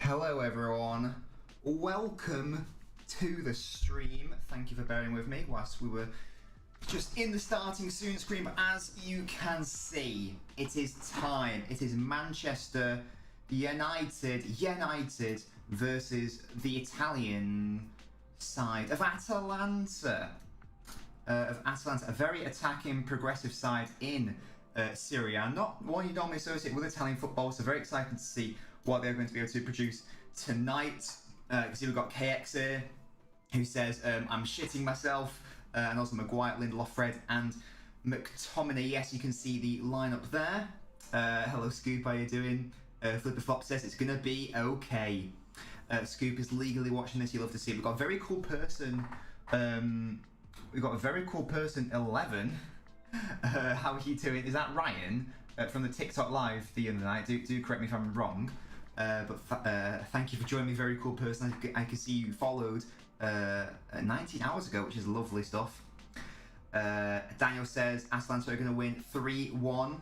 Hello everyone, welcome to the stream. Thank you for bearing with me whilst we were just in the starting soon screen, but as you can see, it is time. It is Manchester United versus the Italian side of Atalanta. A very attacking, progressive side in Serie A. Not one you normally associate with Italian football, so very excited to see what they're going to be able to produce tonight. You can see we've got KX here, who says, I'm shitting myself, and also Maguire, Lindelof, Fred, and McTominay. Yes, you can see the lineup there. Hello, Scoop, how you doing? Flipper Flop says it's going to be okay. Scoop is legally watching this, you love to see it. We've got a very cool person, 11. How are you doing? Is that Ryan from the TikTok live the other night? Do correct me if I'm wrong. But thank you for joining me, very cool person. I can see you followed 19 hours ago, which is lovely stuff. Daniel says Atalanta are going to win 3-1.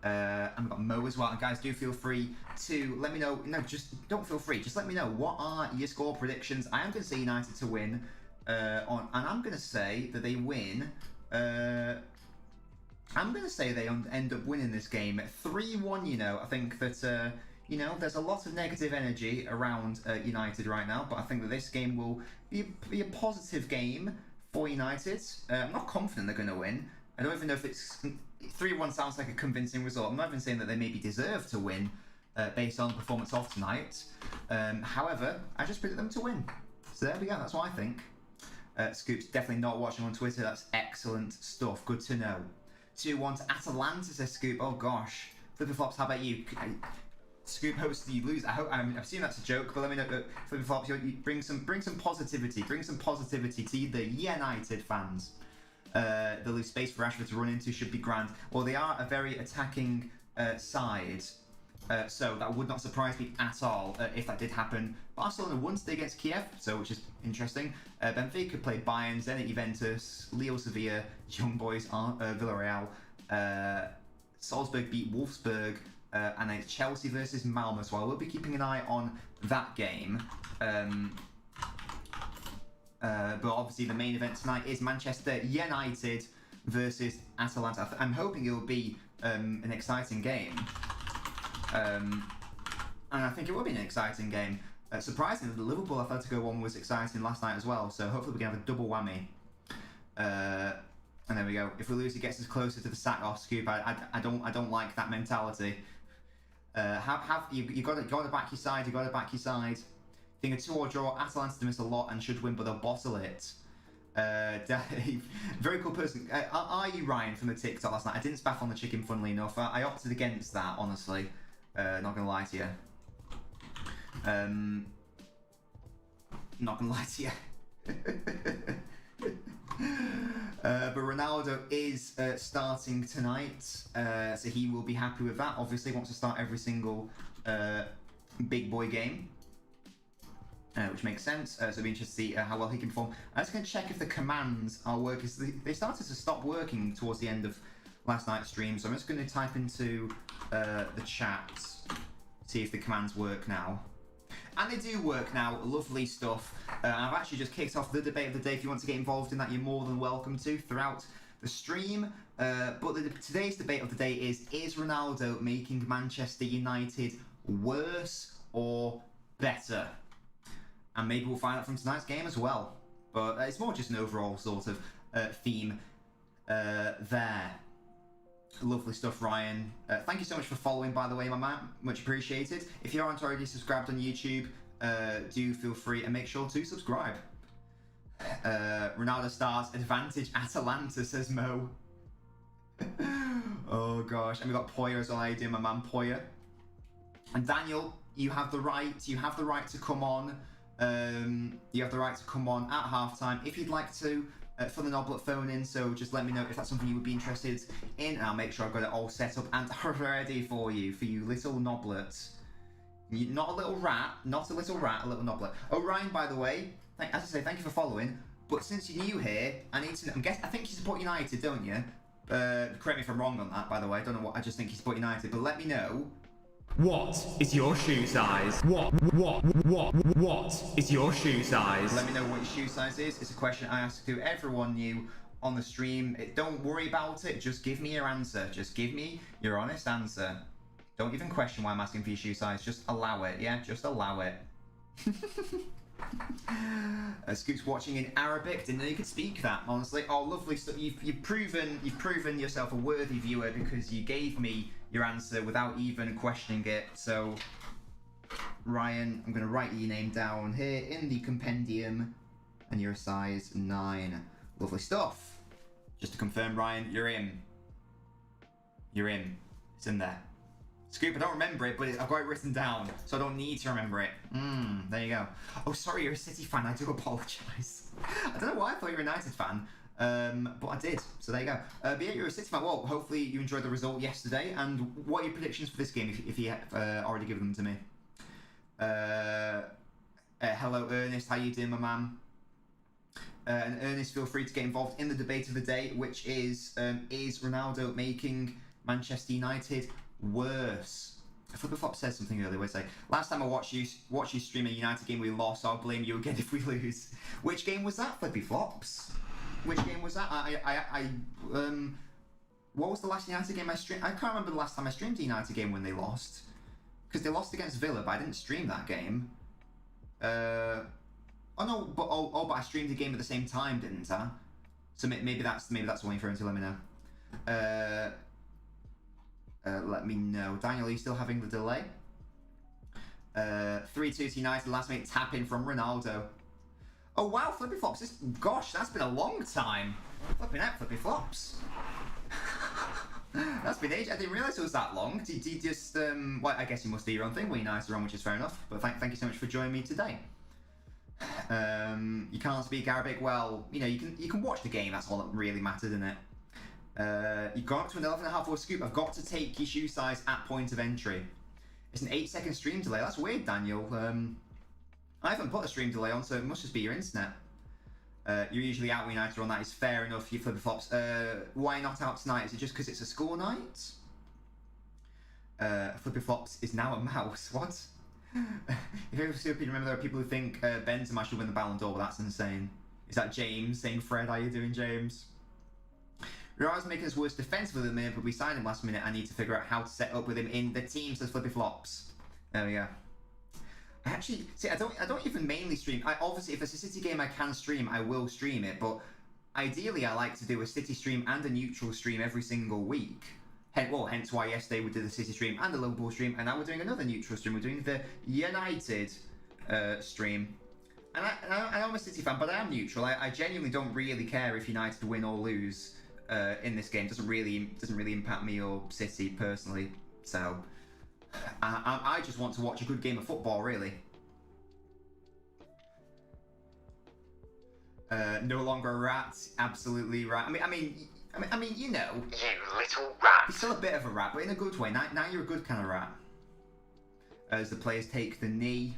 And we've got Mo as well. And guys, do feel free to let me know. No, just don't feel free. Just let me know, what are your score predictions? I am going to say United to win. And I'm going to say that they win. I'm going to say they end up winning this game 3-1. You know, I think that you know, there's a lot of negative energy around United right now, but I think that this game will be a positive game for United. I'm not confident they're going to win. I don't even know if it's 3-1 sounds like a convincing result. I'm not even saying that they maybe deserve to win based on the performance of tonight. However, I just predict them to win. So there we go. That's what I think. Scoop's definitely not watching on Twitter. That's excellent stuff. Good to know. 2-1 to Atalanta, says Scoop. Oh gosh. Flipper Flops, how about you? Scoop hopes you lose. I'm assuming that's a joke, but let me know. Flipper Flops, you bring some positivity. Bring some positivity to the United fans. They'll leave space for Rashford to run into. Should be grand. Well, they are a very attacking side, so that would not surprise me at all if that did happen. Barcelona won today against Kiev, so which is interesting. Benfica played Bayern, Zenit Juventus, Lille Sevilla, Young Boys Villarreal. Salzburg beat Wolfsburg. And then it's Chelsea versus Malmo, so I will be keeping an eye on that game. But obviously the main event tonight is Manchester United versus Atalanta. I'm hoping it will be an exciting game. And I think it will be an exciting game. Surprisingly, the Liverpool Atletico one was exciting last night as well, so hopefully we can have a double whammy. And there we go. If we lose, it gets us closer to the sack off, Scoop. I don't like that mentality. You got to back your side. You got to back your side. I think a 2-2 draw. Atalanta to miss a lot and should win, but they'll bottle it. Very cool person. Are you Ryan from the TikTok last night? I didn't spaff on the chicken, funnily enough. I opted against that, honestly. Not gonna lie to you. Not gonna lie to you. But Ronaldo is starting tonight, so he will be happy with that. Obviously, wants to start every single big boy game, which makes sense. So it'll be interesting to see how well he can perform. I'm just going to check if the commands are working. They started to stop working towards the end of last night's stream, so I'm just going to type into the chat, see if the commands work now. And they do work now. Lovely stuff. I've actually just kicked off the debate of the day. If you want to get involved in that, you're more than welcome to throughout the stream. But today's debate of the day is Ronaldo making Manchester United worse or better? And maybe we'll find out from tonight's game as well. But it's more just an overall sort of theme there. Lovely stuff, Ryan. Thank you so much for following, by the way, my man. Much appreciated. If you aren't already subscribed on YouTube, do feel free and make sure to subscribe. Ronaldo starts, advantage Atalanta, says Mo. Oh gosh. And we've got Poya as well. How you doing, my man, Poya? And Daniel, you have the right to come on. You have the right to come on at halftime if you'd like to. For the Noblet phone in, so just let me know if that's something you would be interested in, and I'll make sure I've got it all set up and ready for you little Noblets. Not a little rat, a little Noblet. Oh, Ryan, by the way, as I say, thank you for following, but since you're new here, I need to know, I think you support United, don't you? Correct me if I'm wrong on that, by the way, I don't know what, I just think you support United, but let me know What is your shoe size? What is your shoe size? Let me know what your shoe size is. It's a question I ask to everyone new on the stream. Don't worry about it. Just give me your answer. Just give me your honest answer. Don't even question why I'm asking for your shoe size. Just allow it. Yeah, just allow it. Scoop's watching in Arabic. Didn't know you could speak that. Honestly, oh, lovely stuff. You've proven yourself a worthy viewer because you gave me your answer without even questioning it. So, Ryan, I'm going to write your name down here in the compendium, and you're a size 9. Lovely stuff. Just to confirm, Ryan, you're in. You're in. It's in there. Scoop, I don't remember it, but I've got it written down, so I don't need to remember it. There you go. Oh, sorry, you're a City fan. I do apologise. I don't know why I thought you were a United fan, but I did. So there you go. But yeah, you're a City fan. Well, hopefully you enjoyed the result yesterday. And what are your predictions for this game, if you have already given them to me? Hello, Ernest. How you doing, my man? And Ernest, feel free to get involved in the debate of the day, which is Ronaldo making Manchester United worse? Flipperflop said something earlier where it's like, last time I watched you stream a United game we lost, so I'll blame you again if we lose. Which game was that, Flippy Flops? Which game was that? What was the last United game I streamed? I can't remember the last time I streamed a United game when they lost. Because they lost against Villa, but I didn't stream that game. But I streamed the game at the same time, didn't I? So maybe that's the one you're referring to, let me know. Let me know. Daniel, are you still having the delay? 3-2 to United, last minute tap in from Ronaldo. Oh wow, Flippy Flops. Gosh, that's been a long time. Flipping out, Flippy Flops. That's been ages. I didn't realise it was that long. Do you just, well, I guess you must do your own thing when United are on, which is fair enough. But thank you so much for joining me today. You can't speak Arabic. Well, you know, you can watch the game. That's all that really matters, isn't it? You've gone up to an 11.5 hour scoop. I've got to take your shoe size at point of entry. It's an 8-second stream delay. That's weird, Daniel. I haven't put a stream delay on, so it must just be your internet. You're usually out when United are on. That is fair enough, you Flippy Flops. Why not out tonight? Is it just because it's a school night? Flippy Flops is now a mouse. What? If you're stupid, remember there are people who think Benzema should win the Ballon d'Or. Well, that's insane. Is that James saying, Fred, how you doing, James? Ronaldo's making us worse defensively than the minute, but we signed him last minute. I need to figure out how to set up with him in the team, says Flippy Flops. There we go. I actually, see, I don't even mainly stream. Obviously, if it's a City game I can stream, I will stream it, but ideally I like to do a City stream and a neutral stream every single week. Hence why yesterday we did the City stream and the Liverpool stream, and now we're doing another neutral stream. We're doing the United stream. And I'm a City fan, but I am neutral. I genuinely don't really care if United win or lose. In this game doesn't really impact me or City personally, so I just want to watch a good game of football, really. No longer a rat, absolutely rat. I mean, you know, you little rat. You're still a bit of a rat, but in a good way. Now you're a good kind of rat. As the players take the knee.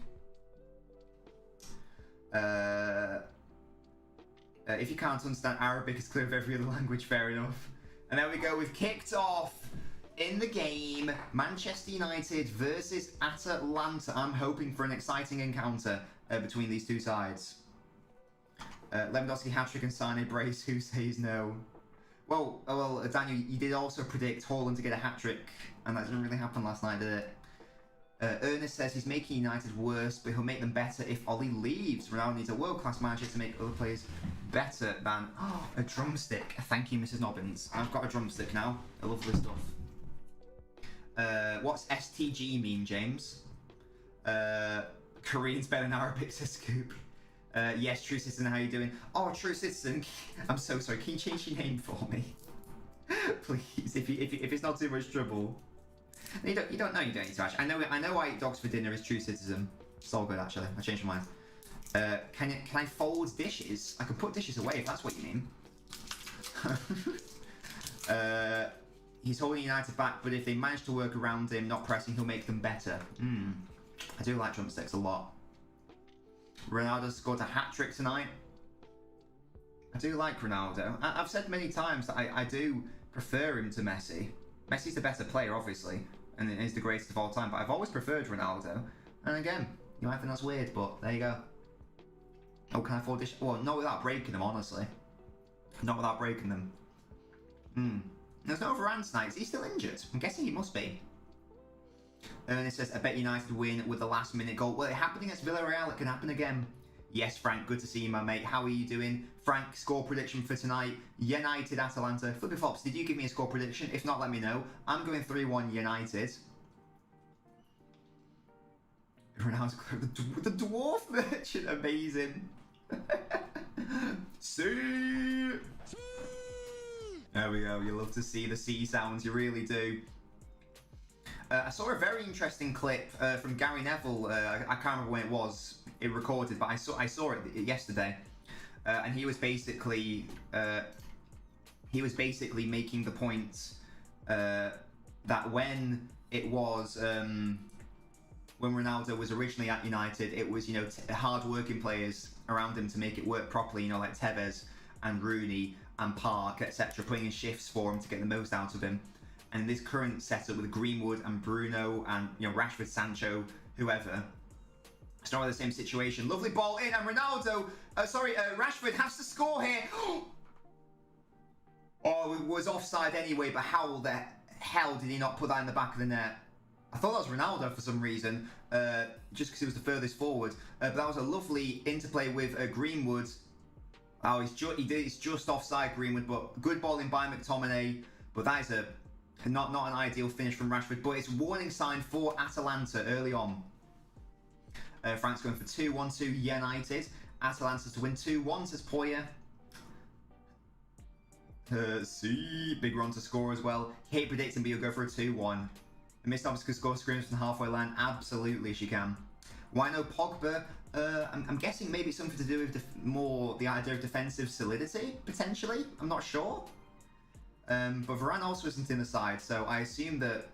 If you can't understand Arabic, it's clear of every other language, fair enough. And there we go, we've kicked off in the game, Manchester United versus Atalanta. I'm hoping for an exciting encounter between these two sides. Lewandowski hat-trick and Sane brace, who says no? Well, Daniel, you did also predict Haaland to get a hat-trick, and that didn't really happen last night, did it? Ernest says he's making United worse, but he'll make them better if Ollie leaves. Ronaldo needs a world-class manager to make other players better than a drumstick. Thank you, Mrs. Nobbins. I've got a drumstick now. I love this stuff. What's STG mean, James? Korean's better than Arabic, says Scoop. Yes, True Citizen, how you doing? Oh, True Citizen, I'm so sorry. Can you change your name for me? Please, if it's not too much trouble. You don't know you don't need to actually. I know I eat dogs for dinner is True Citizen. It's all good actually. I changed my mind. Can I fold dishes? I can put dishes away if that's what you mean. He's holding United back, but if they manage to work around him, not pressing, he'll make them better. I do like drumsticks a lot. Ronaldo scored a hat-trick tonight. I do like Ronaldo. I've said many times that I do prefer him to Messi. Messi's the better player, obviously, and is the greatest of all time. But I've always preferred Ronaldo. And again, you might think that's weird, but there you go. Oh, can I afford this? Well, not without breaking them, honestly. Not without breaking them. There's no Varane tonight. Is he still injured? I'm guessing he must be. And it says, I bet United win with the last minute goal. Well, it happened against Villarreal. It can happen again. Yes, Frank, good to see you, my mate. How are you doing? Frank, score prediction for tonight. United, Atalanta. Flippy Flops, did you give me a score prediction? If not, let me know. I'm going 3-1 United. Ronaldo's the dwarf merchant, amazing. See. There we go. You love to see the C sounds, you really do. I saw a very interesting clip from Gary Neville. I can't remember when it was. It recorded, but I saw it yesterday, and he was basically making the point that when it was when Ronaldo was originally at United, it was hard-working players around him to make it work properly. Like Tevez and Rooney and Park, etc., putting in shifts for him to get the most out of him. And this current setup with Greenwood and Bruno and Rashford, Sancho, whoever. It's not really the same situation. Lovely ball in, and Ronaldo, Rashford has to score here. Oh, it was offside anyway, but how the hell did he not put that in the back of the net? I thought that was Ronaldo for some reason, just because he was the furthest forward. But that was a lovely interplay with Greenwood. Oh, he's just offside, Greenwood, but good ball in by McTominay. But that is not an ideal finish from Rashford, but it's a warning sign for Atalanta early on. Frank's going for 2-1 to United. Atalanta to win 2-1, says Poya. See, big run to score as well. Hate predicting, but you'll go for a 2-1. The missed options could score screams from the halfway line. Absolutely, she can. Why no Pogba? I'm guessing maybe something to do with the idea of defensive solidity, potentially. I'm not sure. But Varane also isn't in the side, so I assume that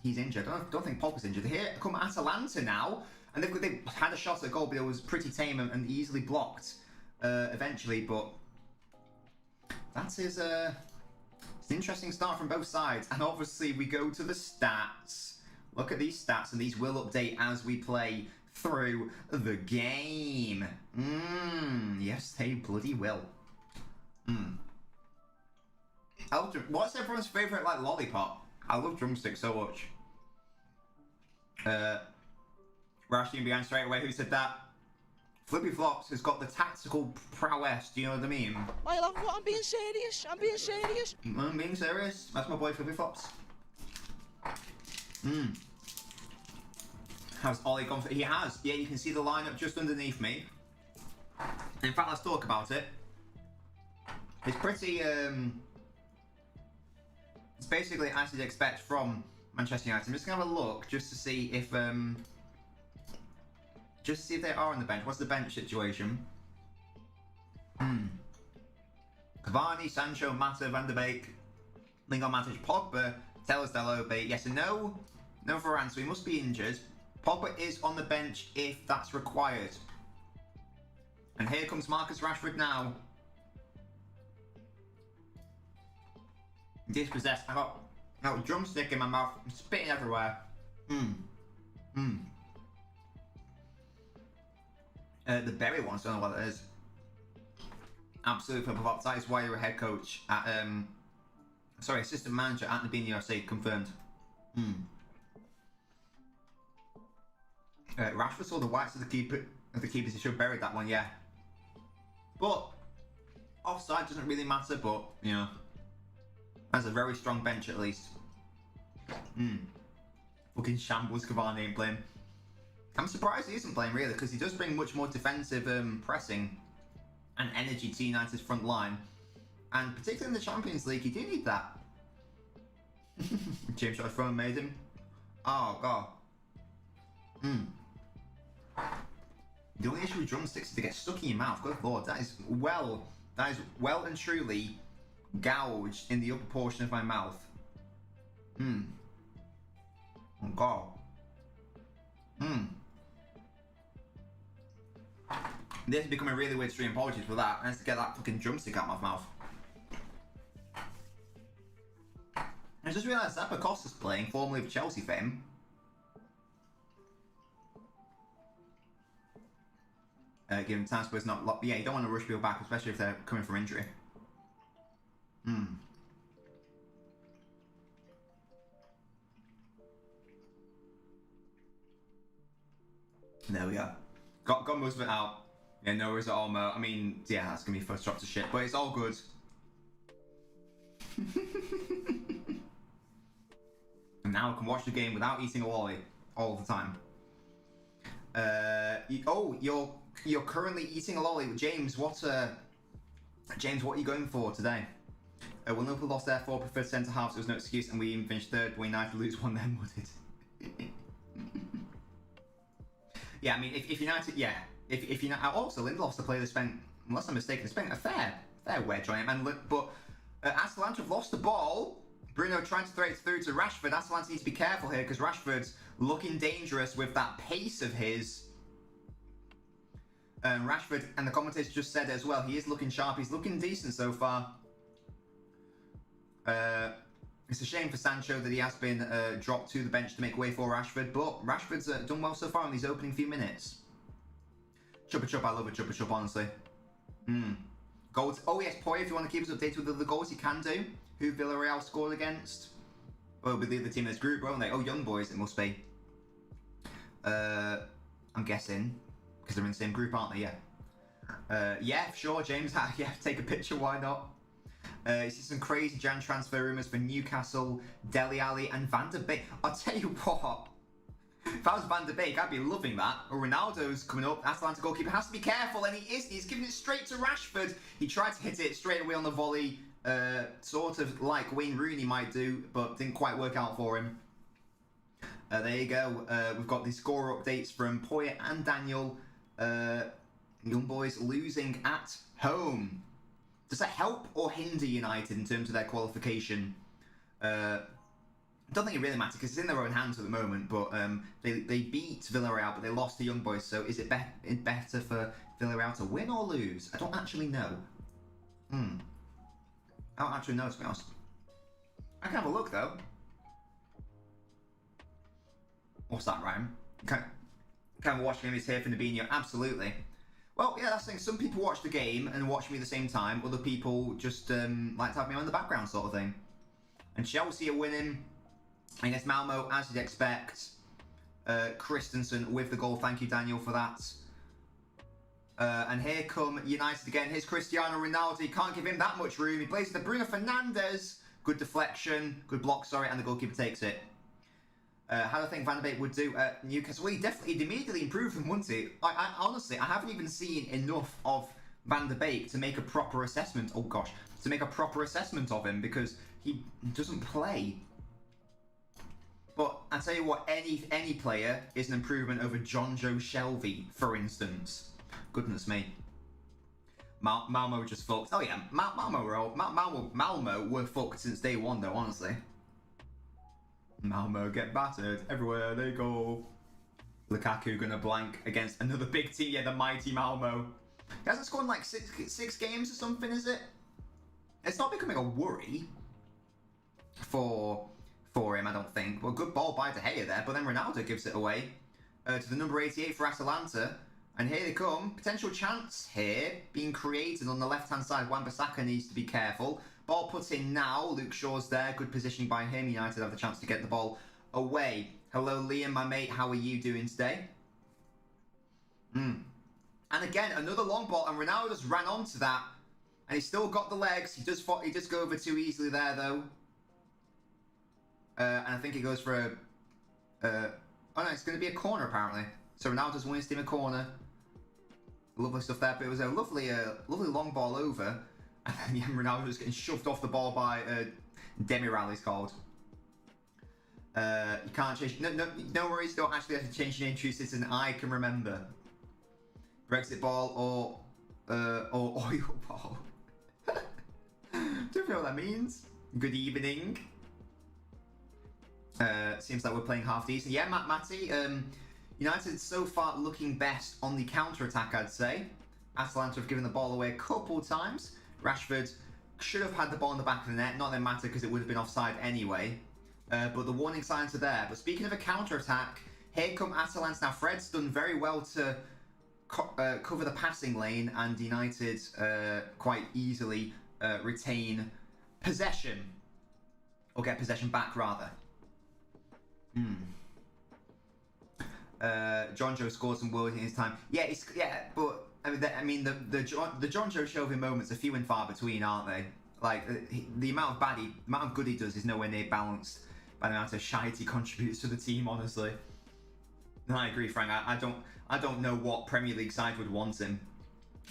he's injured. I don't think Pogba's injured. Here come Atalanta now, and they've had a shot at goal, but it was pretty tame and easily blocked eventually. But that is it's an interesting start from both sides. And obviously we go to the stats. Look at these stats, and these will update as we play through the game. Yes, they bloody will. What's everyone's favourite lollipop? I love drumsticks so much. Rushing behind straight away. Who said that? Flippy Flops has got the tactical prowess. Do you know what I mean? I love what I'm being serious. I'm being serious. I'm being serious. That's my boy Flippy Flops. Has Ollie gone for? He has. Yeah, you can see the lineup just underneath me. In fact, let's talk about it. It's pretty. It's basically as you'd expect from Manchester United. I'm just gonna have a look just to see if they are on the bench. What's the bench situation? Cavani, Sancho, Mata, Van der Beek, Lingard, Matic, Pogba, Telles, Delobe. Yes and no. No Varane, so he must be injured. Pogba is on the bench if that's required. And here comes Marcus Rashford now. Dispossessed. I got a drumstick in my mouth. I'm spitting everywhere. The berry ones, don't know what it is. Absolutely, that is why you're a head coach at assistant manager at the Beanie UFC, confirmed. Rashford saw the whites of the keepers. He should have buried that one, yeah. But offside doesn't really matter. But that's a very strong bench at least. Fucking shambles Cavani ain't playing. I'm surprised he isn't playing really, because he does bring much more defensive pressing and energy to United's front line, and particularly in the Champions League, you do need that. James shot throw amazing. Oh god. The only issue with drumsticks is they get stuck in your mouth. Good lord, that is well and truly gouged in the upper portion of my mouth. Oh god. This is becoming a really weird stream. Apologies for that. I have to get that fucking drumstick out of my mouth. I just realised that Costa's playing, formerly of Chelsea fame. Given time, suppose not. Yeah, you don't want to rush people back, especially if they're coming from injury. There we go. Got most of it out. Yeah, no worries at all, Mo. I mean, yeah, that's gonna be first drop to shit, but it's all good. And now I can watch the game without eating a lolly all the time. You're currently eating a lolly. James, what are you going for today? Well, Liverpool lost their 4 preferred centre halves. There was no excuse, and we even finished third. But United lose one, then mudded. Yeah, I mean, if United, yeah, if United, also Lindelof's the player that spent, unless I'm mistaken, spent a fair wedge on him. But Atalanta have lost the ball. Bruno trying to throw it through to Rashford. Atalanta needs to be careful here because Rashford's looking dangerous with that pace of his. Rashford, and the commentators just said it as well, he is looking sharp, he's looking decent so far. It's a shame for Sancho that he has been dropped to the bench to make way for Rashford, but Rashford's done well so far in these opening few minutes. Chuppa Chup, I love a Chuppa Chup, honestly. Goals. Oh yes, Poy, if you want to keep us updated with the goals, you can do. Who Villarreal scored against? Oh, with the other team in this group, won't they? Oh, Young Boys, it must be. I'm guessing. Because they're in the same group, aren't they? Yeah. Yeah, sure, James. Yeah, take a picture, why not? You see some crazy Jan transfer rumours for Newcastle, Dele Alli, and Van der Beek. I'll tell you what. If I was Van der Beek, I'd be loving that. Or Ronaldo's coming up. Atalanta goalkeeper has to be careful, and he is. He's giving it straight to Rashford. He tried to hit it straight away on the volley, sort of like Wayne Rooney might do, but didn't quite work out for him. There you go. We've got the score updates from Poya and Daniel. Young Boys losing at home. Does that help or hinder United in terms of their qualification? I don't think it really matters because it's in their own hands at the moment, but they beat Villarreal, but they lost to Young Boys, so is it better for Villarreal to win or lose? I don't actually know. I don't actually know, to be honest. I can have a look, though. What's that, Ryan? Kind of watching him is here for Nabinho. Absolutely. Well, yeah, that's the thing. Some people watch the game and watch me at the same time. Other people just like to have me on in the background sort of thing. And Chelsea are winning against Malmo, as you'd expect. Christensen with the goal. Thank you, Daniel, for that. And here come United again. Here's Cristiano Ronaldo. You can't give him that much room. He plays the Bruno Fernandes. Good deflection. Good block, sorry. And the goalkeeper takes it. How do I think Van der Beek would do at Newcastle? Well, he'd immediately improve them, wouldn't he? Honestly, I haven't even seen enough of Van der Beek to make a proper assessment. Oh gosh, to make a proper assessment of him because he doesn't play. But I tell you what, any player is an improvement over John Joe Shelvey, for instance. Goodness me. Malmo just fucked. Oh yeah, Malmo were fucked since day one, though. Honestly. Malmo get battered everywhere they go. Lukaku gonna blank against another big team. Yeah, the mighty Malmo. He hasn't scored in like six games or something, is it? It's not becoming a worry for him, I don't think. Well, good ball by De Gea there, but then Ronaldo gives it away to the number 88 for Atalanta. And here they come. Potential chance here being created on the left-hand side. Wan-Bissaka needs to be careful. Ball put in now. Luke Shaw's there. Good positioning by him. United have the chance to get the ball away. Hello, Liam, my mate. How are you doing today? And again, another long ball. And Ronaldo just ran onto that. And he's still got the legs. He does go over too easily there, though. And I think it goes for a... oh, no, it's going to be a corner, apparently. So Ronaldo's winning his team a corner. Lovely stuff there. But it was a lovely long ball over. And then Ronaldo's getting shoved off the ball by Demiral, he's called. You can't change... No worries, you don't actually have to change your name to citizen. I can remember. Brexit ball or oil ball. Don't know what that means. Good evening. Seems like we're playing half decent. Yeah, Matty. United so far looking best on the counter-attack, I'd say. Atalanta have given the ball away a couple times. Rashford should have had the ball in the back of the net. Not that it mattered because it would have been offside anyway. But the warning signs are there. But speaking of a counter-attack, here come Atalanta. Now, Fred's done very well to cover the passing lane, and United quite easily retain possession. Or get possession back, rather. John Joe scored some words in his time. Yeah, but I mean, the John Joe Shelby moments are few and far between, aren't they? Like the amount of good he does is nowhere near balanced by the amount of shite he contributes to the team. Honestly, and I agree, Frank. I don't know what Premier League side would want him.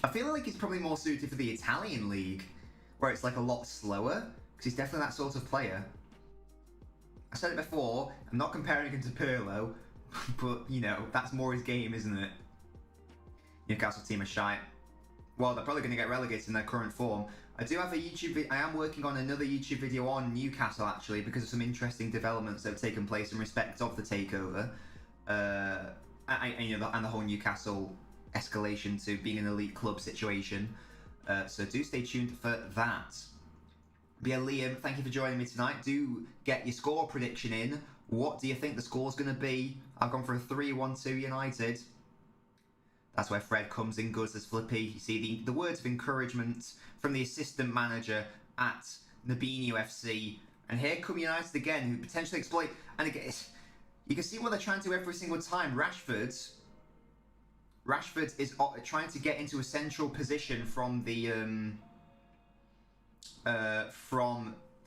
I feel like he's probably more suited for the Italian league, where it's like a lot slower, because he's definitely that sort of player. I said it before. I'm not comparing him to Pirlo. But, you know, that's more his game, isn't it? Newcastle team are shite. Well, they're probably going to get relegated in their current form. I do have a I am working on another YouTube video on Newcastle, actually, because of some interesting developments that have taken place in respect of the takeover. And the whole Newcastle escalation to being an elite club situation. So do stay tuned for that. But yeah, Liam, thank you for joining me tonight. Do get your score prediction in. What do you think the score's going to be? I've gone for a 3-1-2 United. That's where Fred comes in good as Flippy. You see the words of encouragement from the assistant manager at Nabini FC. And here come United again, who potentially exploit. And again, you can see what they're trying to do every single time. Rashford is trying to get into a central position from the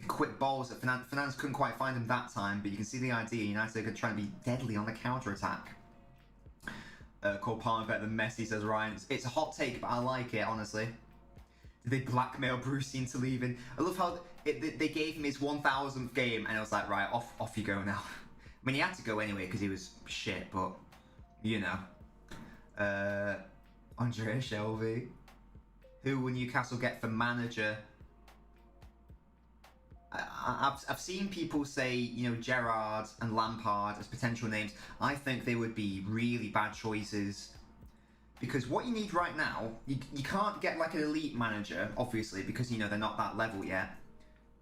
quick balls that Fernandes couldn't quite find him that time, but you can see the idea. United are trying to be deadly on the counter-attack. Cole Palmer better than Messi, says Ryan. It's a hot take, but I like it, honestly. Did they blackmail Bruce into leaving? I love how they gave him his 1,000th game, and I was like, right, off you go now. I mean, he had to go anyway because he was shit, but, you know. Andrea Shelby. Who will Newcastle get for manager? I've seen people say, you know, Gerrard and Lampard as potential names. I think they would be really bad choices. Because what you need right now, you can't get like an elite manager, obviously, because, you know, they're not that level yet.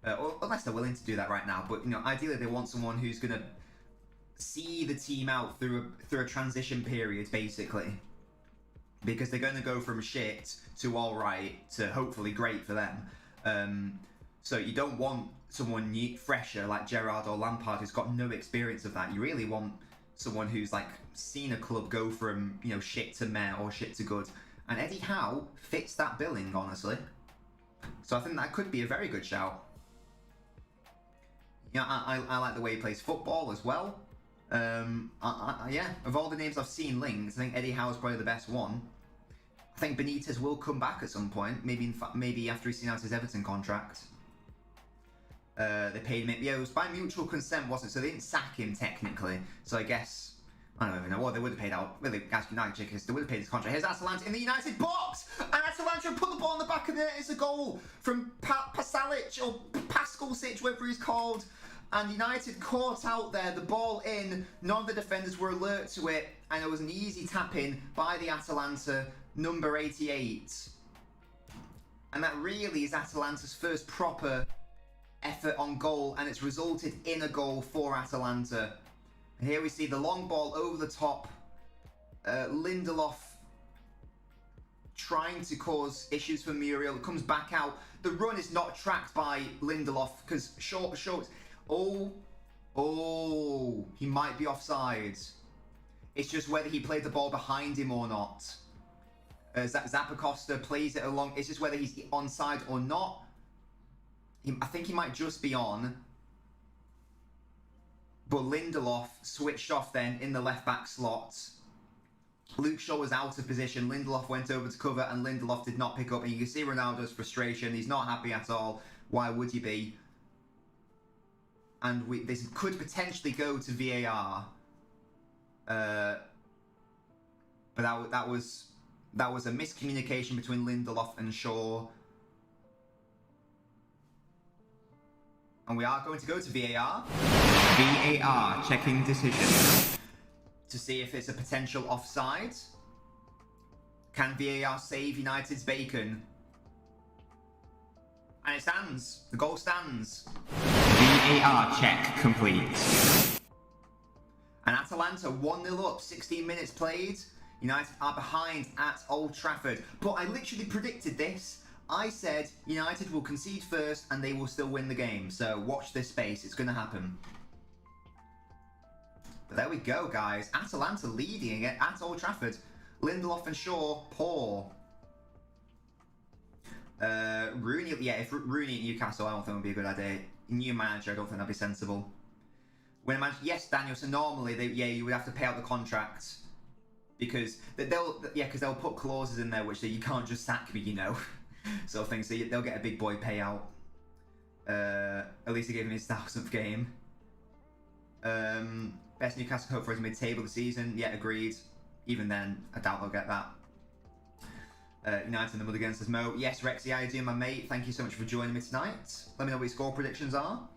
Or, unless they're willing to do that right now. But, you know, ideally they want someone who's going to see the team out through a transition period, basically. Because they're going to go from shit to alright to hopefully great for them. So you don't want someone new, fresher like Gerrard or Lampard who's got no experience of that. You really want someone who's like seen a club go from, you know, shit to meh or shit to good. And Eddie Howe fits that billing, honestly. So I think that could be a very good shout. Yeah, I like the way he plays football as well. Yeah, of all the names I've seen linked, I think Eddie Howe's probably the best one. I think Benitez will come back at some point, maybe after he's seen out his Everton contract. They paid him. Yeah, it was by mutual consent, wasn't it? So they didn't sack him technically. So I guess I don't even know what they would have paid out. Really, United Chickens, they would have paid his contract. Here's Atalanta in the United box, and Atalanta put the ball in the back of the net. It's a goal from Pasalic or Pascalsic, whatever he's called. And United caught out there, the ball in. None of the defenders were alert to it, and it was an easy tap in by the Atalanta number 88. And that really is Atalanta's first proper effort on goal, and it's resulted in a goal for Atalanta. And here we see the long ball over the top. Lindelof trying to cause issues for Muriel. It comes back out. The run is not tracked by Lindelof because short. Oh, he might be offside. It's just whether he played the ball behind him or not. Zappacosta plays it along. It's just whether he's onside or not. I think he might just be on. But Lindelof switched off then in the left-back slot. Luke Shaw was out of position. Lindelof went over to cover and Lindelof did not pick up. And you can see Ronaldo's frustration. He's not happy at all. Why would you be? And this could potentially go to VAR. But that was a miscommunication between Lindelof and Shaw. And we are going to go to VAR. VAR checking decision to see if it's a potential offside. Can VAR save United's bacon? And it stands. The goal stands. VAR check complete. And Atalanta 1-0 up, 16 minutes played. United are behind at Old Trafford. But I literally predicted this. I said United will concede first and they will still win the game. So watch this space. It's going to happen. But there we go, guys. Atalanta leading it at Old Trafford. Lindelof and Shaw, poor. Rooney, yeah, if Rooney at Newcastle, I don't think would be a good idea. New manager, I don't think that'd be sensible. When a manager, yes, Daniel. So normally, you would have to pay out the contract because they'll put clauses in there which say you can't just sack me, sort of thing. So they'll get a big boy payout. At least they gave him his 1000th game. Best Newcastle hope for his mid-table this season. Yeah, agreed. Even then, I doubt they'll get that. United in the mud against us, Mo. Yes, Rexy, how you doing, my mate? Thank you so much for joining me tonight. Let me know what your score predictions are.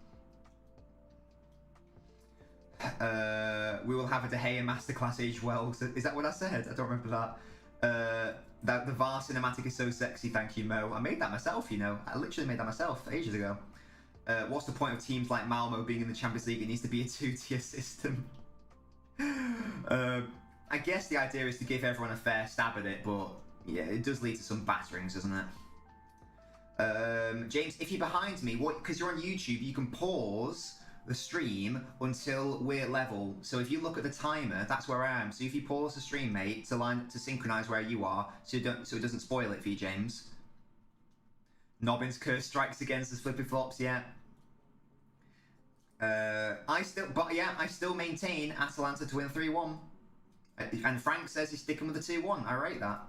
We will have a De Gea masterclass age well. So, is that what I said? I don't remember that. The VAR cinematic is so sexy. Thank you, Mo. I made that myself, I literally made that myself ages ago. What's the point of teams like Malmo being in the Champions League? It needs to be a 2-tier system. I guess the idea is to give everyone a fair stab at it, but yeah, it does lead to some batterings, doesn't it? James, if you're behind me, because you're on YouTube, you can pause the stream until we're level. So if you look at the timer, that's where I am. So if you pause the stream, mate, to synchronize where you are, so it doesn't spoil it for you, James. Nobbins curse strikes against us, flippy flops, yeah. I still maintain Atalanta to win 3-1. And Frank says he's sticking with the 2-1. I rate that.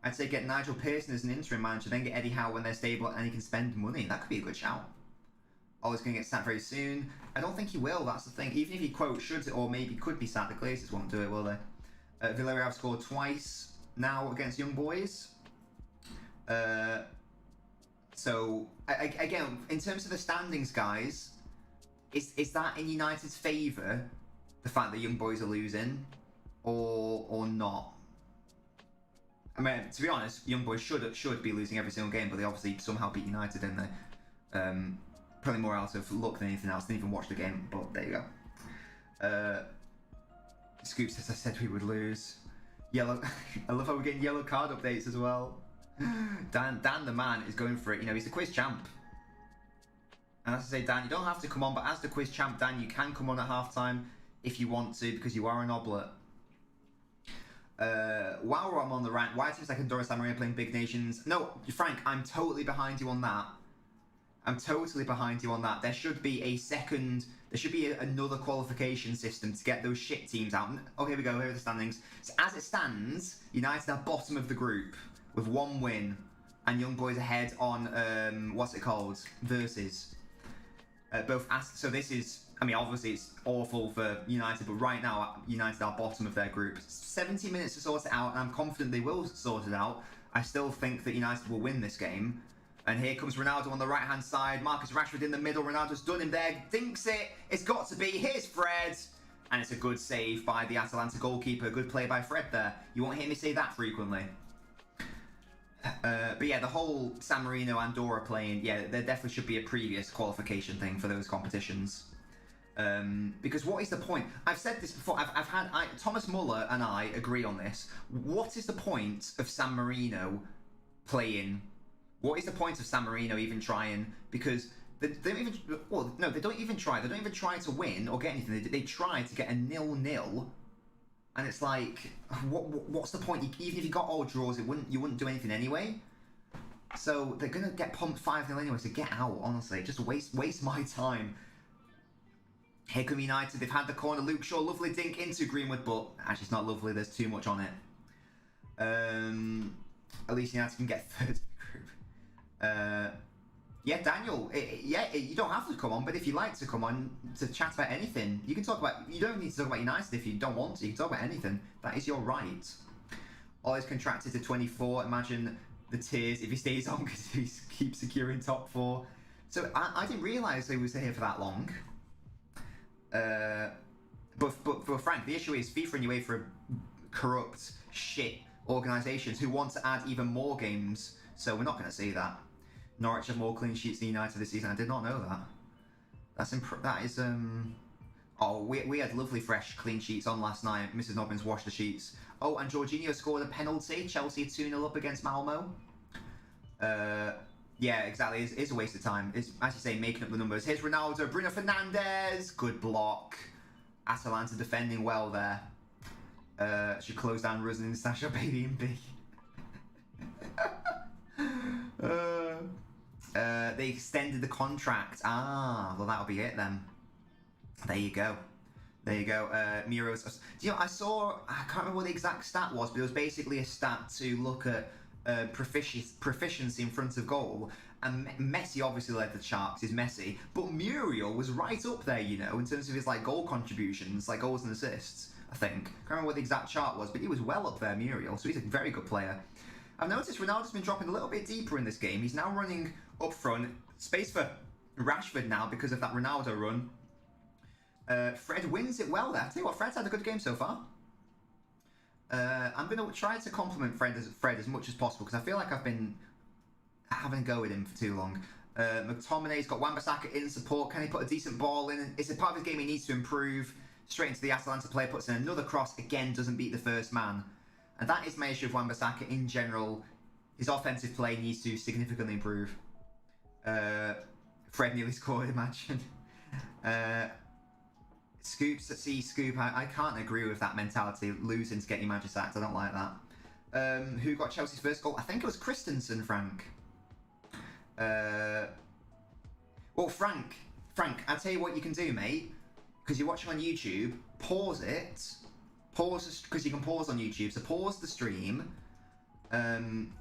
I'd say get Nigel Pearson as an interim manager, then get Eddie Howe when they're stable and he can spend money. That could be a good shout. Ollie's going to get sacked very soon. I don't think he will, that's the thing. Even if he, quote, should or maybe could be sacked, the Glazers won't do it, will they? Villarreal have scored twice now against Young Boys. So, again, in terms of the standings, guys, is that in United's favour, the fact that Young Boys are losing, or not? I mean, to be honest, Young Boys should be losing every single game, but they obviously somehow beat United, didn't they? Probably more out of luck than anything else. Didn't even watch the game, but there you go. Scoop says I said we would lose. Yellow. I love how we're getting yellow card updates as well. Dan the man is going for it. He's the quiz champ. And as I say, Dan, you don't have to come on, but as the quiz champ, Dan, you can come on at halftime if you want to, because you are an oblet. While I'm on the rant, why teams like Andorra and San Marino playing big nations? No, Frank, I'm totally behind you on that. There should be another qualification system to get those shit teams out. Oh, here we go. Here are the standings. So as it stands, United are bottom of the group with 1 win, and Young Boys ahead on what's it called? Versus. So this is. I mean, obviously it's awful for United, but right now United are bottom of their group. 70 minutes to sort it out, and I'm confident they will sort it out. I still think that United will win this game. And here comes Ronaldo on the right-hand side. Marcus Rashford in the middle. Ronaldo's done him there. Dinks it. It's got to be. Here's Fred. And it's a good save by the Atalanta goalkeeper. Good play by Fred there. You won't hear me say that frequently. But yeah, the whole San Marino, Andorra playing, yeah, there definitely should be a previous qualification thing for those competitions. Because what is the point? I've said this before. Thomas Muller and I agree on this. What is the point of San Marino playing? What is the point of San Marino even trying? Because they don't even. Well, no, they don't even try. They don't even try to win or get anything. They try to get a 0-0, and it's like, what's the point? Even if you got all draws, you wouldn't do anything anyway. So they're gonna get pumped 5-0 anyway. So get out, honestly. Just waste my time. Here come United. They've had the corner. Luke Shaw, lovely dink into Greenwood, but actually it's not lovely. There's too much on it. At least United can get third in the group. Yeah, Daniel. You don't have to come on, but if you like to come on to chat about anything, you can talk about. You don't need to talk about United if you don't want to. You can talk about anything. That is your right. Ollie's contracted to 24. Imagine the tears if he stays on because he keeps securing top 4. So I didn't realise he was here for that long. But Frank, the issue is FIFA and UEFA are corrupt shit organisations who want to add even more games, so we're not going to see that. Norwich have more clean sheets than United this season. I did not know that. That is Oh, we had lovely fresh clean sheets on last night. Mrs. Nobbins washed the sheets. Oh, and Jorginho scored a penalty. Chelsea 2-0 up against Malmo. Yeah, exactly. It's a waste of time. It's, as you say, making up the numbers. Here's Ronaldo, Bruno Fernandes. Good block. Atalanta defending well there. Should close down Ruslan and stash up A, B and B. They extended the contract. Ah, well that'll be it then. There you go. There you go. Miro's. Do you know? I can't remember what the exact stat was, but it was basically a stat to look at proficiency in front of goal. And Messi obviously led the charts. Is Messi, but Muriel was right up there, you know, in terms of his like goal contributions, like goals and assists. I think. Can't remember what the exact chart was, but he was well up there, Muriel. So he's a very good player. I've noticed Ronaldo's been dropping a little bit deeper in this game. He's now running up front. Space for Rashford now because of that Ronaldo run. Fred wins it well there. I tell you what, Fred's had a good game so far. I'm going to try to compliment Fred as much as possible because I feel like I've been having a go with him for too long. McTominay's got Wan-Bissaka in support. Can he put a decent ball in? It's a part of his game he needs to improve. Straight into the Atalanta player, puts in another cross. Again, doesn't beat the first man. And that is my issue with Wan-Bissaka in general. His offensive play needs to significantly improve. Fred nearly scored, imagine. Scoop, I can't agree with that mentality. Losing to get your manager sacked, I don't like that. Who got Chelsea's first goal? I think it was Christensen, Frank. Well, Frank, I'll tell you what you can do, mate. Because you're watching on YouTube, pause it. Because you can pause on YouTube, so pause the stream. And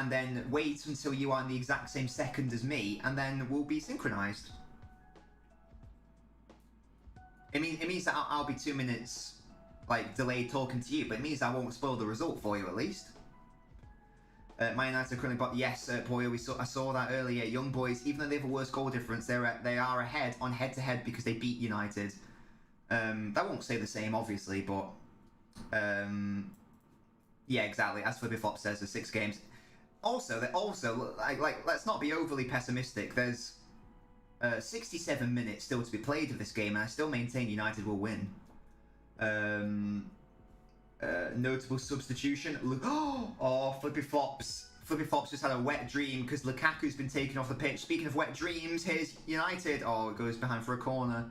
then wait until you are in the exact same second as me, and then we'll be synchronized. It means that I'll be 2 minutes like delayed talking to you, but it means I won't spoil the result for you at least. Man United currently, but yes, Poyo, I saw that earlier. Young boys, even though they have a worse goal difference, they are ahead on head-to-head because they beat United. That won't stay the same, obviously, but yeah, exactly. As Flippy Flop says, there's 6 games. Also, like let's not be overly pessimistic. There's 67 minutes still to be played of this game, and I still maintain United will win. Notable substitution. Oh, Flippy Flops. Flippy Flops just had a wet dream because Lukaku's been taken off the pitch. Speaking of wet dreams, here's United. Oh, it goes behind for a corner.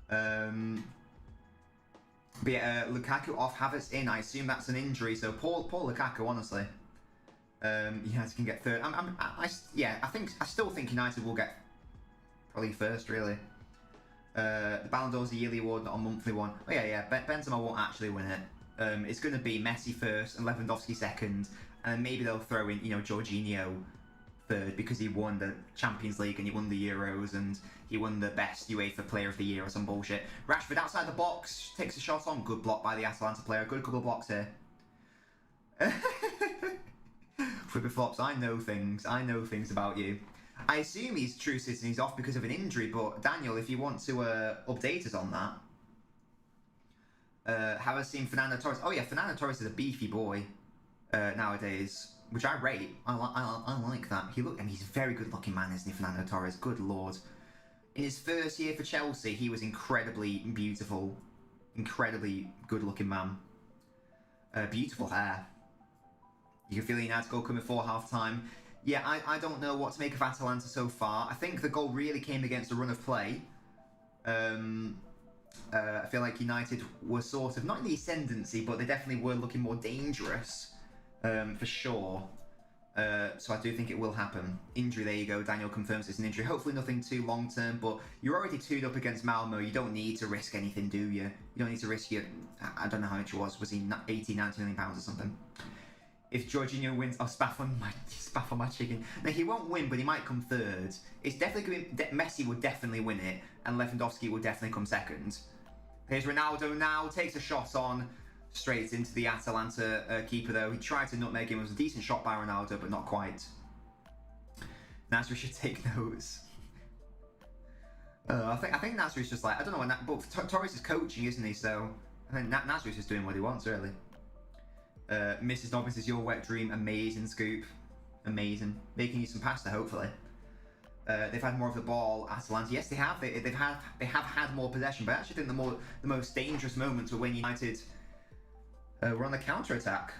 But yeah, Lukaku off, Havertz in. I assume that's an injury. So poor Lukaku, honestly. United can get third. I still think United will get probably first, really. The Ballon d'Or's a yearly award, not a monthly one. Oh yeah. Benzema won't actually win it. It's going to be Messi first and Lewandowski second, and then maybe they'll throw in, Jorginho third because he won the Champions League and he won the Euros and he won the best UEFA Player of the Year or some bullshit. Rashford outside the box takes a shot on. Good block by the Atalanta player. Good couple of blocks here. Flippy Flops, I know things. I know things about you. I assume he's true citizen. He's off because of an injury, but Daniel, if you want to update us on that. Have I seen Fernando Torres? Oh yeah, Fernando Torres is a beefy boy nowadays, which I rate. I like that. He's a very good looking man, isn't he, Fernando Torres? Good lord. In his first year for Chelsea, he was incredibly beautiful. Incredibly good looking man. Beautiful hair. You can feel the United goal coming before half time. Yeah, I don't know what to make of Atalanta so far. I think the goal really came against the run of play. I feel like United were sort of, not in the ascendancy, but they definitely were looking more dangerous, for sure. So I do think it will happen. Injury, there you go. Daniel confirms it's an injury. Hopefully nothing too long term, but you're already 2'd up against Malmo. You don't need to risk anything, do you? You don't need to risk your, I don't know how much it was. Was he 80, 90 million pounds or something? If Jorginho wins, I'll spaff on my chicken. Now, he won't win, but he might come third. It's definitely going to be, Messi will definitely win it, and Lewandowski will definitely come second. Here's Ronaldo now, takes a shot on, straight into the Atalanta keeper though. He tried to nutmeg him. It was a decent shot by Ronaldo, but not quite. Nasri should take notes. I think Nasri's just like, I don't know, but Torres is coaching, isn't he? So I think Nasri's just doing what he wants, really. Mrs. Nobbins is your wet dream. Amazing scoop. Amazing. Making you some pasta, hopefully. They've had more of the ball. Atalanta, yes, they have. They have had more possession, but I actually think the most dangerous moments were when United were on the counter attack.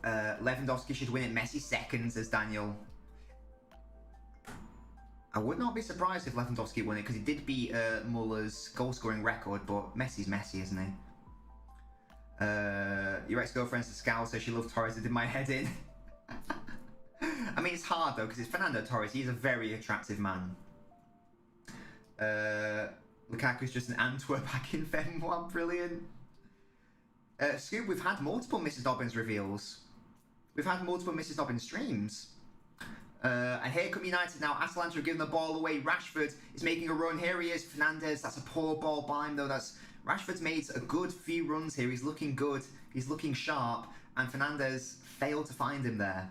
Lewandowski should win it. Messi seconds as Daniel. I would not be surprised if Lewandowski won it because he did beat Muller's goal-scoring record, but Messi's Messi, isn't he? Your ex-girlfriend's a scout, so she loved Torres. It did my head in. I mean, it's hard though because it's Fernando Torres. He's a very attractive man. Lukaku's just an Antwerp back in Fenwa. Brilliant. Scoop, we've had multiple Mrs. Dobbins reveals. We've had multiple Mrs. Dobbins streams. And here come United now. Atalanta have given the ball away. Rashford is making a run. Here he is. Fernandes. That's a poor ball by him though. Rashford's made a good few runs here. He's looking good. He's looking sharp. And Fernandes failed to find him there.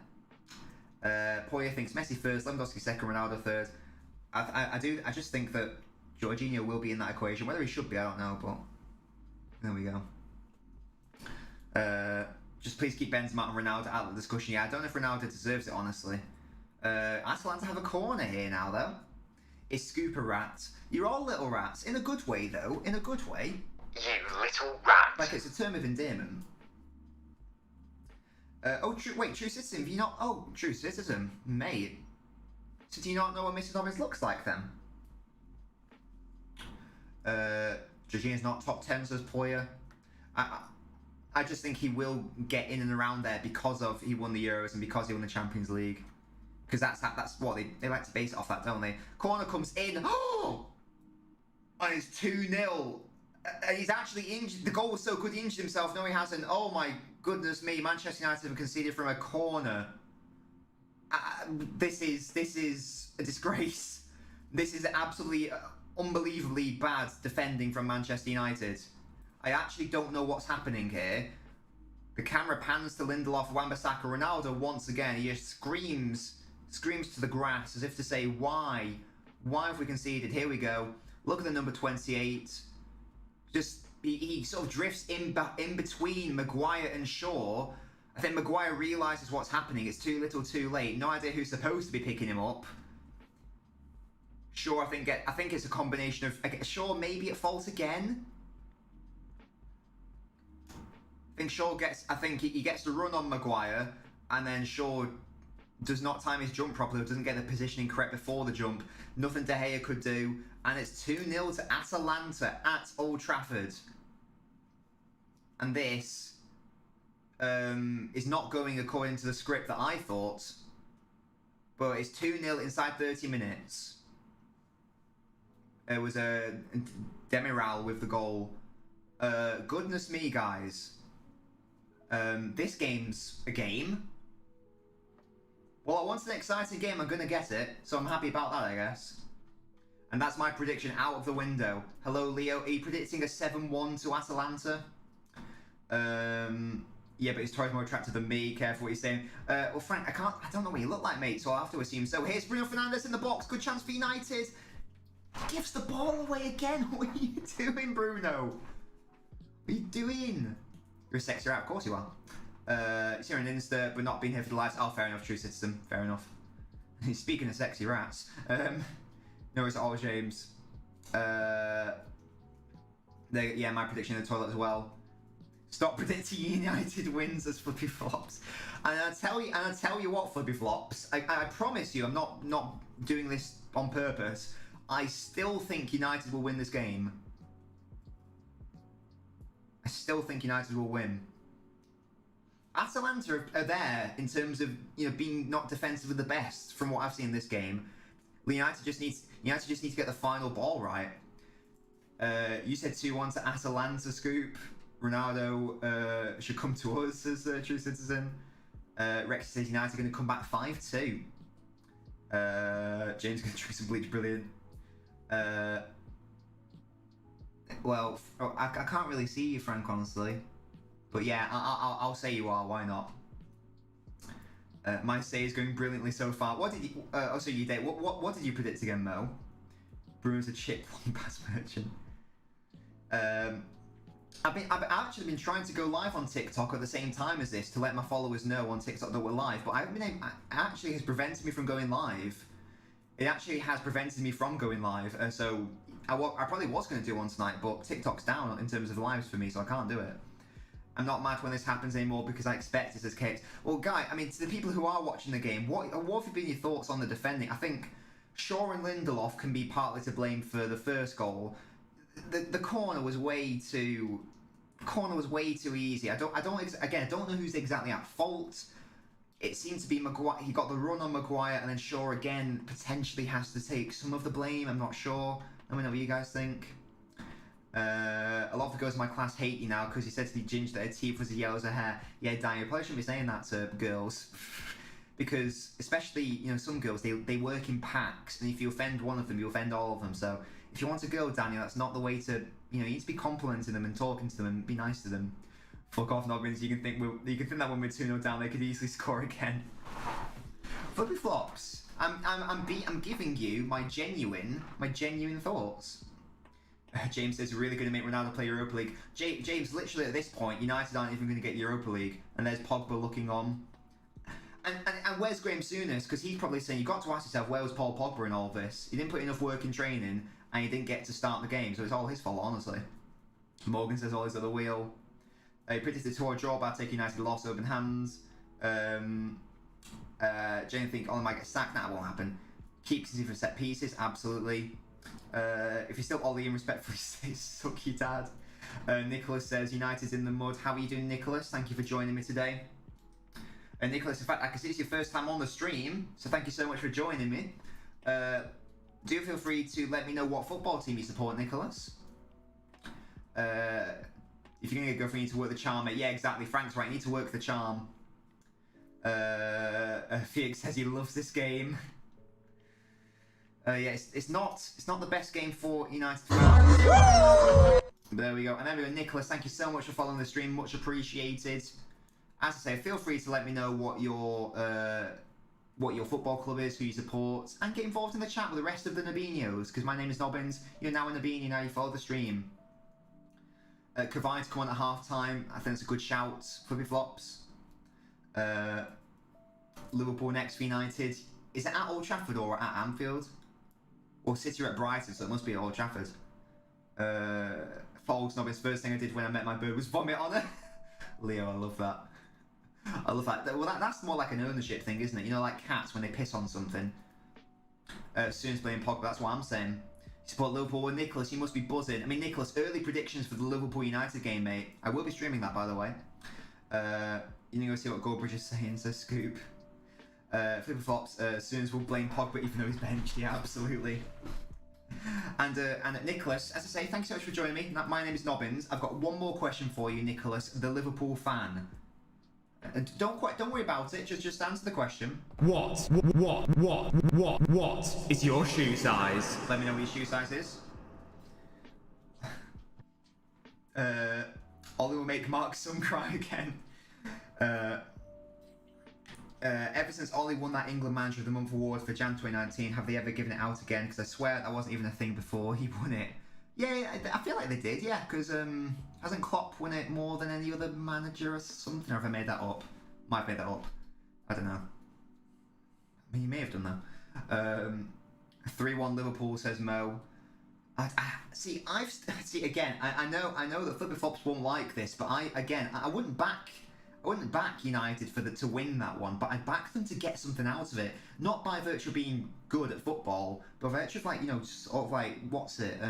Poya thinks Messi first, Lewandowski second, Ronaldo third. I just think that Jorginho will be in that equation. Whether he should be, I don't know, but there we go. Just please keep Benzema and Ronaldo out of the discussion. Yeah, I don't know if Ronaldo deserves it, honestly. Atalanta have a corner here now, though. Is Scoop a rat? You're all little rats. In a good way, though. In a good way. You little rat. Like it's a term of endearment. True Citizen, have you not... Oh, True Citizen, mate. So do you not know what Mrs. Dobbins looks like, then? Jorginho's not top 10, says Poya. I just think he will get in and around there because of he won the Euros and because he won the Champions League. Because that's what they like to base it off that, don't they? Corner comes in. Oh! And it's 2-0. And he's actually injured. The goal was so good he injured himself. No, he hasn't. Oh my goodness me! Manchester United have conceded from a corner. This is a disgrace. This is absolutely unbelievably bad defending from Manchester United. I actually don't know what's happening here. The camera pans to Lindelof, Wan-Bissaka, Ronaldo once again. He just screams to the grass as if to say, why? Why have we conceded? Here we go. Look at the number 28. Just, he sort of drifts in between Maguire and Shaw. I think Maguire realises what's happening. It's too little too late. No idea who's supposed to be picking him up. Shaw, I think it's a combination of... Shaw maybe at fault again? I think Shaw gets... I think he gets the run on Maguire, and then Shaw does not time his jump properly, doesn't get the positioning correct before the jump. Nothing De Gea could do. And it's 2-0 to Atalanta at Old Trafford. And this is not going according to the script that I thought. But it's 2-0 inside 30 minutes. It was a Demiral with the goal. Goodness me, guys. This game's a game. Well, I wanted an exciting game. I'm going to get it. So I'm happy about that, I guess. And that's my prediction out of the window. Hello, Leo. Are you predicting a 7-1 to Atalanta? Yeah, but his Torres more attractive than me. Careful what you're saying. Well, Frank, I don't know what you look like, mate, so I'll have to assume so. Here's Bruno Fernandes in the box. Good chance for United. Gives the ball away again. What are you doing, Bruno? What are you doing? You're a sexy rat. Of course you are. You're an Insta, but not being here for the lives. Oh, fair enough, True Citizen. Fair enough. Speaking of sexy rats, no, it's all James. Yeah, my prediction in the toilet as well. Stop predicting United wins as flippy flops. And I tell you what, flippy flops. I promise you, I'm not doing this on purpose. I still think United will win this game. I still think United will win. Atalanta are there in terms of being not defensively the best from what I've seen in this game. United just needs to get the final ball right. You said 2-1 to Atalanta, Scoop. Ronaldo should come to us as a True Citizen. Rex says United are going to come back 5-2. James going to drink some bleach, brilliant. Well, I can't really see you, Frank, honestly. But yeah, I'll say you are. Why not? My say is going brilliantly so far. What did you? So you did. What did you predict again, Mo? Bruno's a chip one pass merchant. I've actually been trying to go live on TikTok at the same time as this to let my followers know on TikTok that we're live, but I haven't been able, it actually has prevented me from going live. It actually has prevented me from going live, so I probably was going to do one tonight, but TikTok's down in terms of lives for me, so I can't do it. I'm not mad when this happens anymore because I expect it as chaos. Well, Guy, I mean, to the people who are watching the game, what have been your thoughts on the defending? I think Shaw and Lindelof can be partly to blame for the first goal. The corner was way too easy. I don't know who's exactly at fault. It seemed to be Maguire. He got the run on Maguire, and then Shaw again potentially has to take some of the blame. I'm not sure. Let me know what you guys think. A lot of the girls in my class hate you now because you said to the ginger that her teeth was as yellow as her hair. Yeah, Danny, you probably shouldn't be saying that to girls. Because, especially, some girls, they work in packs, and if you offend one of them, you offend all of them. So, if you want a girl, Daniel, that's not the way to, you need to be complimenting them and talking to them and be nice to them. Fuck off, Nobbins. You can think that when we're 2-0 down, they could easily score again. Flippy flops. I'm giving you my genuine thoughts. James says, really going to make Ronaldo play Europa League. James, literally at this point, United aren't even going to get Europa League, and there's Pogba looking on. And where's Graham Souness? Because he's probably saying, you've got to ask yourself, where was Paul Pogba in all this? He didn't put enough work in training, and he didn't get to start the game, so it's all his fault, honestly. Morgan says, all his other wheel. He predicted to a draw by taking United loss open hands. Jane think Ollie might get sacked. That won't happen. Keeps his for set pieces, absolutely. If you're still Ollie and respectfully say, suck your dad. Nicholas says, United's in the mud. How are you doing, Nicholas? Thank you for joining me today. Nicholas, in fact, I can see it's your first time on the stream, so thank you so much for joining me. Do feel free to let me know what football team you support, Nicholas. If you're going to get a girlfriend, you need to work the charm. Yeah, exactly. Frank's right. You need to work the charm. Felix says he loves this game. Yeah, it's not the best game for United fans. There we go. And there we go. Nicholas, thank you so much for following the stream. Much appreciated. As I say, feel free to let me know what your football club is, who you support, and get involved in the chat with the rest of the Nabinos, because my name is Nobbins. You're now a Nabini, now you follow the stream. Kavai to come on at half-time. I think it's a good shout. Flippy flops. Liverpool next for United. Is it at Old Trafford or at Anfield? Or City are at Brighton, so it must be at Old Trafford. False Nobbins, first thing I did when I met my bird was vomit on her. Leo, I love that. I love that. Well, that's more like an ownership thing, isn't it? Like cats when they piss on something. Soon's playing Pogba, that's what I'm saying. You support Liverpool with Nicholas, you must be buzzing. I mean, Nicholas, early predictions for the Liverpool United game, mate. I will be streaming that, by the way. You need to go see what Goldbridge is saying, says Scoop. Flipper flops, Soon's will blame Pogba even though he's benched. Yeah, absolutely. And Nicholas, as I say, thanks so much for joining me. My name is Nobbins. I've got one more question for you, Nicholas, the Liverpool fan. Don't worry about it. Just answer the question. What is your shoe size? Let me know what your shoe size is. Ollie will make Mark's son cry again. Ever since Ollie won that England Manager of the Month award for Jan 2019, have they ever given it out again? Because I swear that wasn't even a thing before he won it. Yeah, I feel like they did, yeah, because hasn't Klopp won it more than any other manager or something? Or have I made that up? Might have made that up. I don't know. I mean, you may have done that. 3-1 Liverpool, says Mo. I know that Flippy Flops won't like this, but I wouldn't back United to win that one, but I'd back them to get something out of it. Not by virtue of being good at football, but by virtue of sort of what's it?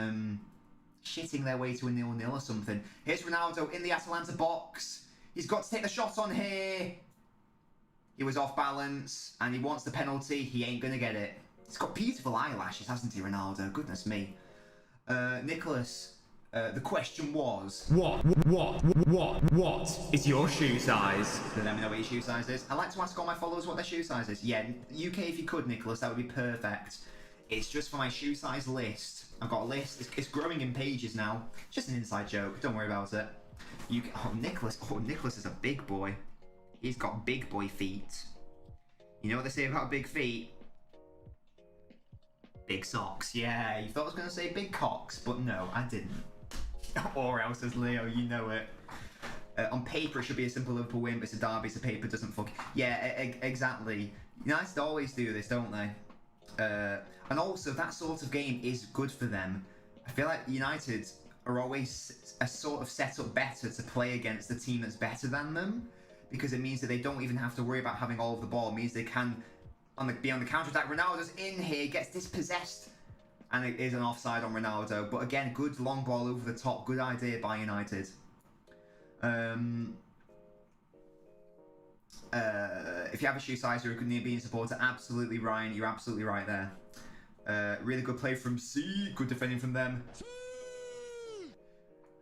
Shitting their way to a 0-0 or something. Here's Ronaldo in the Atalanta box. He's got to take the shot on here. He was off balance, and he wants the penalty. He ain't gonna get it. He's got beautiful eyelashes, hasn't he, Ronaldo? Goodness me. Nicholas, the question was... What is your shoe size? Let me know what your shoe size is. I like to ask all my followers what their shoe size is. Yeah, UK if you could, Nicholas, that would be perfect. It's just for my shoe size list. I've got a list. It's growing in pages now. It's just an inside joke. Don't worry about it. Nicholas is a big boy. He's got big boy feet. You know what they say about big feet? Big socks. Yeah, you thought I was going to say big cocks, but no, I didn't. Or else, says Leo, you know it. On paper, it should be a simple Liverpool win, but it's a derby, so paper doesn't fuck. Yeah, exactly. United always do this, don't they? And also, that sort of game is good for them. I feel like United are always a sort of set up better to play against the team that's better than them, because it means that they don't even have to worry about having all of the ball. It means they can be on the counter-attack. Ronaldo's in here, gets dispossessed, and it is an offside on Ronaldo. But again, good long ball over the top. Good idea by United. If you have a shoe size, you're a good being supporter. Absolutely, Ryan. You're absolutely right there. Really good play from C. Good defending from them.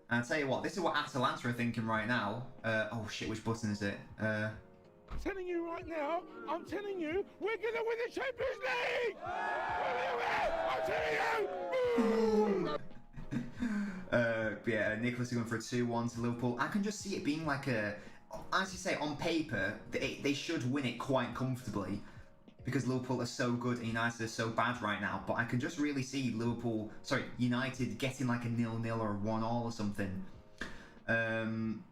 And I'll tell you what, this is what Atalanta are thinking right now. Oh shit, which button is it? I'm telling you right now, I'm telling you, we're going to win the Champions League! I'm telling you! Yeah, Nicholas is going for a 2-1 to Liverpool. I can just see it being like a... As you say, on paper, they should win it quite comfortably, because Liverpool are so good and United are so bad right now. But I can just really see United getting like a 0-0 or a 1-1 or something. On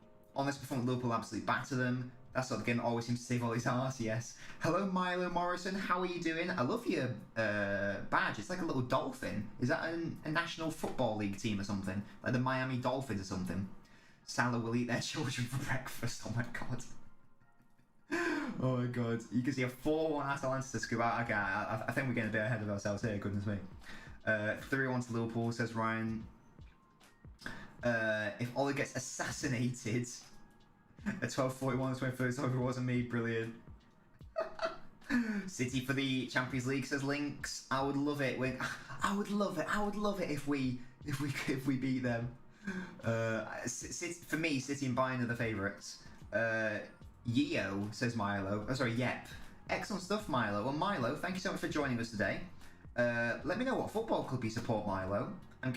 this performance, Liverpool absolutely batter them. That sort of game always seems to save all these hearts, yes. Hello, Milo Morrison. How are you doing? I love your badge. It's like a little dolphin. Is that a National Football League team or something? Like the Miami Dolphins or something? Salah will eat their children for breakfast. Oh my god. Oh my god. You can see a 4-1 Atalanta to scoop out. Okay, I think we're getting a bit ahead of ourselves here, goodness me. 3-1 to Liverpool, says Ryan. If Ola gets assassinated at 12:41, 23rd, if it wasn't me, brilliant. City for the Champions League, says Lynx. I would love it I would love it if we beat them. For me, City and Bayern are the favourites. Yeo, says Milo. Oh, sorry, Yep. Excellent stuff, Milo. Well, Milo, thank you so much for joining us today. Let me know what football club you support, Milo. And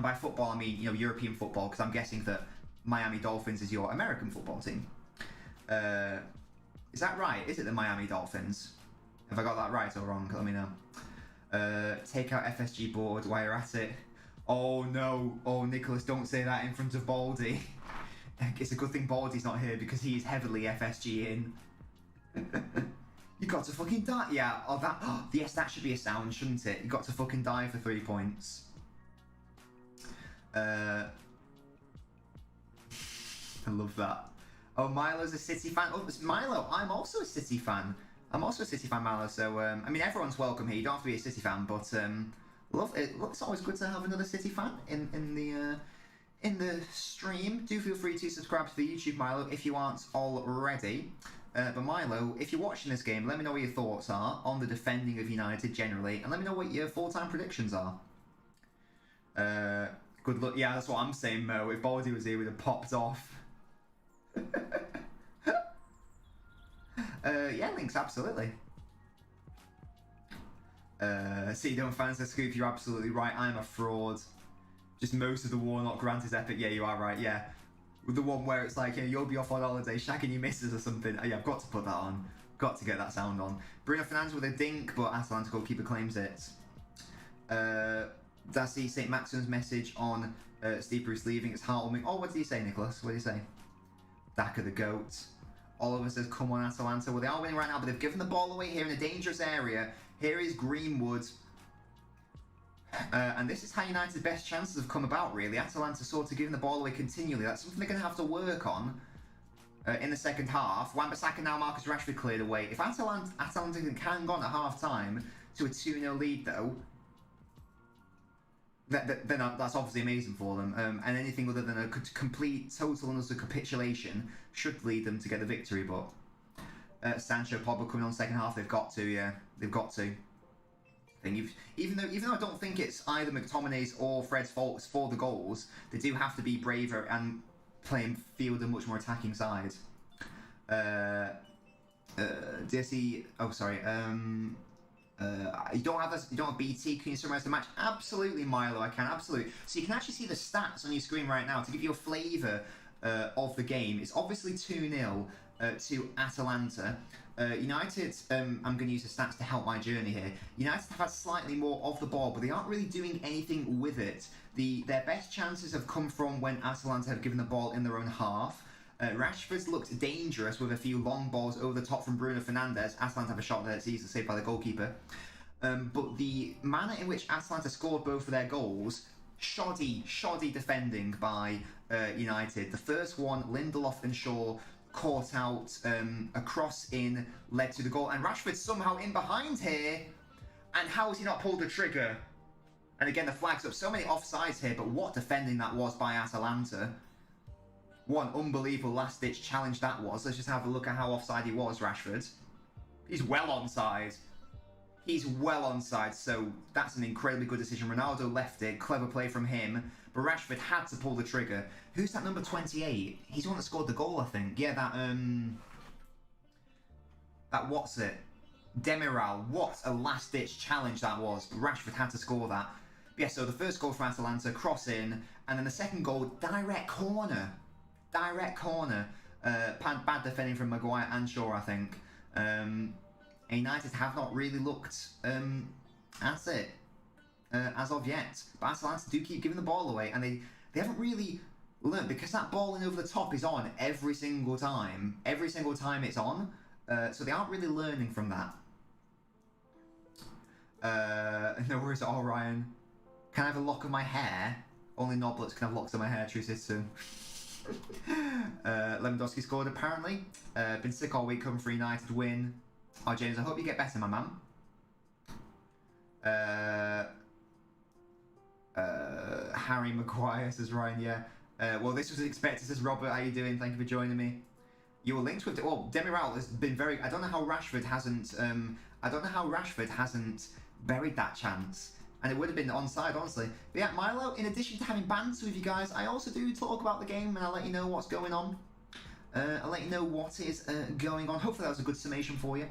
by football I mean European football, because I'm guessing that Miami Dolphins is your American football team. Is that right? Is it the Miami Dolphins? Have I got that right or wrong? Let me know. Take out FSG board while you're at it. Oh no! Oh, Nicholas, don't say that in front of Baldy. It's a good thing Baldy's not here, because he's heavily FSG in. You got to fucking die. Yeah. Oh, that. Oh, yes, that should be a sound, shouldn't it? You got to fucking die for 3 points. I love that. Oh, Milo's a City fan. Oh, it's Milo, I'm also a City fan. Milo. So, I mean, everyone's welcome here. You don't have to be a City fan, but love it. It's always good to have another City fan in the stream. Do feel free to subscribe to the YouTube, Milo, if you aren't already. But Milo, if you're watching this game, let me know what your thoughts are on the defending of United generally, and let me know what your full-time predictions are. Good luck. Yeah, that's what I'm saying, Mo. If Baldy was here, we'd have popped off. Yeah, Lynx, absolutely. City fans are Scoop, you're absolutely right. I'm a fraud. Just most of the Warnock grant is epic. Yeah, you are right. Yeah, with the one where it's like, you'll be off on holiday, shagging your missus or something. Oh, yeah, I've got to put that on. Got to get that sound on. Bruno Fernandes with a dink, but Atalanta goalkeeper claims it. Dassie St. Maximin's message on Steve Bruce leaving. It's heartwarming. Oh, what did he say, Nicholas? What did he say? Daka the GOAT. Oliver says, come on, Atalanta. Well, they are winning right now, but they've given the ball away here in a dangerous area. Here is Greenwood. And this is how United's best chances have come about, really. Atalanta sort of giving the ball away continually. That's something they're going to have to work on in the second half. Wan-Bissaka now, Marcus Rashford cleared away. If Atalanta can hang on at half-time to a 2-0 lead, though, then that's obviously amazing for them. And anything other than a complete, total and utter capitulation should lead them to get the victory. But Sancho, Pogba coming on second half, they've got to, yeah. They've got to. Even though I don't think it's either McTominay's or Fred's faults for the goals, they do have to be braver and play and field a much more attacking side. DSE, oh sorry, you don't have BT. Can you summarize the match? Absolutely, Milo. I can absolutely. So you can actually see the stats on your screen right now to give you a flavour of the game. It's obviously 2-0. to Atalanta. United, I'm going to use the stats to help my journey here. United have had slightly more of the ball, but they aren't really doing anything with it. Their best chances have come from when Atalanta have given the ball in their own half. Rashford's looked dangerous with a few long balls over the top from Bruno Fernandes. Atalanta have a shot there that's easily saved by the goalkeeper. But the manner in which Atalanta scored both of their goals, shoddy defending by United. The first one, Lindelof and Shaw caught out, a cross in, led to the goal, and Rashford somehow in behind here, and how has he not pulled the trigger? And again, the flag's up. So many offsides here, but what defending that was by Atalanta. One unbelievable last-ditch challenge that was. Let's just have a look at how offside he was, Rashford. He's well onside. He's well onside, so that's an incredibly good decision. Ronaldo left it, clever play from him, but Rashford had to pull the trigger. Who's that number 28? He's the one that scored the goal, I think. Yeah, that what's it? Demiral. What a last-ditch challenge that was. Rashford had to score that. But yeah, so the first goal for Atalanta, cross in, and then the second goal, direct corner. Direct corner. Bad defending from Maguire and Shaw, I think. United have not really looked at it as of yet. But Atalanta do keep giving the ball away, and they haven't really learned, because that ball in over the top is on every single time. Every single time it's on. So they aren't really learning from that. No worries at all, Ryan. Can I have a lock of my hair? Only Noblets can have locks of my hair, true citizen. Lewandowski scored, apparently. Been sick all week, coming for United win. Oh, James, I hope you get better, my man. Harry Maguire, says Ryan, yeah. Well, this was expected, says Robert. How you doing? Thank you for joining me. You were linked with... Well, Demiral has been very... I don't know how Rashford hasn't... buried that chance. And it would have been onside, honestly. But yeah, Milo, in addition to having banter with you guys, I also do talk about the game, and I'll let you know what's going on. I'll let you know what is going on. Hopefully that was a good summation for you.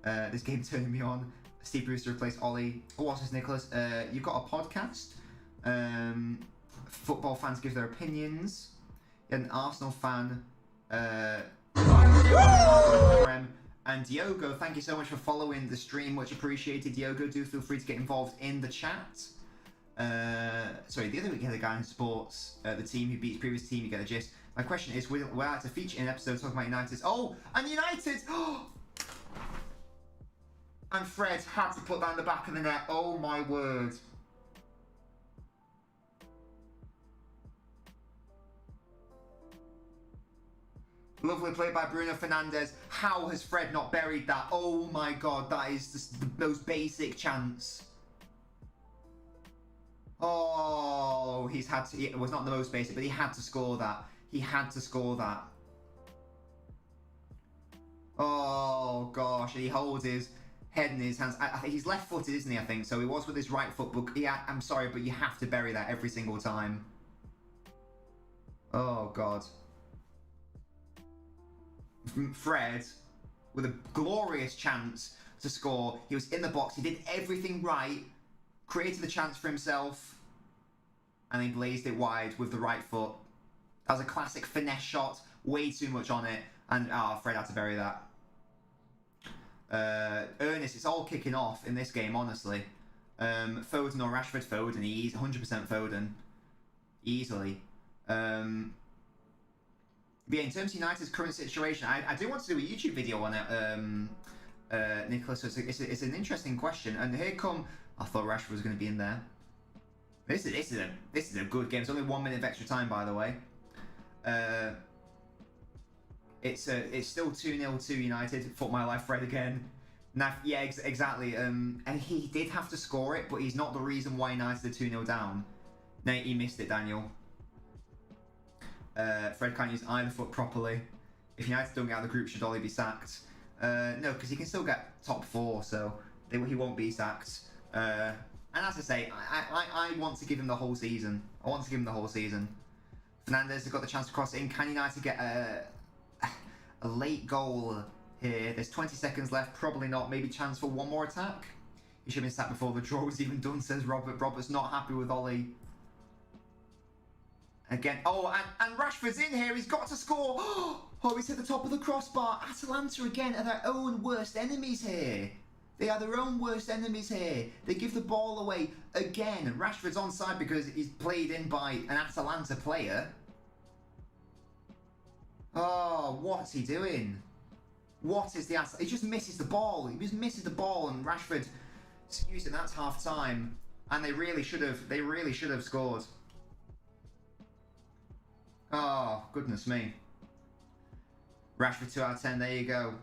This game turning me on. Steve Brewster replaced Ollie. Oh, what's this, Nicholas? You've got a podcast. Football fans give their opinions. You had an Arsenal fan. And Diogo, thank you so much for following the stream. Much appreciated, Diogo. Do feel free to get involved in the chat. Sorry, the other week you had a guy in sports, the team who beats previous team, you get a gist. My question is, will I like to feature in an episode talking about United? Oh, and United! And Fred had to put that in the back of the net. Oh my word. Lovely play by Bruno Fernandes. How has Fred not buried that? Oh my god, that is just the most basic chance. Oh, he's had to... It was not the most basic, but he had to score that. He had to score that. Oh gosh, he holds his head in his hands. I think he's left-footed, isn't he, I think? So he was with his right foot, but yeah, I'm sorry, but you have to bury that every single time. Oh god. Fred, with a glorious chance to score. He was in the box, he did everything right, created the chance for himself, and he blazed it wide with the right foot. That was a classic finesse shot, way too much on it, and Fred had to bury that. Ernest, it's all kicking off in this game, honestly. Foden or Rashford? Foden, he's 100% Foden. Easily. But yeah, in terms of United's current situation, I do want to do a YouTube video on it, Nicholas. So it's an interesting question. And here come... I thought Rashford was going to be in there. This is a good game. It's only 1 minute of extra time, by the way. It's still 2-0 to United. Fought my life, Fred again. Yeah, exactly. And he did have to score it, but he's not the reason why United are 2-0 down. Nate, he missed it, Daniel. Fred can't use either foot properly. If United don't get out of the group, should Ollie be sacked? No, because he can still get top 4, so he won't be sacked. And as I say, I want to give him the whole season. I want to give him the whole season. Fernandes has got the chance to cross it in. Can United get a late goal here? There's 20 seconds left. Probably not. Maybe chance for one more attack. He should have been sacked before the draw was even done, says Robert. Robert's not happy with Ollie. Again. Oh, and Rashford's in here. He's got to score. Oh, it's at the top of the crossbar. Atalanta again are their own worst enemies here. They are their own worst enemies here. They give the ball away again. Rashford's onside because he's played in by an Atalanta player. Oh, what's he doing? What is the Atalanta? He just misses the ball. He just misses the ball, and Rashford excuse it. That's half time, and they really should have. They really should have scored. Oh, goodness me. Rashford 2 out of 10. There you go.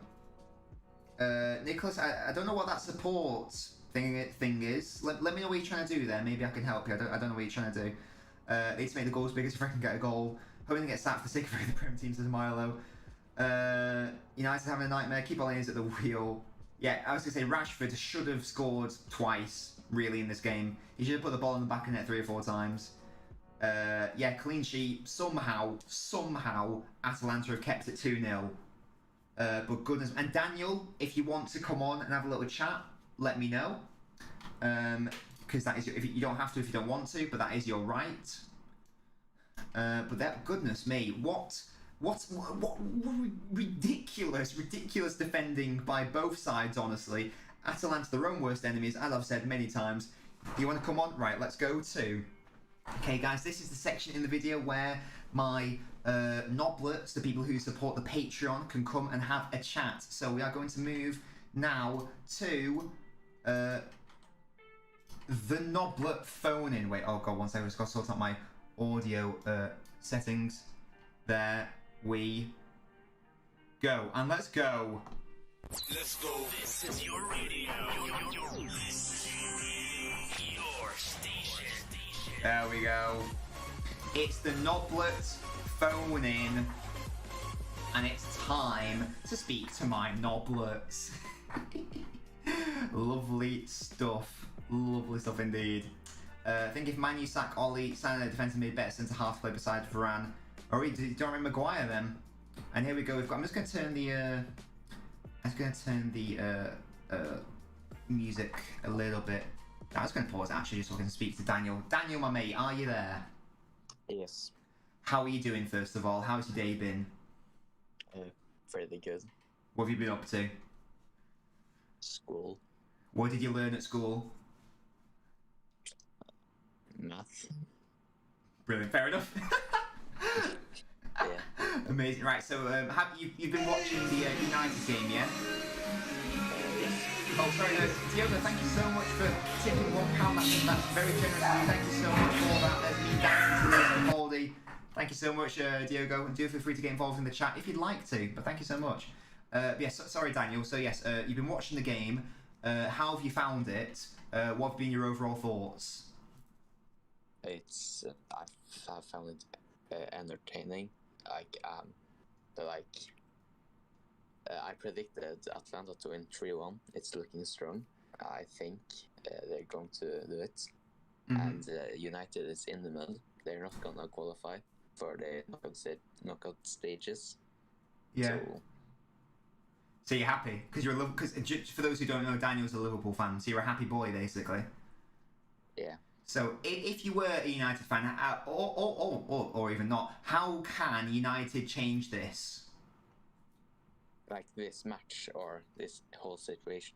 Nicholas, I don't know what that support thing is. Let me know what you're trying to do there. Maybe I can help you. I don't know what you're trying to do. Need to make the goals bigger if I can get a goal. Hoping to get sacked for the sake of the Prem team, says Milo. United having a nightmare. Keep all hands at the wheel. Yeah, I was going to say Rashford should have scored twice, really, in this game. He should have put the ball in the back of the net 3 or 4 times. Yeah, clean sheet. Somehow, Atalanta have kept it 2-0. But goodness, and Daniel, if you want to come on and have a little chat, let me know. Because that is if you don't have to if you don't want to, but that is your right. But that, goodness me, what ridiculous defending by both sides. Honestly, Atalanta their own worst enemies, as I've said many times. Do you want to come on? Right, let's go to. Okay, guys, this is the section in the video where my Nobblets, the people who support the Patreon, can come and have a chat. So we are going to move now to the Nobblet phone in. Wait, oh god, one second, I've just got to sort out my audio settings. There we go, and let's go. Let's go. This is your radio. Your station. There we go. It's the Noblet phone in, and it's time to speak to my Nobblets. Lovely stuff. Lovely stuff indeed. I think if Manu sack Ollie, sign a defensive mid better centre half play beside Varane. Or Dorian Maguire then. And here we go. I'm just going to turn the music a little bit. I was going to pause actually just so I can speak to Daniel. Daniel, my mate, are you there? Yes. How are you doing, first of all? How's your day been? Fairly good. What have you been up to? School. What did you learn at school? Math. Brilliant. Fair enough. Yeah. Amazing. Right. So, have you've been watching the United game, yeah? Yes. Oh, sorry, no, Diogo, thank you so much for tipping £1. That's very generous of you. Thank you so much for that. There's me dancing to this, Baldy. Thank you so much, Diogo, and do feel free to get involved in the chat if you'd like to. But thank you so much. Yes, sorry, Daniel. So yes, you've been watching the game. How have you found it? What have been your overall thoughts? It's I found it entertaining. I predicted Atlanta to win 3-1. It's looking strong. I think they're going to do it. Mm-hmm. And United is in the middle. They're not gonna qualify for the knockout stages. Yeah. So you're happy because because for those who don't know, Daniel's a Liverpool fan, so you're a happy boy basically. Yeah. So if you were a United fan, or even not, how can United change this? Like this match or this whole situation?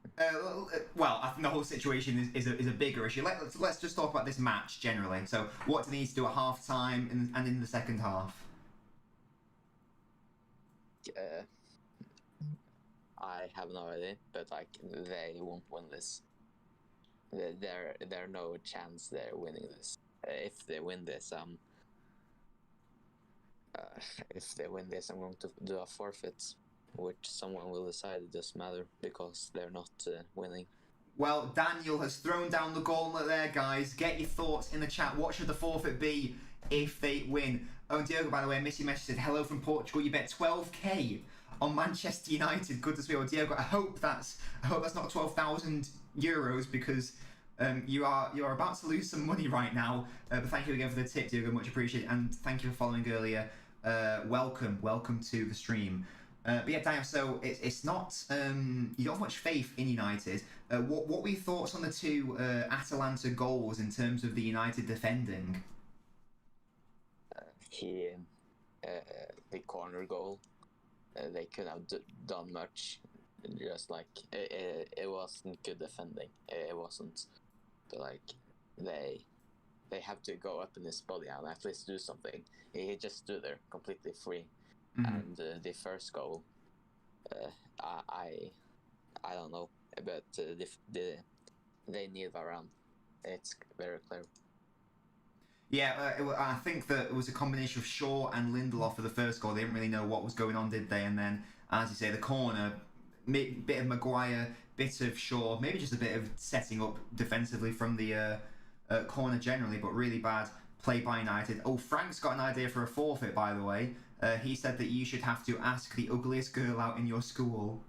Well, I think the whole situation is a bigger issue. Let's just talk about this match generally. So what do they need to do at half time and in the second half? I have no idea, but they won't win this. There's no chance they're winning this. If they win this, I'm going to do a forfeit, which someone will decide. It doesn't matter because they're not winning. Well, Daniel has thrown down the gauntlet there, guys. Get your thoughts in the chat. What should the forfeit be if they win? Oh, and Diogo, by the way, Missy message said, hello from Portugal. You bet 12k on Manchester United. Good to see you, Diogo. I hope that's not 12,000 euros because you are about to lose some money right now. But thank you again for the tip, Diogo. Much appreciated, and thank you for following earlier. Welcome to the stream. But yeah, Daniel, so it's not you don't have much faith in United. What were your thoughts on the two Atalanta goals in terms of the United defending? The corner goal they could have done much. Just like it wasn't good defending. It wasn't. But like they have to go up in his body and at least do something. He just stood there completely free. And the first goal, I don't know, but they need Varane. It's very clear. Yeah, I think that it was a combination of Shaw and Lindelof for the first goal. They didn't really know what was going on, did they? And then, as you say, the corner, bit of Maguire, bit of Shaw, maybe just a bit of setting up defensively from the corner generally, but really bad play by United. Oh, Frank's got an idea for a forfeit, by the way. He said that you should have to ask the ugliest girl out in your school.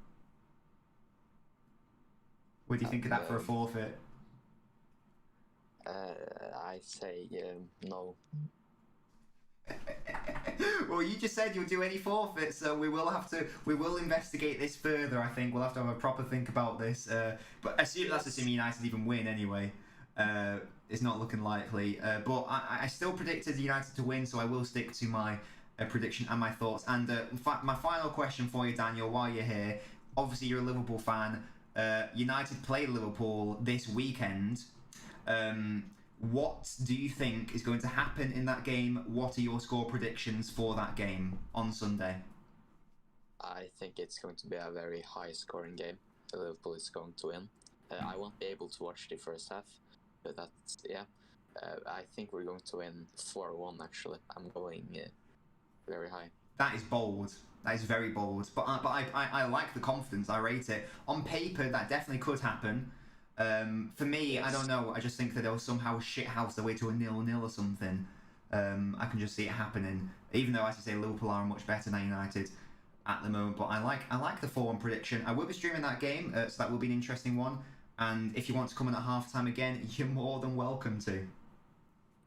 What do you think of that for a forfeit? I say no. Well, you just said you'll do any forfeit, so we will investigate this further. I think we'll have to have a proper think about this. But that's assuming United even win anyway. It's not looking likely. But I still predicted United to win, so I will stick to my prediction and my thoughts. And my final question for you, Daniel, while you're here. Obviously, you're a Liverpool fan. United play Liverpool this weekend. What do you think is going to happen in that game? What are your score predictions for that game on Sunday? I think it's going to be a very high-scoring game. Liverpool is going to win. I won't be able to watch the first half, but that's I think we're going to win 4-1. Actually, I'm going very high. That is bold. That is very bold. But I like the confidence. I rate it. On paper, that definitely could happen. For me, yes. I don't know. I just think that they'll somehow shithouse their way to a 0-0 or something. I can just see it happening. Even though, as you say, Liverpool are much better than United at the moment. But I like the 4-1 prediction. I will be streaming that game, so that will be an interesting one. And if you want to come in at halftime again, you're more than welcome to.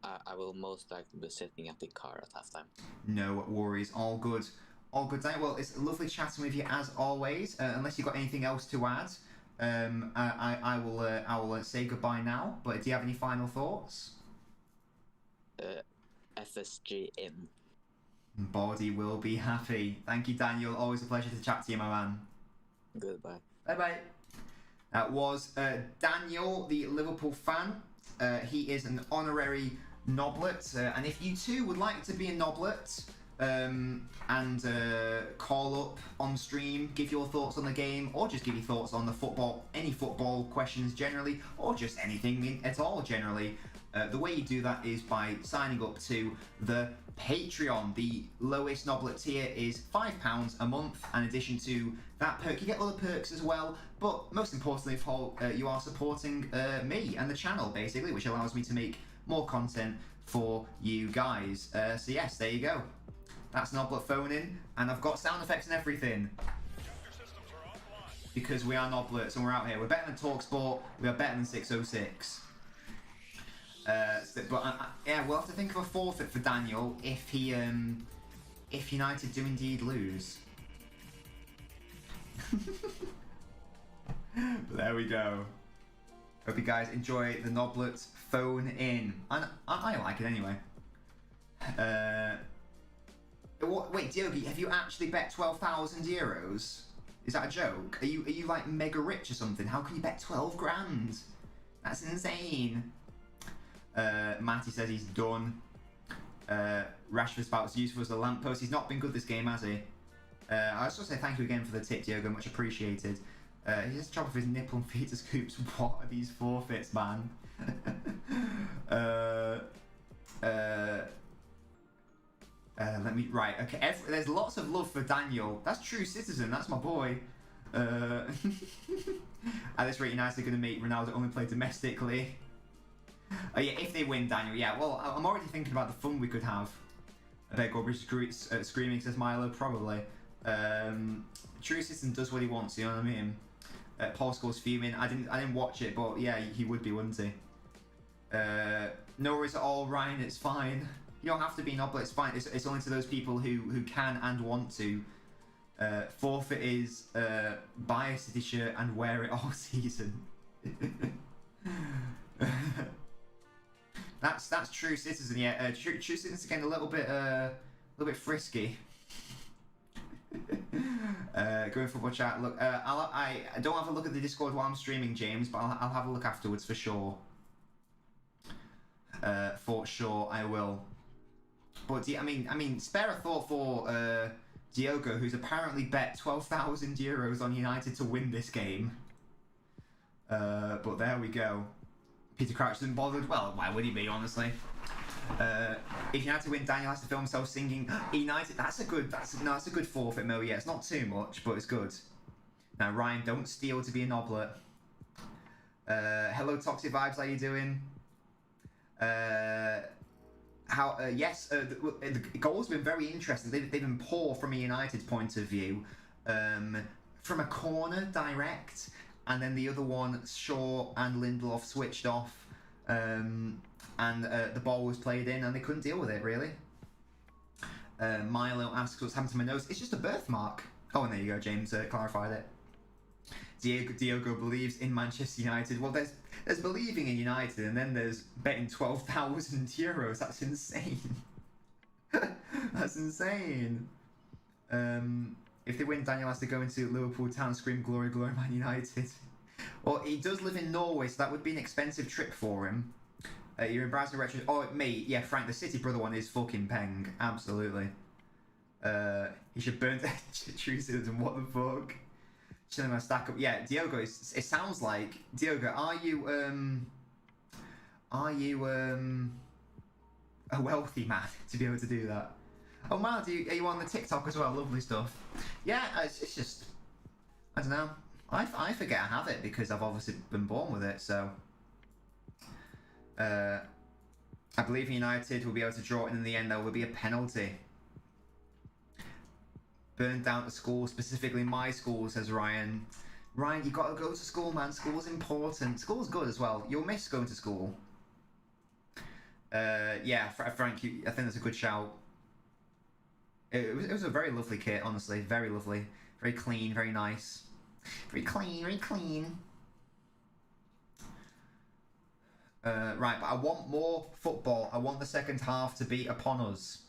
I will most likely be sitting at the car at halftime. No worries. All good. All good, Daniel. Well, it's lovely chatting with you as always. Unless you've got anything else to add. I will say goodbye now. But do you have any final thoughts? FSG in. Body will be happy. Thank you, Daniel. Always a pleasure to chat to you, my man. Goodbye. Bye bye. That was Daniel, the Liverpool fan. He is an honorary Noblet, and if you too would like to be a Noblet. And call up on stream, give your thoughts on the game, or just give your thoughts on the football, any football questions generally, or just anything at all generally. The way you do that is by signing up to the Patreon. The lowest Noblet tier is £5 a month. In addition to that perk, you get other perks as well. But most importantly of all, you are supporting me and the channel, basically, which allows me to make more content for you guys. So yes, there you go. That's Noblet phoning, and I've got sound effects and everything. Because we are Noblets and we're out here. We're better than TalkSport, we are better than 606. Yeah, we'll have to think of a forfeit for Daniel if United do indeed lose. But there we go. Hope you guys enjoy the Noblet phone in. I like it anyway. Wait, Diogi, have you actually bet 12,000 euros? Is that a joke? Are you like mega rich or something? How can you bet 12 grand? That's insane. Matty says he's done. Rashford's about as useful as the lamppost. He's not been good this game, has he? I just want to say thank you again for the tip, Diogo. Much appreciated. He just chopped off his nipple and fetus scoops. What are these forfeits, man? Let me... Right, okay. There's lots of love for Daniel. That's True Citizen. That's my boy. At this rate, United are going to make Ronaldo only play domestically. Yeah, if they win, Daniel. Yeah, well, I'm already thinking about the fun we could have. I bet Gorbridge screaming, says Milo. Probably. True Citizen does what he wants, you know what I mean? Paul Scholes fuming. I didn't watch it, but yeah, he would be, wouldn't he? No worries at all, Ryan. It's fine. You don't have to be Noblet, it's fine. It's only to those people who can and want to. Forfeit is buy a City shirt and wear it all season. That's True Citizen, yeah. True Citizen's again a little bit frisky. Going football chat. Look, I don't have a look at the Discord while I'm streaming, James, but I'll have a look afterwards for sure. For sure, I will. But I mean, spare a thought for Diogo, who's apparently bet 12,000 euros on United to win this game. But there we go. Peter Crouch isn't bothered. Well, why would he be, honestly? If United win, Daniel has to film himself singing United. That's a good forfeit, Mo. Yeah, it's not too much, but it's good. Now, Ryan, don't steal to be a noblet. Hello, Toxic Vibes. How you doing? Yes, the goal's been very interesting. They've been poor from a United point of view. From a corner, direct, and then the other one, Shaw and Lindelof switched off, and the ball was played in, and they couldn't deal with it, really. Milo asks what's happened to my nose. It's just a birthmark. Oh, and there you go, James clarified it. Diogo believes in Manchester United. Well, there's believing in United, and then there's betting 12,000 euros. That's insane. That's insane. If they win, Daniel has to go into Liverpool town, scream glory, glory, Man United. Well, he does live in Norway, so that would be an expensive trip for him. You're in Brazil retro. Oh, mate, yeah, Frank, the City Brother one is fucking peng. Absolutely. He should burn True Citizen. What the fuck? Chilling my stack up. Yeah, Diogo. It sounds like Diogo. Are you a wealthy man to be able to do that? Oh man, are you on the TikTok as well? Lovely stuff. Yeah, it's just I don't know. I forget I have it because I've obviously been born with it. So I believe United will be able to draw it, and in the end there will be a penalty. Burned down to school, specifically my school, says Ryan. Ryan, you gotta go to school, man. School's important. School's good as well. You'll miss going to school. Yeah, Frank, I think that's a good shout. It was a very lovely kit, honestly. Very lovely. Very clean, very nice. Very clean, very clean. Right, but I want more football. I want the second half to be upon us.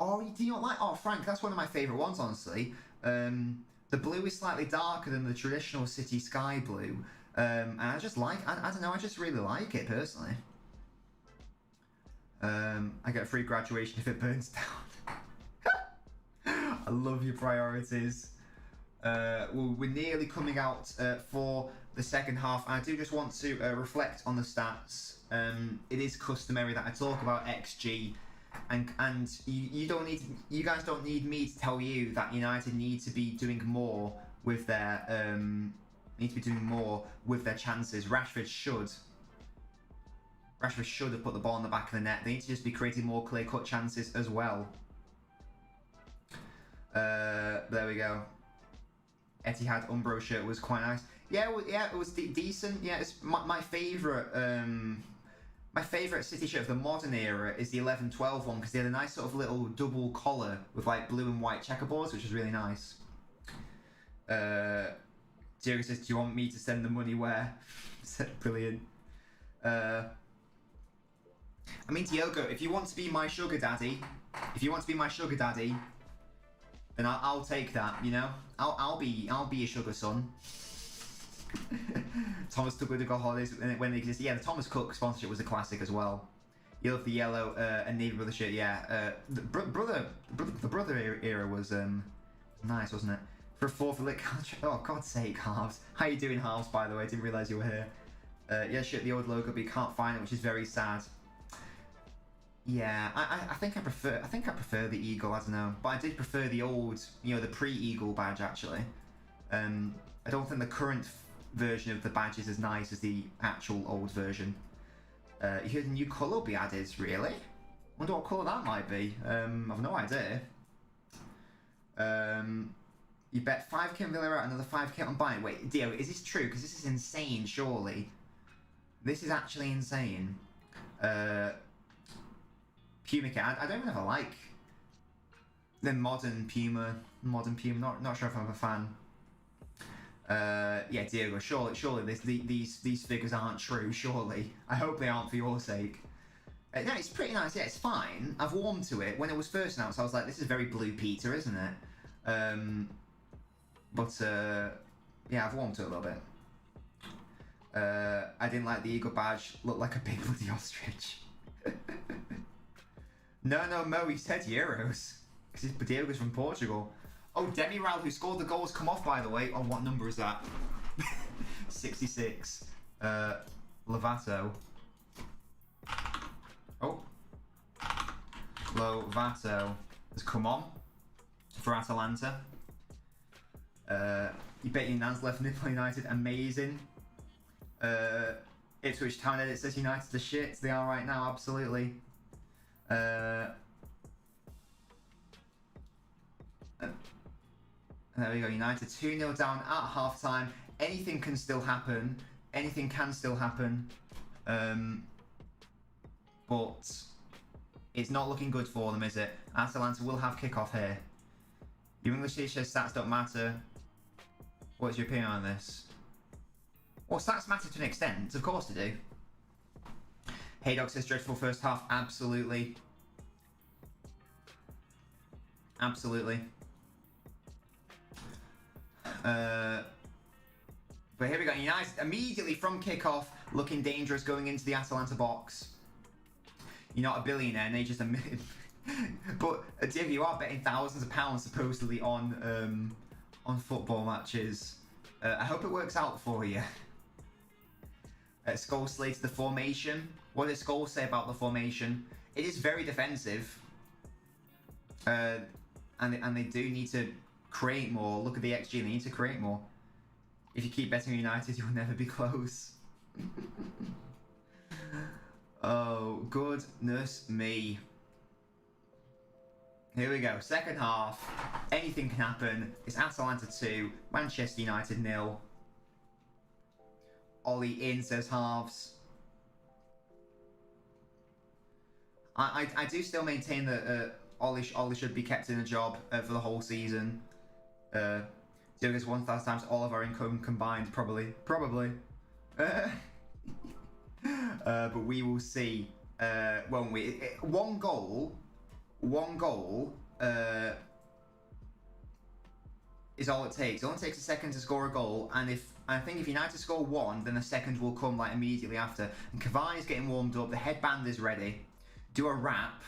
Oh, do you not like... Oh, Frank, that's one of my favourite ones, honestly. The blue is slightly darker than the traditional city sky blue. And I just like... I don't know, I just really like it, personally. I get a free graduation if it burns down. I love your priorities. Well, we're nearly coming out for the second half. I do just want to reflect on the stats. It is customary that I talk about XG, and you guys don't need me to tell you that United need to be doing more with their chances. Rashford should have put the ball in the back of the net. They need to just be creating more clear-cut chances as well. There we go. Etihad Umbro shirt was quite nice. Yeah, it was decent. Yeah, it's my favourite. My favourite City shirt of the modern era is the 11-12 one because they had a nice sort of little double collar with like blue and white checkerboards, which was really nice. Diego says, "Do you want me to send the money where?" Brilliant. I mean, Diogo, if you want to be my sugar daddy, then I'll take that. You know, I'll be a sugar son. Thomas took with the God holidays when they existed. Yeah, the Thomas Cook sponsorship was a classic as well. You love the yellow and navy brother shirt. Yeah, the brother era was nice, wasn't it? For a fourth lick. Oh, God's sake, Halves. How you doing, Halves? By the way, didn't realise you were here. Yeah, shit, the old logo, but you can't find it, which is very sad. Yeah, I think I prefer the eagle. I don't know, but I did prefer the old, the pre-eagle badge actually. I don't think the current version of the badge is as nice as the actual old version. You heard a new colour will be added, really? Wonder what colour that might be. I've no idea. You bet 5k on Villarreal, another 5k on Bayern. Wait, Dio, is this true? Because this is insane, surely. This is actually insane. Puma kit. I don't even ever like the modern Puma. Not sure if I'm a fan. Yeah, Diego. Surely these figures aren't true. Surely. I hope they aren't for your sake. No, it's pretty nice. Yeah, it's fine. I've warmed to it. When it was first announced, I was like, this is very Blue Peter, isn't it? But yeah, I've warmed to it a little bit. I didn't like the eagle badge. Looked like a big bloody ostrich. No, Mo, he said Euros. Because Diego's from Portugal. Oh, Demiral, who scored the goals, come off, by the way. Oh, what number is that? 66. Lovato. Oh. Lovato has come on for Atalanta. You bet your nan's left Nipple United. Amazing. Ipswich Town edit says United are shit. They are right now, absolutely. There we go, United 2-0 down at half time. Anything can still happen. Anything can still happen. But it's not looking good for them, is it? Atalanta will have kickoff here. Your English teacher stats don't matter. What's your opinion on this? Well, stats matter to an extent, of course they do. Hey Dog says dreadful first half. Absolutely. Absolutely. But here we go. United immediately from kickoff looking dangerous going into the Atalanta box. You're not a billionaire, they just a million. But Div, you are betting thousands of pounds supposedly on football matches. I hope it works out for you. Scholes slates the formation. What does Scholes say about the formation? It is very defensive. And they do need to create more. Look at the XG, they need to create more. If you keep betting United, you'll never be close. Oh, goodness me. Here we go, second half. Anything can happen. It's Atalanta 2, Manchester United 0. Ollie in says halves. I do still maintain that Ollie should be kept in a job for the whole season. Doing this 1,000 times all of our income combined, probably. But we will see, won't we? One goal is all it takes. It only takes a second to score a goal, and I think if United score one, then the second will come like immediately after. And Cavani's getting warmed up. The headband is ready. Do a wrap.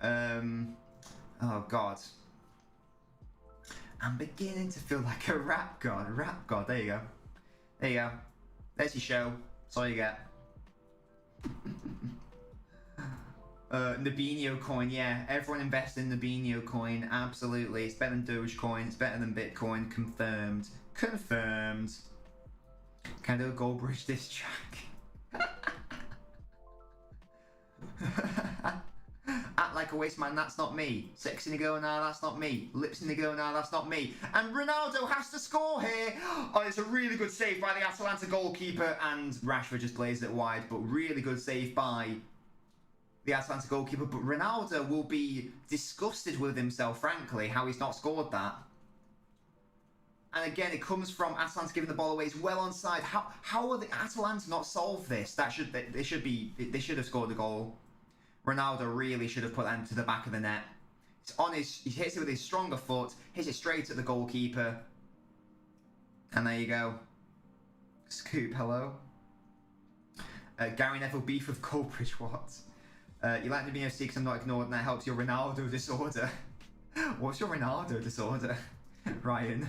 Oh God. I'm beginning to feel like a rap god. There you go. There you go. There's your show. That's all you get. Nabinho coin, yeah. Everyone invest in Nabinho coin. Absolutely. It's better than Dogecoin. It's better than Bitcoin. Confirmed. Confirmed. Can I do a gold bridge diss track? Act like a waste man, that's not me. Sexy Nigo, nah, that's not me. Lips Nigo, nah, that's not me. And Ronaldo has to score here. Oh, it's a really good save by the Atalanta goalkeeper, and Rashford just blazed it wide, but really good save by the Atalanta goalkeeper. But Ronaldo will be disgusted with himself, frankly, how he's not scored that. And again, it comes from Atalanta giving the ball away. It's well onside. How will the Atalanta not solve this? They should have scored the goal. Ronaldo really should have put that into the back of the net. He hits it with his stronger foot, hits it straight at the goalkeeper. And there you go. Scoop, hello. Gary Neville beef with Colbridge, what? You like Nabinho C because I'm not ignored and that helps your Ronaldo disorder. What's your Ronaldo disorder, Ryan?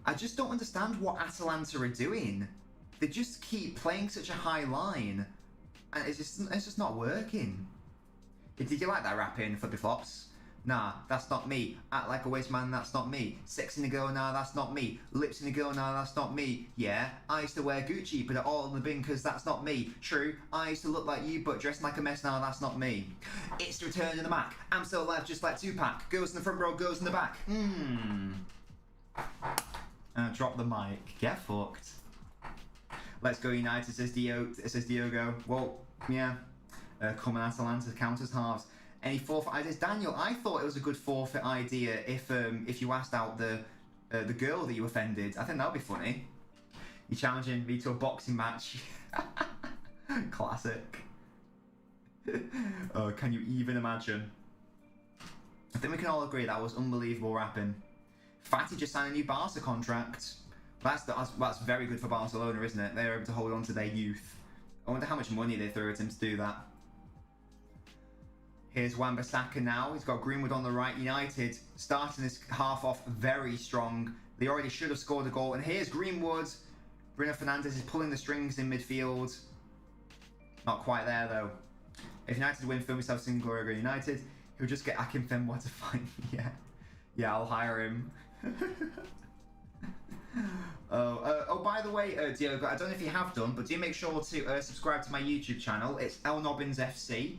I just don't understand what Atalanta are doing. They just keep playing such a high line. And it's just not working. Did you like that rap in Flippy Flops? Nah, that's not me. Act like a waste man, that's not me. Sexy in the girl, nah, that's not me. Lips in the girl, nah, that's not me. Yeah, I used to wear Gucci, but all in the bin cause that's not me. True, I used to look like you, but dressed like a mess, now that's not me. It's the return of the Mac. I'm still alive just like Tupac. Girls in the front row, girls in the back. Drop the mic. Get fucked. Let's go United, says Diogo. Well, yeah. Come on Atalanta, counters halves. Any forfeit ideas? Daniel, I thought it was a good forfeit idea if you asked out the girl that you offended. I think that would be funny. You're challenging me to a boxing match. Classic. Oh, can you even imagine? I think we can all agree that was unbelievable rapping. Fatty just signed a new Barca contract. That's very good for Barcelona, isn't it? They're able to hold on to their youth. I wonder how much money they threw at him to do that. Here's Wan-Bissaka now. He's got Greenwood on the right. United starting this half off very strong. They already should have scored a goal. And here's Greenwood. Bruno Fernandes is pulling the strings in midfield. Not quite there, though. If United win, film himself single glory against United, he'll just get Akinfenwa to find. Yeah, I'll hire him. Oh, by the way, Diogo, I don't know if you have done, but do make sure to subscribe to my YouTube channel. It's LNobbins FC,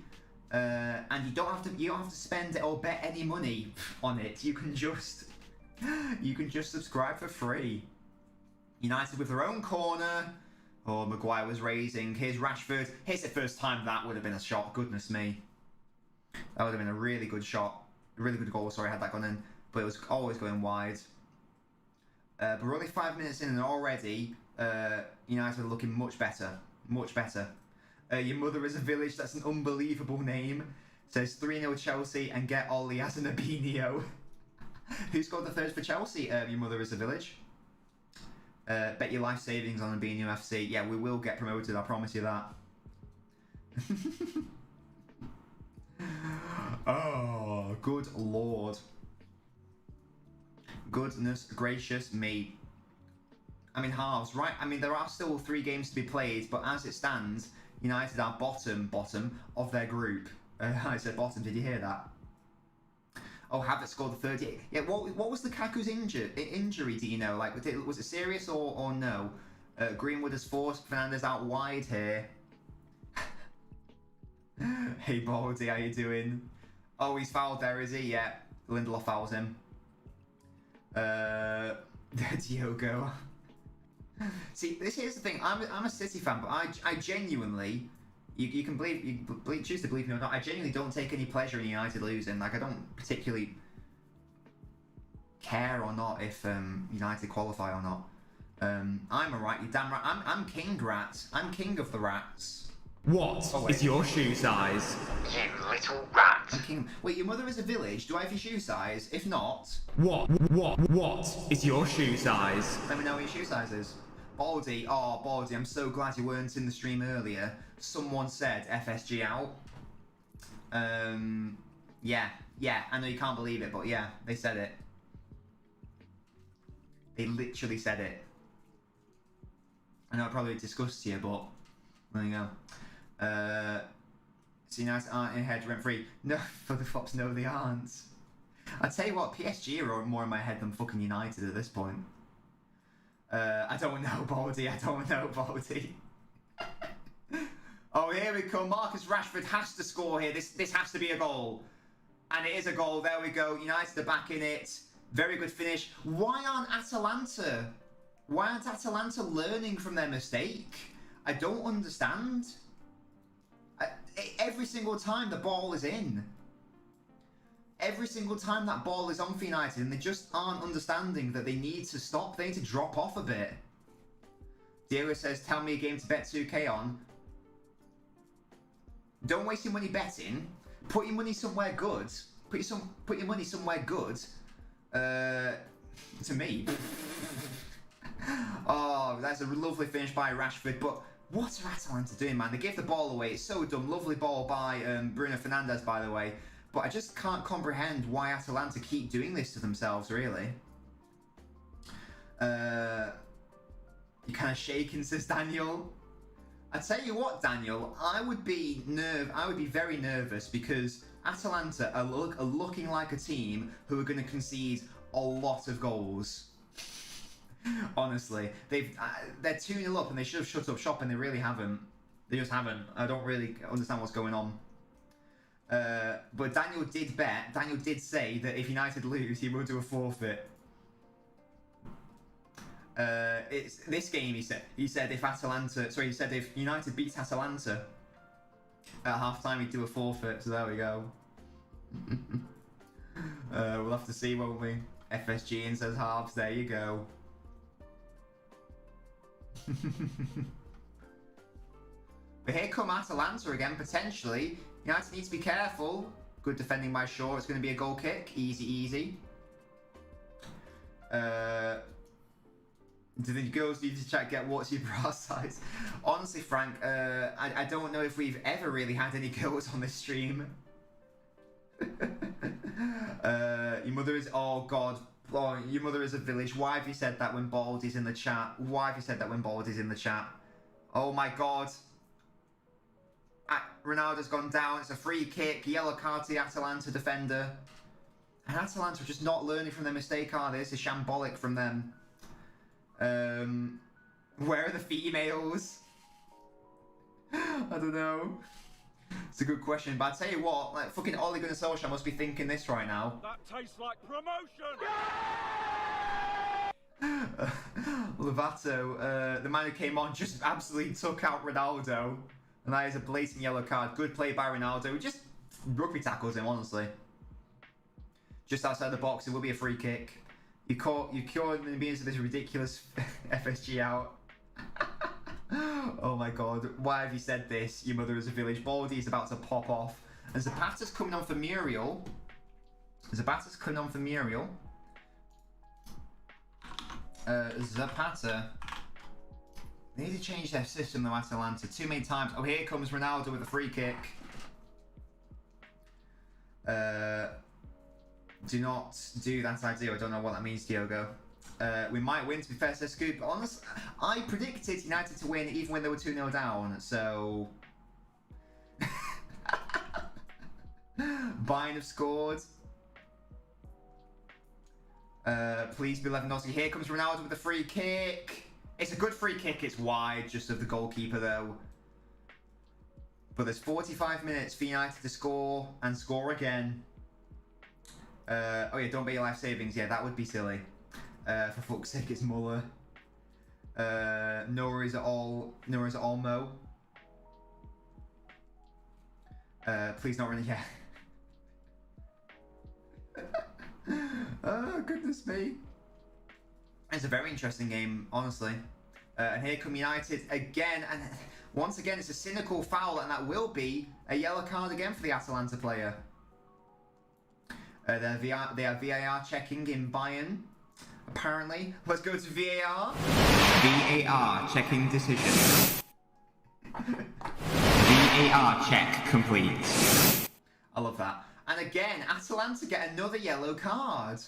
and you don't have to spend or bet any money on it. You can just subscribe for free. United with their own corner. Oh, Maguire was raising. Here's Rashford. Here's the first time that would have been a shot. Goodness me, that would have been a really good shot, a really good goal. Sorry, I had that gone in, but it was always going wide. But we're only 5 minutes in and already United are looking much better. Much better. Your mother is a village. That's an unbelievable name. Says 3-0 Chelsea and get Ollie as an Abinio. Who scored the third for Chelsea? Your mother is a village. Bet your life savings on Abinio FC. Yeah, we will get promoted. I promise you that. Oh, good lord. Goodness gracious me. I mean, halves, right? I mean, there are still 3 games to be played, but as it stands, United are bottom of their group. I said bottom, did you hear that? Oh, Havertz scored the 38. Yeah, what was Lukaku's injury, do you know? Like, was it serious or no? Greenwood has forced Fernandes out wide here. Hey, Baldy, how you doing? Oh, he's fouled there, is he? Yeah, Lindelof fouls him. Diogo. See, here's the thing. I'm a City fan, but I genuinely, you can choose to believe me or not. I genuinely don't take any pleasure in United losing. Like, I don't particularly care or not if United qualify or not. I'm a right. You damn right. I'm king rats. I'm king of the rats. What is your shoe size? You little rat. I'm king. Wait, your mother is a village. Do I have your shoe size? If not, What is your shoe size? let me know what your shoe size is. Baldy, oh Baldy, I'm so glad you weren't in the stream earlier. Someone said FSG out. Yeah, I know you can't believe it, but yeah, they said it. They literally said it. I know it probably disgusts you, but there you go. So United aren't in head rent free. No, for the flops, no, they aren't. I tell you what, PSG are more in my head than fucking United at this point. I don't know, Baldy. I don't know, Baldy. Oh, here we come. Marcus Rashford has to score here. This has to be a goal. And it is a goal. There we go. United are back in it. Very good finish. Why aren't Atalanta learning from their mistake? I don't understand. Every single time the ball is in. Every single time that ball is on for United, and they just aren't understanding that they need to stop. They need to drop off a bit. Diego says, tell me a game to bet 2k on. Don't waste your money betting. Put your money somewhere good. Put your money somewhere good. To me. Oh, that's a lovely finish by Rashford, but what are Atalanta doing, man? They gave the ball away. It's so dumb. Lovely ball by Bruno Fernandes, by the way. But I just can't comprehend why Atalanta keep doing this to themselves, really. You're kind of shaking, says Daniel. I tell you what, Daniel, I would be very nervous because Atalanta are looking like a team who are going to concede a lot of goals. Honestly, they're 2-0 up and they should have shut up shop, and they really haven't. They just haven't. I don't really understand what's going on. But Daniel did say that if United lose, he will do a forfeit. It's this game. He said if United beats Atalanta at half time, he'd do a forfeit. So there we go. We'll have to see, won't we? FSG and says halves. There you go. But here come Atalanta again, potentially. United needs to be careful. Good defending by Shaw. It's going to be a goal kick. Easy. Do the girls need to check get what's your bra size? Honestly, Frank, I don't know if we've ever really had any girls on this stream. Your mother is, oh god, oh, your mother is a village. Why have you said that when Baldy's in the chat? Why have you said that when Baldy's in the chat? Oh my god. Ronaldo's gone down. It's a free kick. Yellow card to the Atalanta defender. And Atalanta are just not learning from their mistake, are they? It's a shambolic from them. Where are the females? I don't know. It's a good question, but I tell you what, like fucking Ole Gunnar Solskjaer must be thinking this right now. That tastes like promotion! Lovato, the man who came on, just absolutely took out Ronaldo. And that is a blatant yellow card. Good play by Ronaldo. He just rugby tackles him, honestly. Just outside the box, it will be a free kick. You cured the means of this ridiculous FSG out. Oh my god, why have you said this? Your mother is a village. Baldy is about to pop off. And Zapata's coming on for Muriel. Zapata. They need to change their system though, Atalanta. Too many times. Oh, here comes Ronaldo with a free kick. Do not do that idea. I don't know what that means, Diogo. We might win, to be fair, says Scoop. Honestly, I predicted United to win even when they were 2-0 down, so... Bayern have scored. Please be Lewandowski. Here comes Ronaldo with a free kick. It's a good free kick. It's wide, just of the goalkeeper, though. But there's 45 minutes for United to score, and score again. Oh yeah, don't bet your life savings. Yeah, that would be silly. For fuck's sake, it's Muller. No worries at all. No worries at all, Mo. Please not really. Yeah. Oh goodness me. It's a very interesting game, honestly. And here come United again, and once again it's a cynical foul, and that will be a yellow card again for the Atalanta player. They are VAR checking in Bayern, apparently. Let's go to VAR. VAR checking decision. VAR check complete. I love that. And again, Atalanta get another yellow card.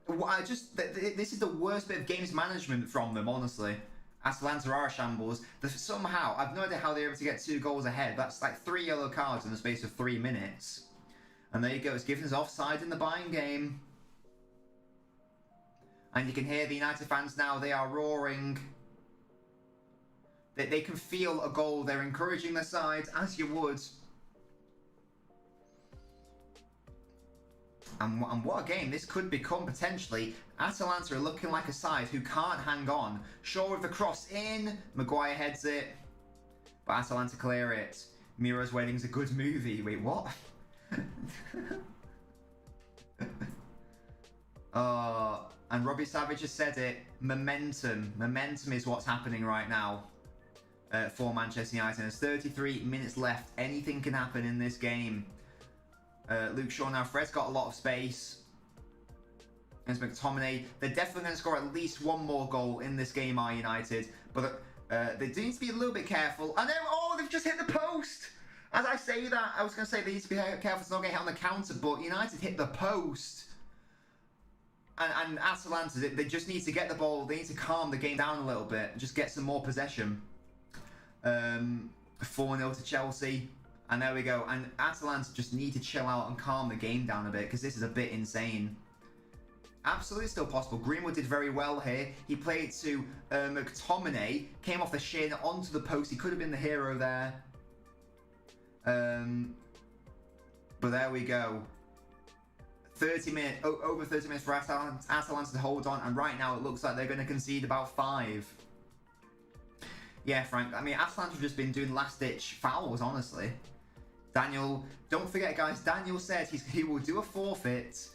This is the worst bit of games management from them, honestly. Atalanta are a shambles. Somehow, I've no idea how they're able to get 2 goals ahead. That's like 3 yellow cards in the space of 3 minutes. And there you go, it's given us offside in the Bayern game. And you can hear the United fans now, they are roaring. They can feel a goal, they're encouraging their side, as you would. And what a game this could become potentially. Atalanta are looking like a side who can't hang on. Shaw with the cross in, Maguire heads it. But Atalanta clear it. Miro's Wedding's a good movie. Wait, what? And Robbie Savage has said it. Momentum is what's happening right now for Manchester United. There's 33 minutes left. Anything can happen in this game. Luke Shaw now. Fred's got a lot of space. There's McTominay. They're definitely going to score at least 1 more goal in this game, are United. But they do need to be a little bit careful. And then, oh, they've just hit the post. As I say that, I was going to say they need to be careful to not get hit on the counter, but United hit the post. And Atalanta, they just need to get the ball. They need to calm the game down a little bit. Just get some more possession. 4-0 to Chelsea. And there we go. And Atalanta just need to chill out and calm the game down a bit, because this is a bit insane. Absolutely still possible. Greenwood did very well here. He played to McTominay. Came off the shin onto the post. He could have been the hero there. But there we go. 30 minutes, over 30 minutes for Atalanta to hold on, and right now it looks like they're going to concede about 5. Yeah, Frank, I mean, Atalanta have just been doing last-ditch fouls, honestly. Daniel, don't forget, guys, Daniel said he will do a forfeit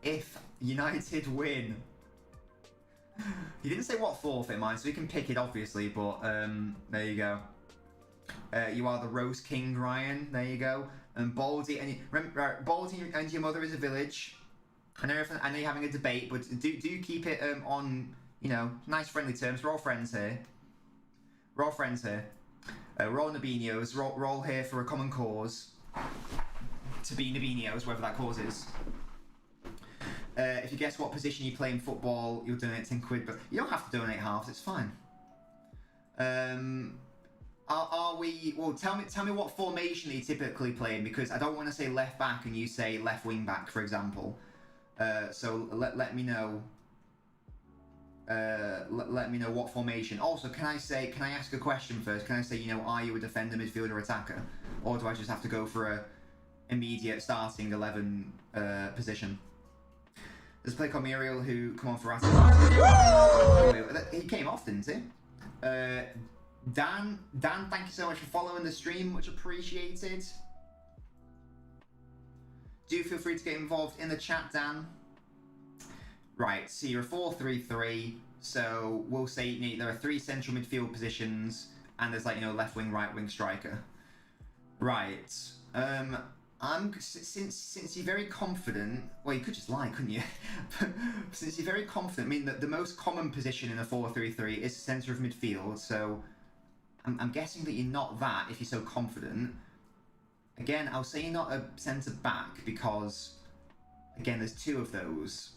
if United win. He didn't say what forfeit, mind, so we can pick it, obviously, but there you go. You are the Rose King, Ryan. There you go. And Baldy and remember, Baldy and your mother is a village. I know you're having a debate, but do keep it on, you know, nice friendly terms. We're all friends here. We're all friends here. We're all Nabinos. We're all here for a common cause. To be Nabinos, whatever that cause is. If you guess what position you play in football, you'll donate 10 quid, but you don't have to donate halves, it's fine. Are we... Well, tell me what formation you typically play in, because I don't want to say left back and you say left wing back, for example. So let me know. Let me know what formation. Also, can I ask a question first? Can I say, you know, are you a defender, midfielder, attacker? Or do I just have to go for a immediate starting 11 position? There's a player called Muriel who come on for Atalanta. He came off, didn't he? Dan, thank you so much for following the stream. Much appreciated. Do feel free to get involved in the chat, Dan. Right, so you're a 4-3-3, so we'll say there are 3 central midfield positions, and there's, like, you know, left wing, right wing, striker. Right. Since you're very confident, well, you could just lie, couldn't you? Since you're very confident, I mean, the most common position in a 4-3-3 is centre of midfield, so I'm guessing that you're not that if you're so confident. Again, I'll say you're not a centre back because, again, there's 2 of those.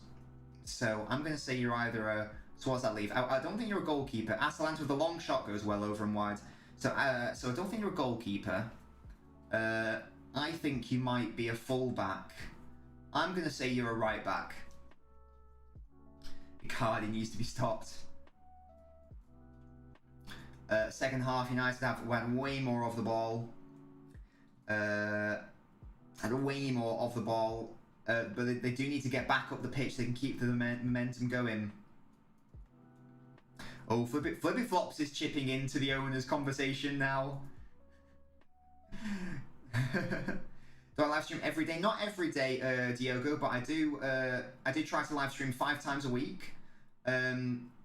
So I'm going to say you're either a... So what does that leave? I don't think you're a goalkeeper. Atalanta with the long shot goes well over and wide. So I don't think you're a goalkeeper. I think you might be a full-back. I'm going to say you're a right-back. Icardi needs to be stopped. Second half, United went way more of the ball. Had way more of the ball. But they do need to get back up the pitch so they can keep the momentum going. Oh, Flippy Flops is chipping into the owner's conversation now. Do I live stream every day? Not every day, Diogo, but I do try to live stream 5 times a week.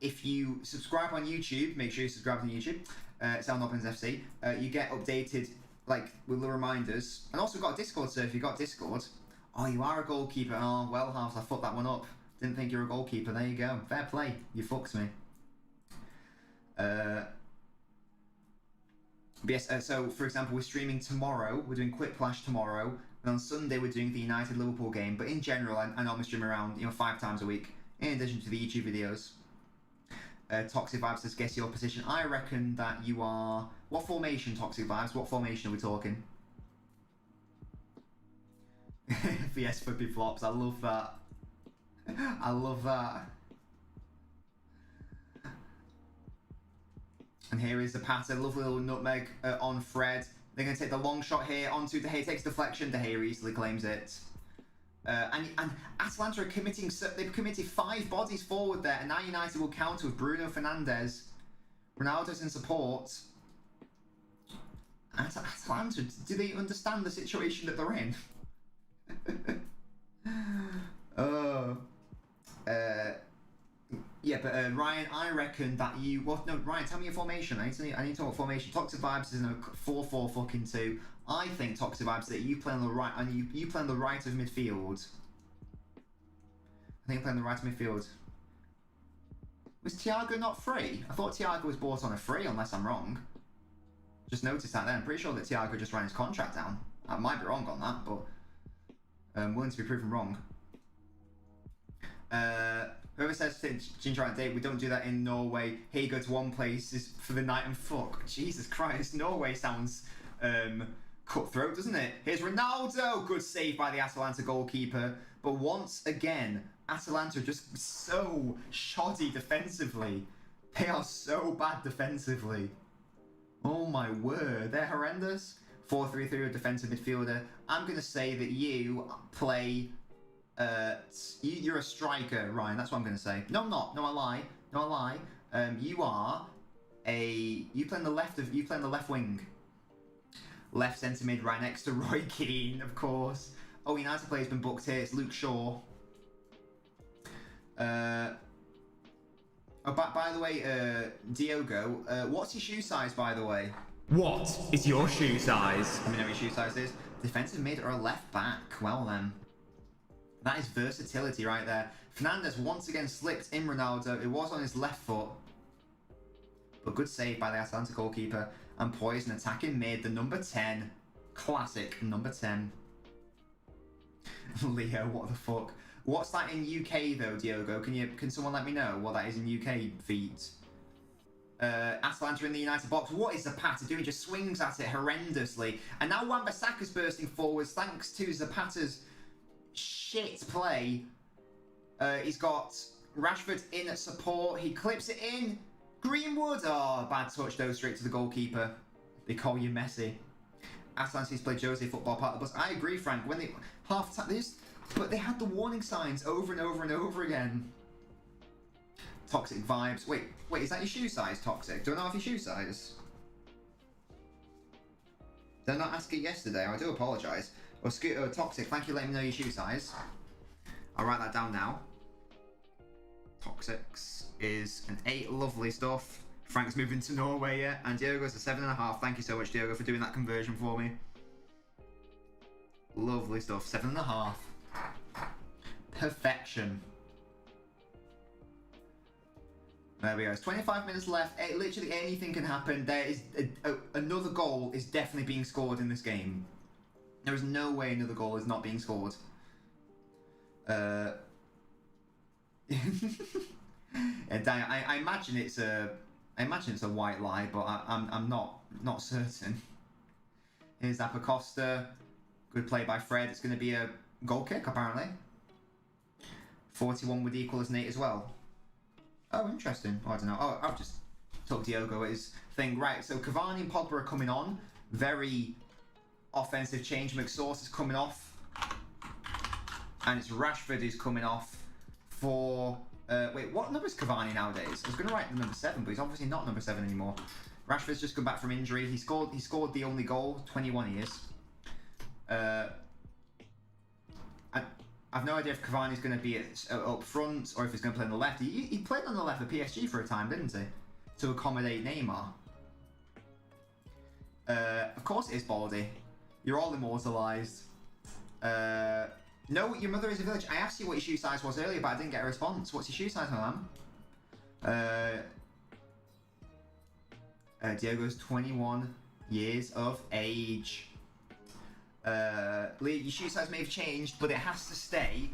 If you subscribe on YouTube, make sure you subscribe on YouTube. It's LNobbins FC. You get updated, like, with the reminders. And also got a Discord, so if you got Discord... Oh, you are a goalkeeper. Oh, well, Halves, I fucked that one up. Didn't think you were a goalkeeper. There you go. Fair play. You fucked me. But yes, so, for example, we're streaming tomorrow. We're doing Quick Flash tomorrow. And on Sunday, we're doing the United-Liverpool game. But in general, I normally stream around, you know, 5 times a week. In addition to the YouTube videos. Toxic Vibes says, guess your position. I reckon that you are... What formation, Toxic Vibes? What formation are we talking? Yes, Flippy Flops. I love that. I love that. And here is the pass. A lovely little nutmeg on Fred. They're going to take the long shot here onto De Gea. Takes deflection. De Gea easily claims it. And Atalanta are committing... They've committed 5 bodies forward there. And now United will counter with Bruno Fernandes. Ronaldo's in support. Atalanta, do they understand the situation that they're in? Yeah, but Ryan, I reckon that you... Well, no, Ryan, tell me your formation. I need to talk about formation. Toxic Vibes is in a 4-4 fucking 2. I think Toxic Vibes that you play on the right, and you play on the right of midfield. I think you play on the right of midfield. Was Thiago not free? I thought Thiago was bought on a free, unless I'm wrong. Just noticed that then. I'm pretty sure that Thiago just ran his contract down. I might be wrong on that, but I'm willing to be proven wrong. Whoever says Ginger on a date, we don't do that in Norway. Here you go to one place is for the night and fuck. Jesus Christ, Norway sounds cutthroat, doesn't it? Here's Ronaldo! Good save by the Atalanta goalkeeper. But once again, Atalanta are just so shoddy defensively. They are so bad defensively. Oh my word, they're horrendous. 4-3-3 with defensive midfielder. I'm going to say that you play... you're a striker, Ryan. That's what I'm going to say. No, I'm not. No, I lie. No, I lie. You are a... You play on the left of... You play on the left wing. Left centre mid, right next to Roy Keane, of course. Oh, United player's been booked here. It's Luke Shaw. Oh, by the way, Diogo, what's your shoe size, by the way? What is your shoe size? Let me know what your shoe size is. Defensive mid or a left back? Well then. That is versatility right there. Fernandez once again slipped in Ronaldo. It was on his left foot. But good save by the Atalanta goalkeeper. And Poison attacking mid, the number 10. Classic number 10. Leo, what the fuck? What's that in UK though, Diogo? Can someone let me know what that is in UK feet? Atalanta in the United box. What is Zapata doing? Just swings at it horrendously. And now Wan-Bissaka's bursting forwards thanks to Zapata's shit play. He's got Rashford in at support. He clips it in. Greenwood. Oh, bad touch though, straight to the goalkeeper. They call you Messi. Atalanta's played Jose football part of the bus. I agree, Frank. When they half time, but they had the warning signs over and over and over again. Toxic vibes. Wait, is that your shoe size, Toxic? Do I not have your shoe size? Did I not ask it yesterday? I do apologise. Well, Toxic, thank you for letting me know your shoe size. I'll write that down now. Toxic's is an 8. Lovely stuff. Frank's moving to Norway, yeah. And Diogo's a 7.5. Thank you so much, Diogo, for doing that conversion for me. Lovely stuff. 7.5. Perfection. There we go. It's 25 minutes left. Literally anything can happen. There is another goal is definitely being scored in this game. There is no way another goal is not being scored. And I imagine it's a white lie, but I'm not certain. Here's Apacosta. Good play by Fred. It's going to be a goal kick apparently. 41 would equal as Nate as well. Oh, interesting. Oh, I don't know. Oh, I've just took Diogo at his thing. Right, so Cavani and Pogba are coming on. Very offensive change. McSauce is coming off. And it's Rashford who's coming off for... wait, what number is Cavani nowadays? I was going to write the number 7, but he's obviously not number 7 anymore. Rashford's just come back from injury. He scored the only goal. 21 he is. I've no idea if Cavani's going to be up front or if he's going to play on the left. He played on the left for PSG for a time, didn't he? To accommodate Neymar. Of course it is Baldy. You're all immortalised. No, your mother is a village. I asked you what your shoe size was earlier, but I didn't get a response. What's your shoe size, my man? Diego's 21 years of age. Lee, your shoe size may have changed, but it has to stay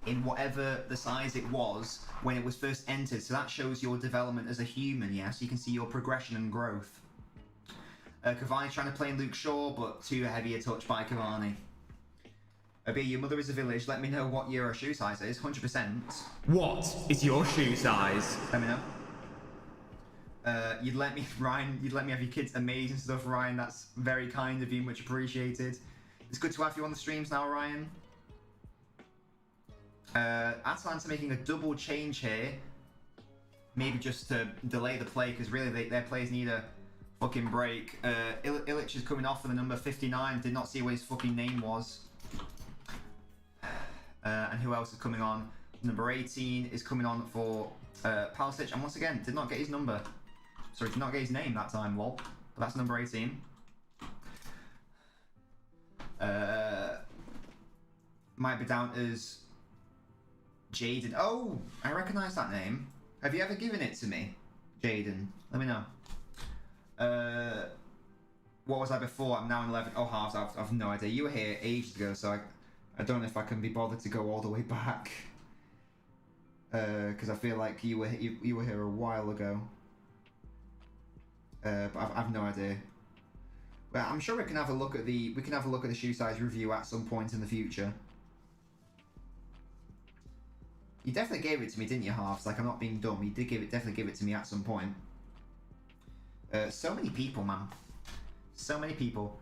in whatever the size it was when it was first entered. So that shows your development as a human, yeah? So you can see your progression and growth. Cavani trying to play in Luke Shaw, but too heavy a touch by Cavani. Abi, your mother is a village. Let me know what your shoe size is. 100%. What is your shoe size? Let me know. You'd let me, Ryan, you'd let me have your kids' amazing stuff, Ryan. That's very kind of you, much appreciated. It's good to have you on the streams now, Ryan. Atalanta making a double change here. Maybe just to delay the play, because really their players need a fucking break. Illich is coming off for the number 59. Did not see what his fucking name was. And who else is coming on? Number 18 is coming on for Palicic. And once again, did not get his number. Sorry, did not get his name that time, lol. But that's number 18. Might be down as Jaden. Oh, I recognise that name. Have you ever given it to me, Jaden? Let me know. What was I before? I'm now in 11. Oh, halves. I've no idea. You were here ages ago, so I don't know if I can be bothered to go all the way back. Because I feel like you were here a while ago. But I've no idea. But I'm sure we can have a look at the shoe size review at some point in the future. You definitely gave it to me, didn't you, Halves? Like, I'm not being dumb. You did definitely give it to me at some point. So many people, man. So many people.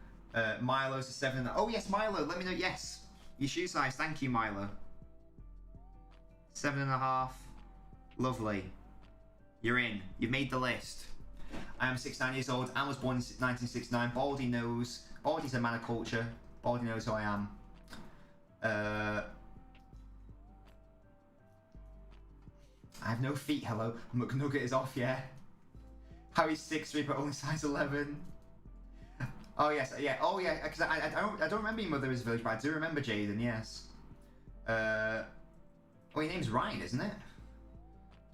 Milo's a 7. Oh yes, Milo. Let me know. Yes, your shoe size. Thank you, Milo. 7.5. Lovely. You're in. You've made the list. I am 69 years old. I was born in 1969. Baldy knows. Baldy's a man of culture. Baldy knows who I am. I have no feet. Hello. McNugget is off. Yeah. Harry's 6'3", but only size 11. Oh yes, yeah. Oh yeah. Because I don't remember your mother is village, but I do remember Jaden. Yes. Oh, your name's Ryan, isn't it?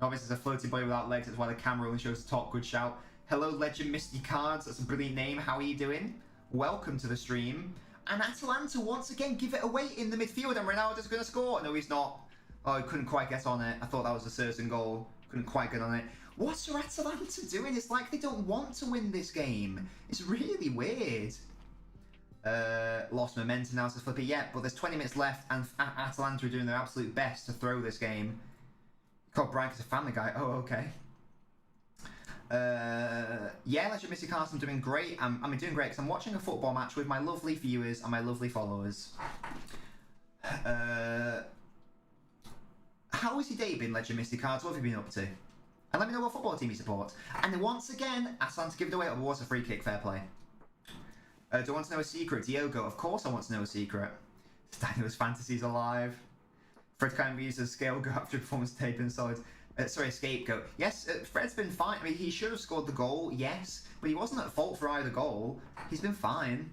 Novice is a floaty boy without legs. That's why the camera only shows the top. Good shout. Hello, Legend Misty Cards. That's a brilliant name. How are you doing? Welcome to the stream. And Atalanta once again give it away in the midfield, and Ronaldo's going to score. No, he's not. Oh, he couldn't quite get on it. I thought that was a certain goal. Couldn't quite get on it. What's Atalanta doing? It's like they don't want to win this game. It's really weird. Lost momentum now, says Flippy. Yeah, but there's 20 minutes left, and Atalanta are doing their absolute best to throw this game. God, Brian is a family guy. Oh, okay. Yeah, Legend Missy Carson, I'm doing great. I'm doing great because I'm watching a football match with my lovely viewers and my lovely followers. How has your day been, Legend Misty Cards? What have you been up to? And let me know what football team you support. And then once again, Atalanta give it away. It was a free kick, fair play. Do I want to know a secret? Diogo, of course I want to know a secret. Daniel's fantasies alive. Fred kind of uses a scale go after performance tape and solid. Sorry, scapegoat. Yes, Fred's been fine. I mean, he should have scored the goal, yes, but he wasn't at fault for either goal. He's been fine.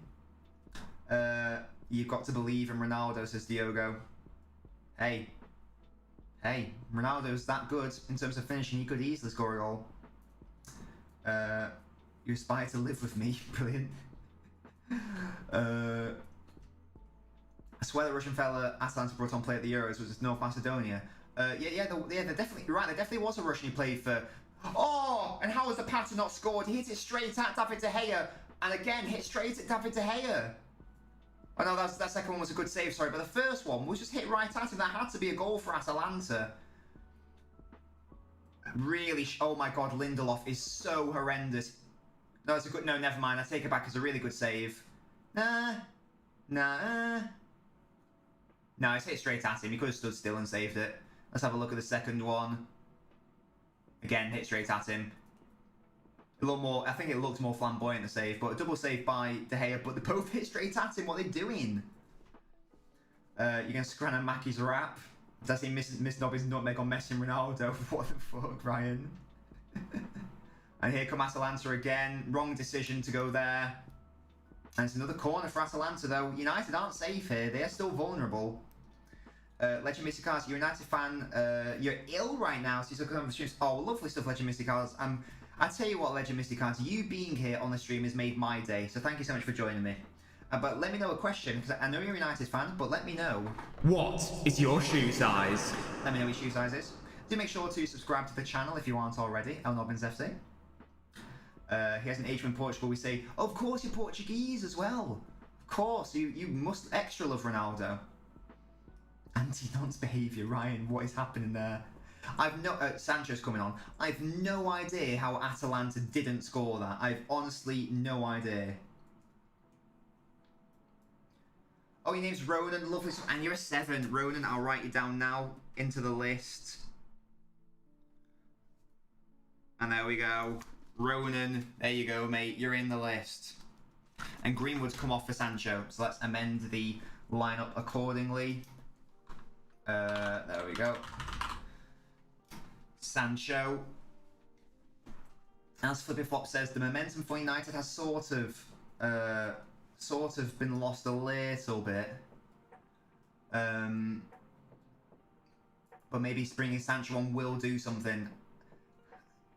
You've got to believe in Ronaldo, says Diogo. Hey, Ronaldo's that good in terms of finishing. He could easily score a goal. You aspire to live with me. Brilliant. I swear the Russian fella Atalanta brought on play at the Euros was North Macedonia. They're definitely you're right. There definitely was a Russian who played for. Oh, and how was the pattern not scored? He hit it straight at David De Gea, and again hit straight at David De Gea. Oh no, that second one was a good save. Sorry, but the first one was just hit right at him. That had to be a goal for Atalanta. Really, oh my God, Lindelof is so horrendous. No, it's a good. No, never mind. I take it back. It's a really good save. No, it's hit straight at him. He could have stood still and saved it. Let's have a look at the second one. Again, hit straight at him. A little more, I think it looked more flamboyant, the save, but a double save by De Gea, but they both hit straight at him. What are they doing? You're going to scran on Mackey's rap? Does that say Miss Nobby's nutmeg on Messi and Ronaldo? What the fuck, Ryan? And here come Atalanta again. Wrong decision to go there. And it's another corner for Atalanta, though. United aren't safe here. They are still vulnerable. Legend Misty Cars, you're a United fan. You're ill right now, so you're looking on the streams. Oh, lovely stuff, Legend Misty Cars. I tell you what, Legend Misty Cars, you being here on the stream has made my day. So thank you so much for joining me. But let me know a question, because I know you're a United fan, but let me know. What is your shoe size? Let me know what your shoe size is. Do make sure to subscribe to the channel if you aren't already. LNobbins FC. He has an age from Portugal. We say, oh, of course you're Portuguese as well. Of course, you must extra love Ronaldo. Anti-nonce behaviour, Ryan. What is happening there? I've no Sancho's coming on. I've no idea how Atalanta didn't score that. I've honestly no idea. Oh, your name's Ronan. Lovely. And you're a 7. Ronan, I'll write you down now into the list. And there we go. Ronan, there you go, mate. You're in the list. And Greenwood's come off for Sancho. So let's amend the lineup accordingly. There we go. Sancho. As Flippy Flop says, the momentum for United has sort of been lost a little bit. But maybe bringing Sancho on will do something.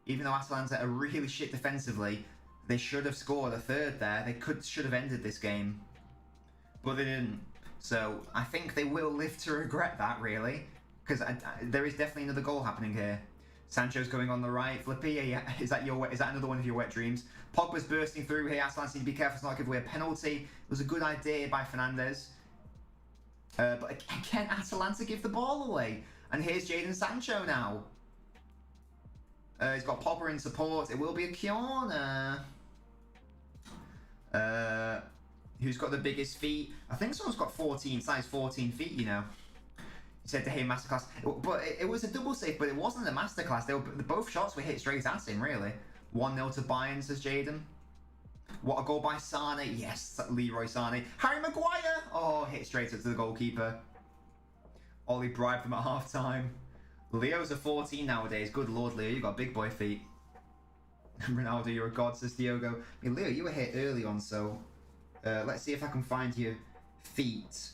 Even though Atalanta are really shit defensively, they should have scored a third there. They should have ended this game. But they didn't. So I think they will live to regret that, really. Because there is definitely another goal happening here. Sancho's going on the right. Flippy, yeah, is that another one of your wet dreams? Pogba's bursting through here. Atalanta need to be careful to not give away a penalty. It was a good idea by Fernandes. But again, Atalanta give the ball away. And here's Jadon Sancho now. He's got Pogba in support. It will be a corner. Who's got the biggest feet? I think someone's got size 14 feet, you know. He said to him, masterclass. But it was a double save, but it wasn't a masterclass. Both shots were hit straight at him, really. 1-0 to Bayern, says Jaden. What a goal by Sane. Yes, Leroy Sane. Harry Maguire. Oh, hit straight at the goalkeeper. Ollie bribed them at half-time. Leo's a 14 nowadays. Good lord, Leo, you got big boy feet. Ronaldo, you're a god, says Diogo. I mean, Leo, you were hit early on, so let's see if I can find your feet.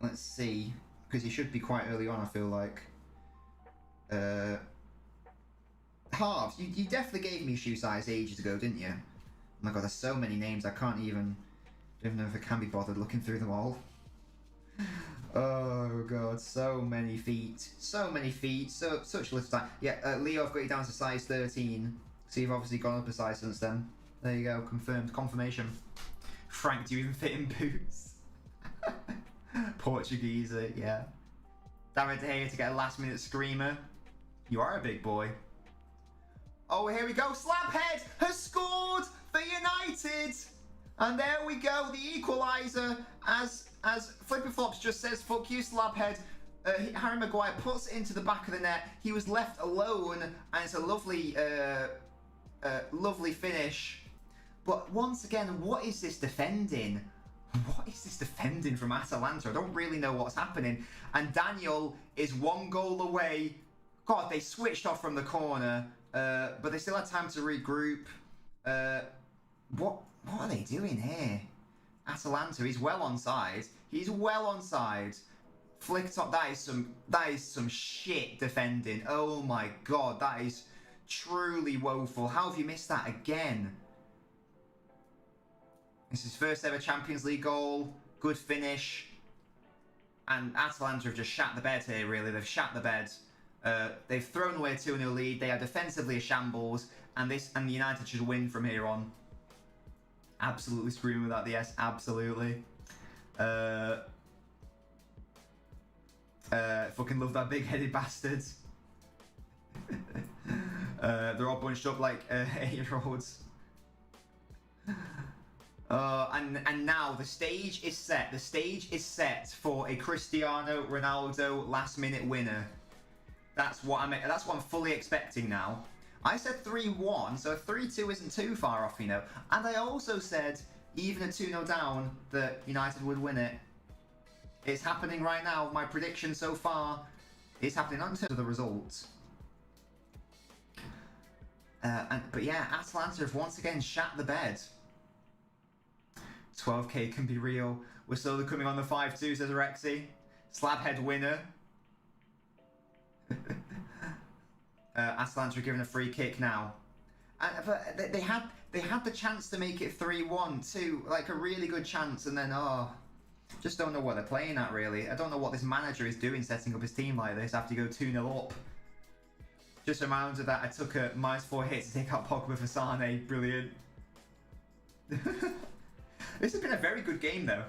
Let's see, because he should be quite early on, I feel like. Halves, you definitely gave me shoe size ages ago, didn't you? Oh my god, there's so many names, I can't even know if I can be bothered looking through them all. Oh god, so many feet. So many feet, such little time. Yeah, Leo, I've got you down to size 13. So you've obviously gone up a size since then. There you go, confirmed, confirmation. Frank, do you even fit in boots? Portuguese, yeah. David De Gea to get a last minute screamer. You are a big boy. Oh, here we go. Slabhead has scored for United. And there we go, the equaliser. As Flippy Flops just says, fuck you, Slabhead. Harry Maguire puts it into the back of the net. He was left alone, and it's a lovely, lovely finish. But once again, what is this defending? What is this defending from Atalanta? I don't really know what's happening. And Daniel is 1 goal away. God, they switched off from the corner, but they still had time to regroup. What are they doing here? Atalanta, he's well onside. He's well onside. Flicked up. That is some shit defending. Oh my god, that is truly woeful. How have you missed that again? This is first ever Champions League goal. Good finish. And Atalanta have just shat the bed here, really. They've shat the bed. They've thrown away a 2-0 lead. They are defensively a shambles. And United should win from here on. Absolutely screaming without the S. Absolutely. Fucking love that big-headed bastard. They're all bunched up like 8-year-olds. And now the stage is set. The stage is set for a Cristiano Ronaldo last-minute winner. That's what I'm fully expecting now. I said 3-1, so 3-2 isn't too far off, you know. And I also said, even at 2-0 down, that United would win it. It's happening right now. My prediction so far is happening, not in terms of the results. But yeah, Atalanta have once again shat the bed. 12k can be real. We're slowly coming on the 5-2, says Rexy. Slabhead winner. Atalanta are given a free kick now. But they had the chance to make it 3-1 too, like a really good chance, and then just don't know what they're playing at really. I don't know what this manager is doing setting up his team like this after you go 2-0 up. Just a reminder that I took a -4 hit to take out Pogba for Sane. Brilliant. This has been a very good game though.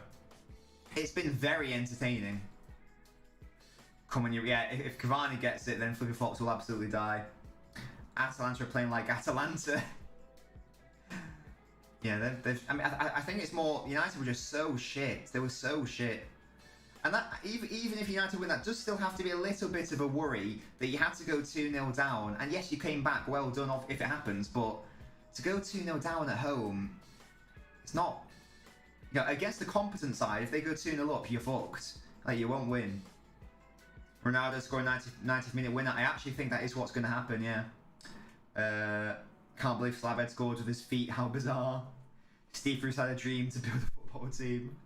It's been very entertaining. Come on, yeah, if Cavani gets it, then Flippy Flops will absolutely die. Atalanta are playing like Atalanta. Yeah, I mean, I think it's more, United were just so shit. They were so shit. And that, even if United win, that does still have to be a little bit of a worry that you had to go 2-0 down. And yes, you came back, well done if it happens, but to go 2-0 down at home, it's not, you know, against the competent side, if they go 2-0 up, you're fucked. Like, you won't win. Ronaldo scoring 90th minute winner. I actually think that is what's going to happen, yeah. Can't believe Slabhead scored with his feet. How bizarre. Steve Bruce had a dream to build a football team.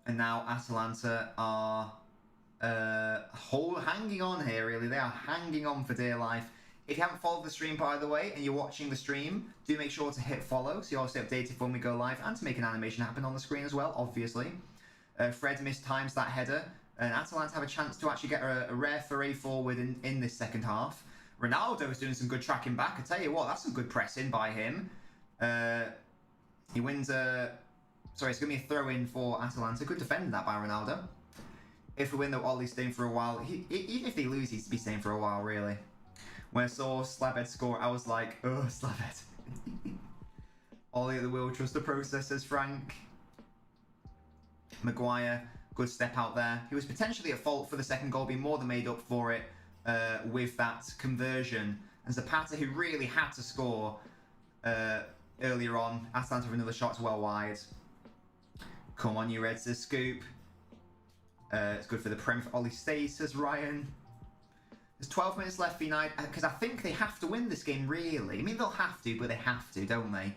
And now Atalanta are hanging on here, really. They are hanging on for dear life. If you haven't followed the stream, by the way, and you're watching the stream, do make sure to hit follow so you're also updated when we go live, and to make an animation happen on the screen as well, obviously. Fred mistimes that header, and Atalanta have a chance to actually get a rare foray forward in this second half. Ronaldo is doing some good tracking back. I tell you what, that's some good pressing by him. He wins sorry, it's going to be a throw-in for Atalanta. Good defending that by Ronaldo. If we win, though, Ollie's staying for a while. Even if they lose, he's to be staying for a while, really. When I saw Slabhead score, I was like, oh, Slabhead. Ollie at the wheel, trust the process, says Frank. Maguire, good step out there. He was potentially at fault for the second goal, being more than made up for it with that conversion. And Zapata, who really had to score earlier on. Atalanta with another shot well wide. Come on, you Reds, the scoop. It's good for the Prem. Ollie stays, says Ryan. There's 12 minutes left for United, because I think they have to win this game, really. I mean, they'll have to, but they have to, don't they?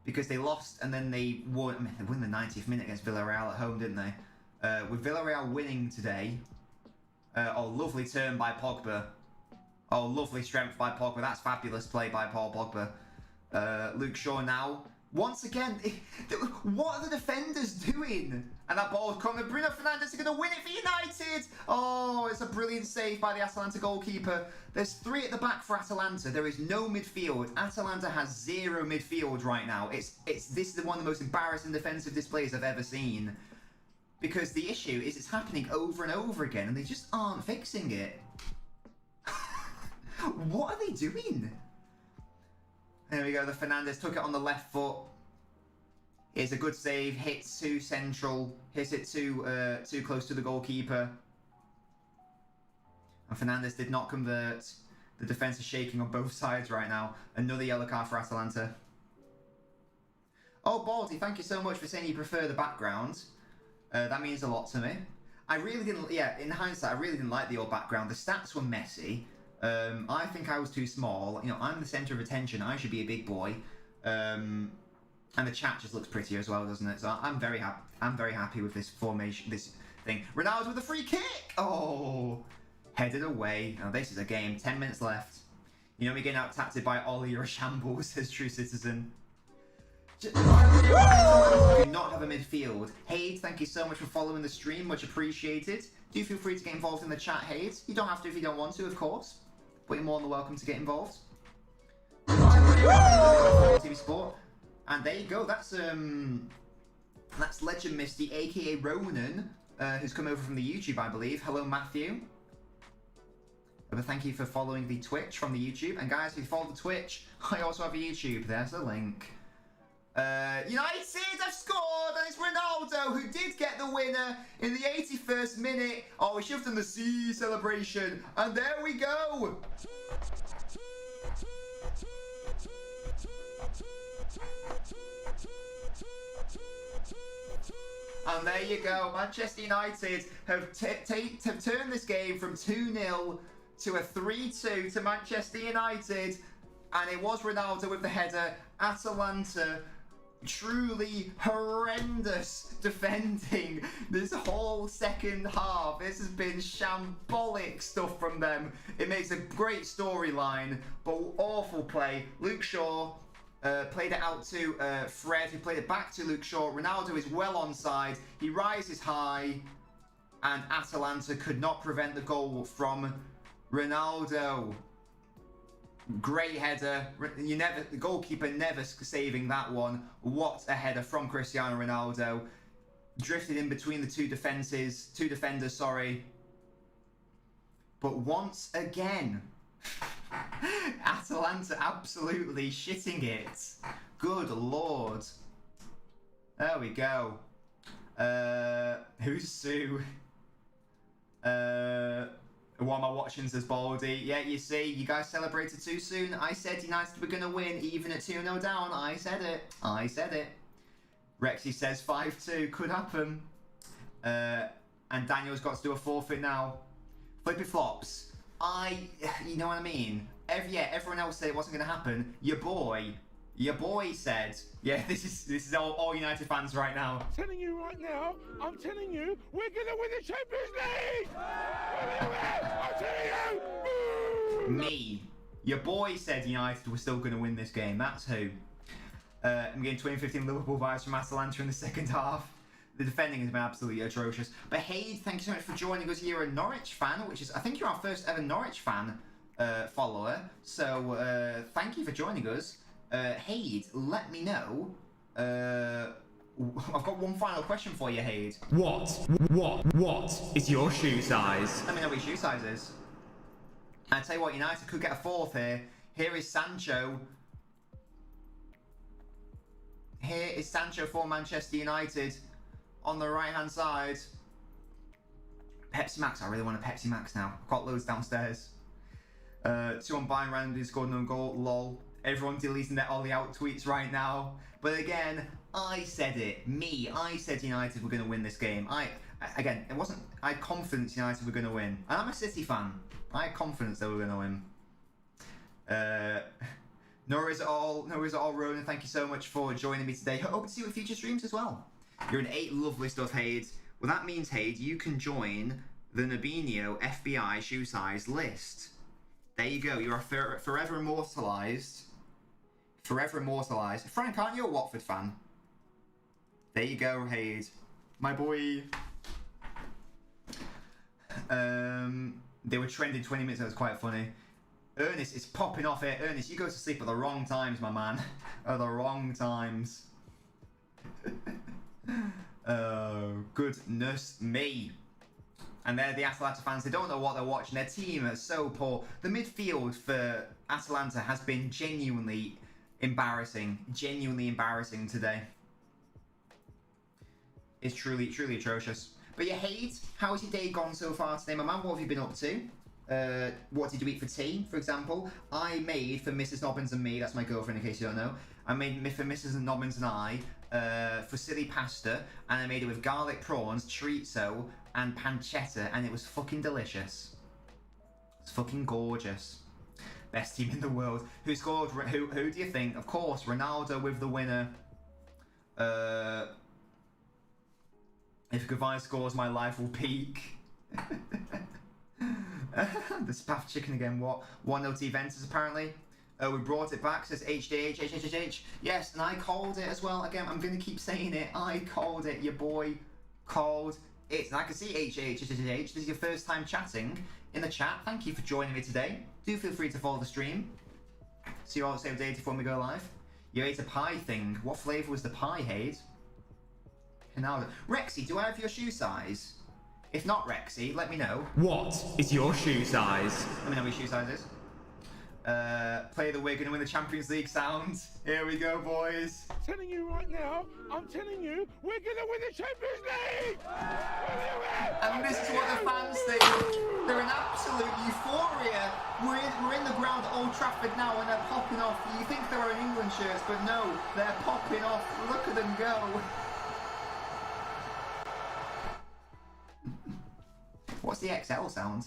because they lost and then they won. I mean, they won the 90th minute against Villarreal at home, didn't they? With Villarreal winning today. Oh, lovely turn by Pogba. Oh, lovely strength by Pogba. That's fabulous play by Paul Pogba. Luke Shaw now. Once again, what are the defenders doing? And that ball's coming. Bruno Fernandes is going to win it for United. Oh, it's a brilliant save by the Atalanta goalkeeper. There's 3 at the back for Atalanta. There is no midfield. Atalanta has 0 midfield right now. This is one of the most embarrassing defensive displays I've ever seen. Because the issue is it's happening over and over again, and they just aren't fixing it. What are they doing? There we go, the Fernandes took it on the left foot. Here's a good save, hits too central, hits it too close to the goalkeeper. And Fernandes did not convert. The defence is shaking on both sides right now. Another yellow card for Atalanta. Oh, Baldy, thank you so much for saying you prefer the background. That means a lot to me. I really didn't, in hindsight, I really didn't like the old background. The stats were messy. I think I was too small. You know, I'm the centre of attention. I should be a big boy. And the chat just looks prettier as well, doesn't it? So I'm very happy. I'm very happy with this formation, this thing. Ronaldo with a free kick. Oh, headed away. Now this is a game. 10 minutes left. You know we're getting out-tacted by Ollie. You're a shambles, says True Citizen. Do not have a midfield. Hayes, thank you so much for following the stream. Much appreciated. Do feel free to get involved in the chat, Hayes. You don't have to if you don't want to, of course. But you're more than welcome to get involved. TV Sport. And there you go. That's Legend Misty, aka Ronan, who's come over from the YouTube, I believe. Hello, Matthew. But thank you for following the Twitch from the YouTube. And guys, if you follow the Twitch, I also have a YouTube. There's a link. United have scored, and it's Ronaldo who did get the winner in the 81st minute. Oh, we should have done the C celebration, and there we go. And there you go. Manchester United have turned this game from 2-0 to a 3-2 to Manchester United, and it was Ronaldo with the header. Atalanta truly horrendous defending this whole second half. This has been shambolic stuff from them. It makes a great storyline, but awful play. Luke Shaw played it out to Fred, who played it back to Luke Shaw. Ronaldo is well onside. He rises high, and Atalanta could not prevent the goal from Ronaldo. Great header. The goalkeeper never saving that one. What a header from Cristiano Ronaldo. Drifted in between the two defenders, sorry. But once again, Atalanta absolutely shitting it. Good lord. There we go. Who's Sue? What am I watching, says Baldy. Yeah, you see, you guys celebrated too soon. I said United were going to win, even at 2-0 down. I said it. Rexy says 5-2. Could happen. And Daniel's got to do a forfeit now. Flippy flops. You know what I mean? Everyone else said it wasn't going to happen. Your boy said, yeah, this is all United fans right now. I'm telling you right now, we're gonna win the Champions League! I'm telling you! Me. Your boy said United were still gonna win this game. That's who. I'm getting 2015 Liverpool vibes from Atalanta in the second half. The defending has been absolutely atrocious. But Hayes, thank you so much for joining us. You're a Norwich fan, which is, I think you're our first ever Norwich fan follower. So thank you for joining us. Hayes, let me know. I've got one final question for you, Hayes. What is your shoe size? Let me know what your shoe size is. And I tell you what, United could get a fourth here. Here is Sancho. Here is Sancho for Manchester United on the right hand side. Pepsi Max. I really want a Pepsi Max now. I've got loads downstairs. 2 on Bayern randomly scored no goal. Lol. Everyone deleting their Ollie out tweets right now. But again, I said it. I said United were going to win this game. I had confidence United were going to win. And I'm a City fan. I had confidence they were going to win. No worries at all, Ronan. Thank you so much for joining me today. Hope to see you at future streams as well. You're an 8, lovely stuff, Hade. Well, that means, Hade, you can join the Nabinho FBI shoe size list. There you go. You are forever immortalised. Forever immortalised. Frank, aren't you a Watford fan? There you go, Hade. My boy. They were trending 20 minutes. That was quite funny. Ernest is popping off here. Ernest, you go to sleep at the wrong times, my man. At the wrong times. Oh, goodness me. And they're the Atalanta fans. They don't know what they're watching. Their team is so poor. The midfield for Atalanta has been genuinely embarrassing. Genuinely embarrassing today. It's truly, truly atrocious. But yeah, Hade, how has your day gone so far today, my man? What have you been up to? What did you eat for tea, for example? I made for Mrs. Nobbins and me, that's my girlfriend in case you don't know, I made for Mrs. Nobbins and I, fusilli pasta, and I made it with garlic prawns, chorizo, and pancetta, and it was fucking delicious. It's fucking gorgeous. Best team in the world. Who scored? Who do you think? Of course, Ronaldo with the winner. If Gavai scores, my life will peak. The spaff chicken again. What? 1-0 Ventus apparently. We brought it back, says HDH. Yes, and I called it as well. Again, I'm going to keep saying it. I called it. Your boy called it. And I can see HDH. This is your first time chatting in the chat. Thank you for joining me today. Do feel free to follow the stream. See you all the same day before we go live. You ate a pie thing. What flavour was the pie, Hade? Now, Rexy, do I have your shoe size? If not, Rexy, let me know. What is your shoe size? Let me know what your shoe size is. Play the Wigan and win the Champions League sound. Here we go, boys. Telling you right now, I'm telling you, we're gonna win the Champions League! And this is what the fans think. They're in absolute euphoria. We're in the ground at Old Trafford now and they're popping off. You think they're wearing England shirts, but no, they're popping off. Look at them go. What's the XL sound?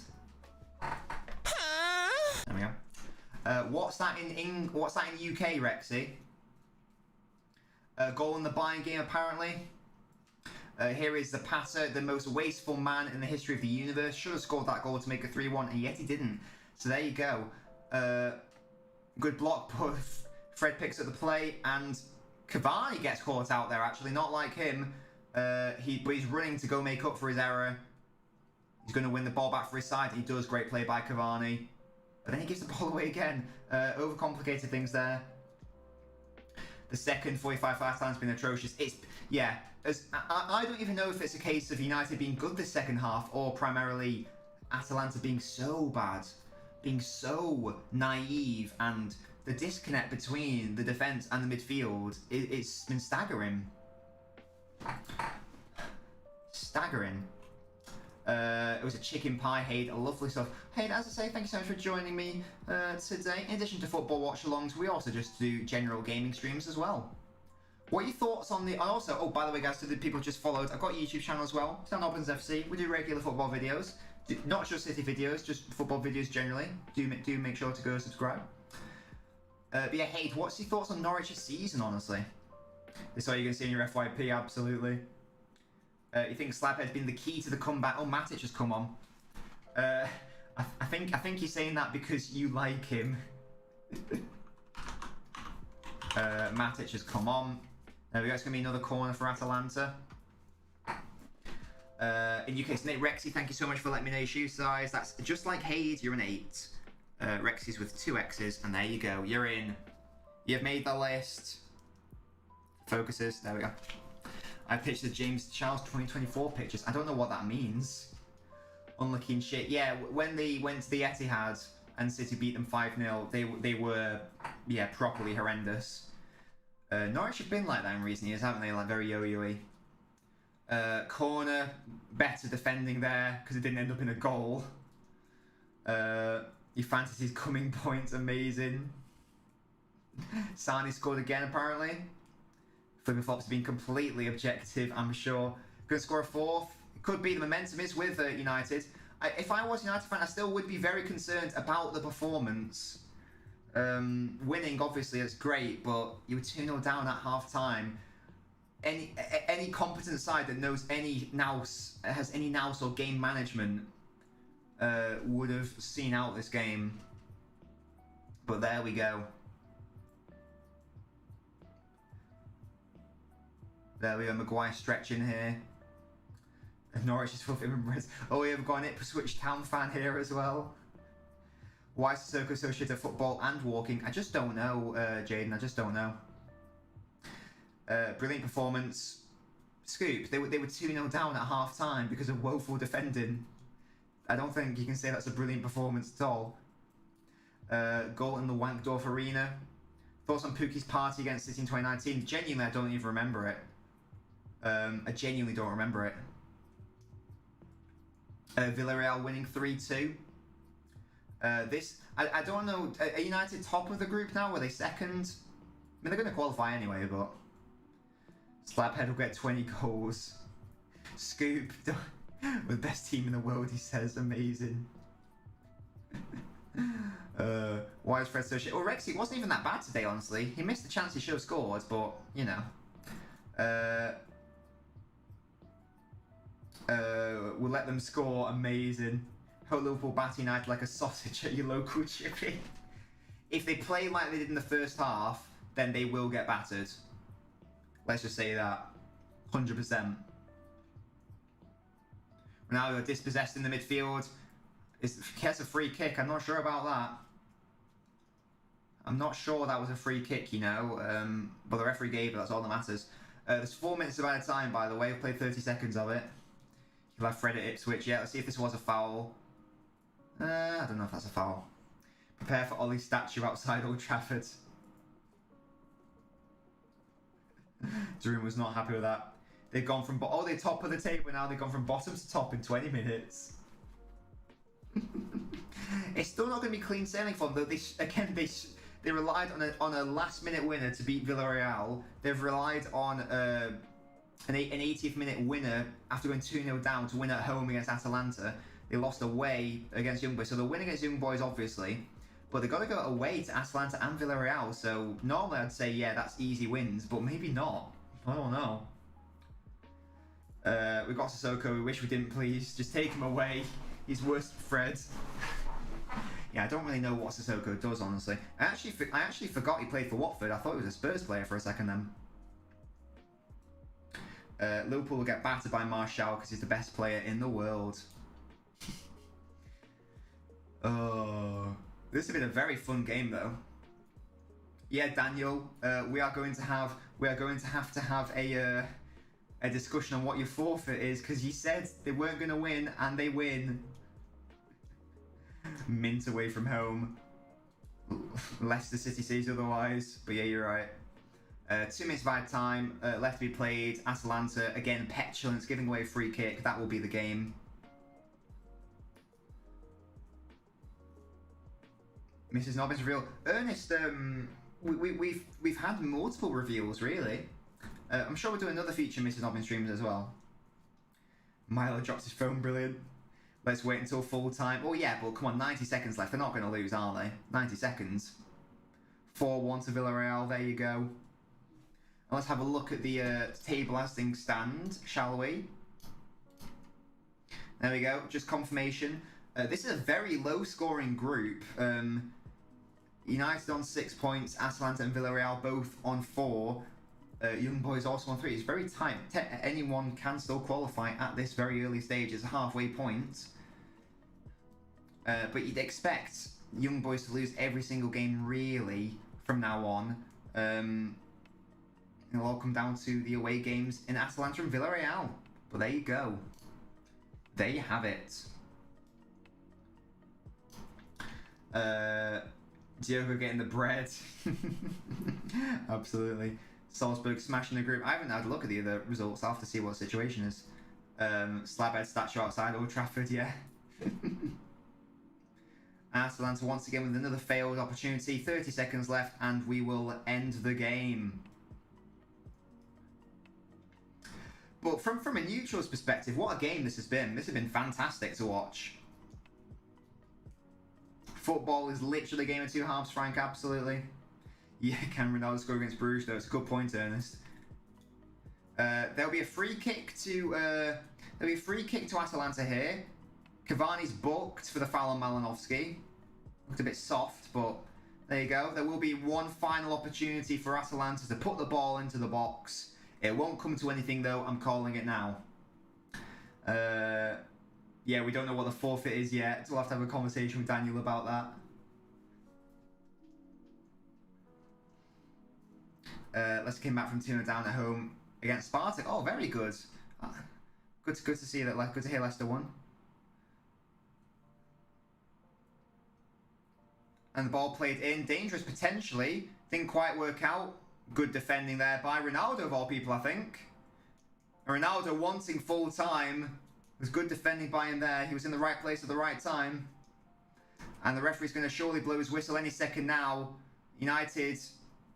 There we go. What's that in UK, Rexy? Goal in the Bayern game apparently. Here is the passer, the most wasteful man in the history of the universe. Should have scored that goal to make it 3-1, and yet he didn't. So there you go. Good block, but Fred picks up the play, and Cavani gets caught out there. Actually, not like him. But he's running to go make up for his error. He's going to win the ball back for his side. He does. Great play by Cavani. But then he gives the ball away again. Overcomplicated things there. The second 45 fast time's been atrocious. I don't even know if it's a case of United being good this second half or primarily Atalanta being so bad, being so naive, and the disconnect between the defence and the midfield, it's been staggering. Staggering. It was a chicken pie, Hade, lovely stuff. Hade, as I say, thank you so much for joining me today. In addition to football watch-alongs, we also just do general gaming streams as well. What are your thoughts on the... Also, oh, by the way, guys, to the people just followed, I've got a YouTube channel as well, LNobbins FC. We do regular football videos. Not just City videos, just football videos generally. Do make sure to go subscribe. But yeah, Hade, what's your thoughts on Norwich's season, honestly? This is all you're going to see in your FYP, absolutely. You think Slabhead's been the key to the comeback? Oh, Matic has come on. I think you're saying that because you like him. Matic has come on. There we go. It's going to be another corner for Atalanta. In UK, Snake Rexy, thank you so much for letting me know your shoe size. That's just like Hade. You're an 8. Rexy's with 2 X's, and there you go. You're in. You've made the list. Focuses. There we go. I pitched the James Charles 2024 pictures. I don't know what that means. Unlucky and shit. Yeah, when they went to the Etihad and City beat them 5-0, they were, yeah, properly horrendous. Norwich have been like that in recent years, haven't they? Like, very yo-yo-y. Corner, better defending there, because it didn't end up in a goal. Your fantasy's coming points, amazing. Sani scored again, apparently. Flipping Flops being completely objective, I'm sure. Going to score a 4th. Could be. The momentum is with United. If I was a United fan, I still would be very concerned about the performance. Winning, obviously, is great, but you were 2-0 down at half-time. Any competent side that knows has any nous or game management would have seen out this game. But there we go. There we go, Maguire stretching here. Norwich is full of immigrants. Oh, we've got an Ipswich Town fan here as well. Why is Sissoko so shit at football and walking? I just don't know, Jaden. I just don't know. Brilliant performance. Scoop, they were 2-0 down at half time because of woeful defending. I don't think you can say that's a brilliant performance at all. Goal in the Wankdorf Arena. Thoughts on Pookie's party against City in 2019? Genuinely, I don't even remember it. I genuinely don't remember it. Villarreal winning 3-2. I don't know. Are United top of the group now? Were they second? I mean, they're going to qualify anyway, but Slabhead will get 20 goals. Scoop, with the best team in the world, he says. Amazing. Why is Fred so shit? Well, Rexy wasn't even that bad today, honestly. He missed the chance he should have scored, but, you know. We'll let them score. Amazing. Hope Liverpool batter United like a sausage at your local chippy. If they play like they did in the first half, then they will get battered. Let's just say that. 100%. Ronaldo dispossessed in the midfield. Gets a free kick. I'm not sure about that. I'm not sure that was a free kick, you know. But the referee gave it. That's all that matters. There's 4 minutes of added time, by the way. We've played 30 seconds of it. You'll have Fred at Ipswich. Yeah, let's see if this was a foul. I don't know if that's a foul. Prepare for Ollie's statue outside Old Trafford. Drew was not happy with that. They've gone from... Oh, they're top of the table now. They've gone from bottom to top in 20 minutes. It's still not going to be clean sailing for them, though. They relied on a last-minute winner to beat Villarreal. They've relied on an 80th minute winner after going 2-0 down to win at home against Atalanta. They lost away against Young Boys, so they'll win against Young Boys, obviously. But they've got to go away to Atalanta and Villarreal, so normally I'd say, yeah, that's easy wins, but maybe not. I don't know. We've got Sissoko. We wish we didn't, please. Just take him away. He's worse than Fred. Yeah, I don't really know what Sissoko does, honestly. I actually forgot he played for Watford. I thought he was a Spurs player for a second then. Liverpool will get battered by Martial because he's the best player in the world. Oh, this has been a very fun game, though. Yeah, Daniel, we are going to have to have a discussion on what your forfeit is, because you said they weren't going to win, and they win. Mint away from home. Leicester City says otherwise, but yeah, you're right. 2 minutes of added time left to be played. Atalanta, again, petulance, giving away a free kick. That will be the game. Mrs. Nobbins reveal. Ernest, we've had multiple reveals, really. I'm sure we'll do another feature Mrs. Nobbins streams as well. Milo drops his phone, brilliant. Let's wait until full time. Oh yeah, but come on, 90 seconds left. They're not going to lose, are they? 90 seconds. 4-1 to Villarreal, there you go. And let's have a look at the table as things stand, shall we? There we go, just confirmation. This is a very low-scoring group. United on 6 points, Atalanta and Villarreal both on 4. Young Boys also on 3. It's very tight. Anyone can still qualify at this very early stage. It's a halfway point. But you'd expect Young Boys to lose every single game, really, from now on. It'll all come down to the away games in Atalanta and Villarreal. But there you go. There you have it. Diogo getting the bread. Absolutely. Salzburg smashing the group. I haven't had a look at the other results. I'll have to see what the situation is. Slabhead statue outside Old Trafford, yeah. Atalanta once again with another failed opportunity. 30 seconds left and we will end the game. But from a neutral's perspective, what a game this has been. This has been fantastic to watch. Football is literally a game of two halves, Frank, absolutely. Yeah, can Ronaldo score against Bruges though? It's a good point, Ernest. There'll be a free kick to Atalanta here. Cavani's booked for the foul on Malinovsky. Looked a bit soft, but there you go. There will be one final opportunity for Atalanta to put the ball into the box. It won't come to anything though, I'm calling it now. Yeah, we don't know what the forfeit is yet. We'll have to have a conversation with Daniel about that. Leicester came back from 2-0 down at home against Spartak. Oh, very good. Good to see that. Good to hear Leicester won. And the ball played in, dangerous potentially. Didn't quite work out. Good defending there by Ronaldo of all people, I think. Ronaldo wanting full time. It was good defending by him there. He was in the right place at the right time. And the referee's going to surely blow his whistle any second now. United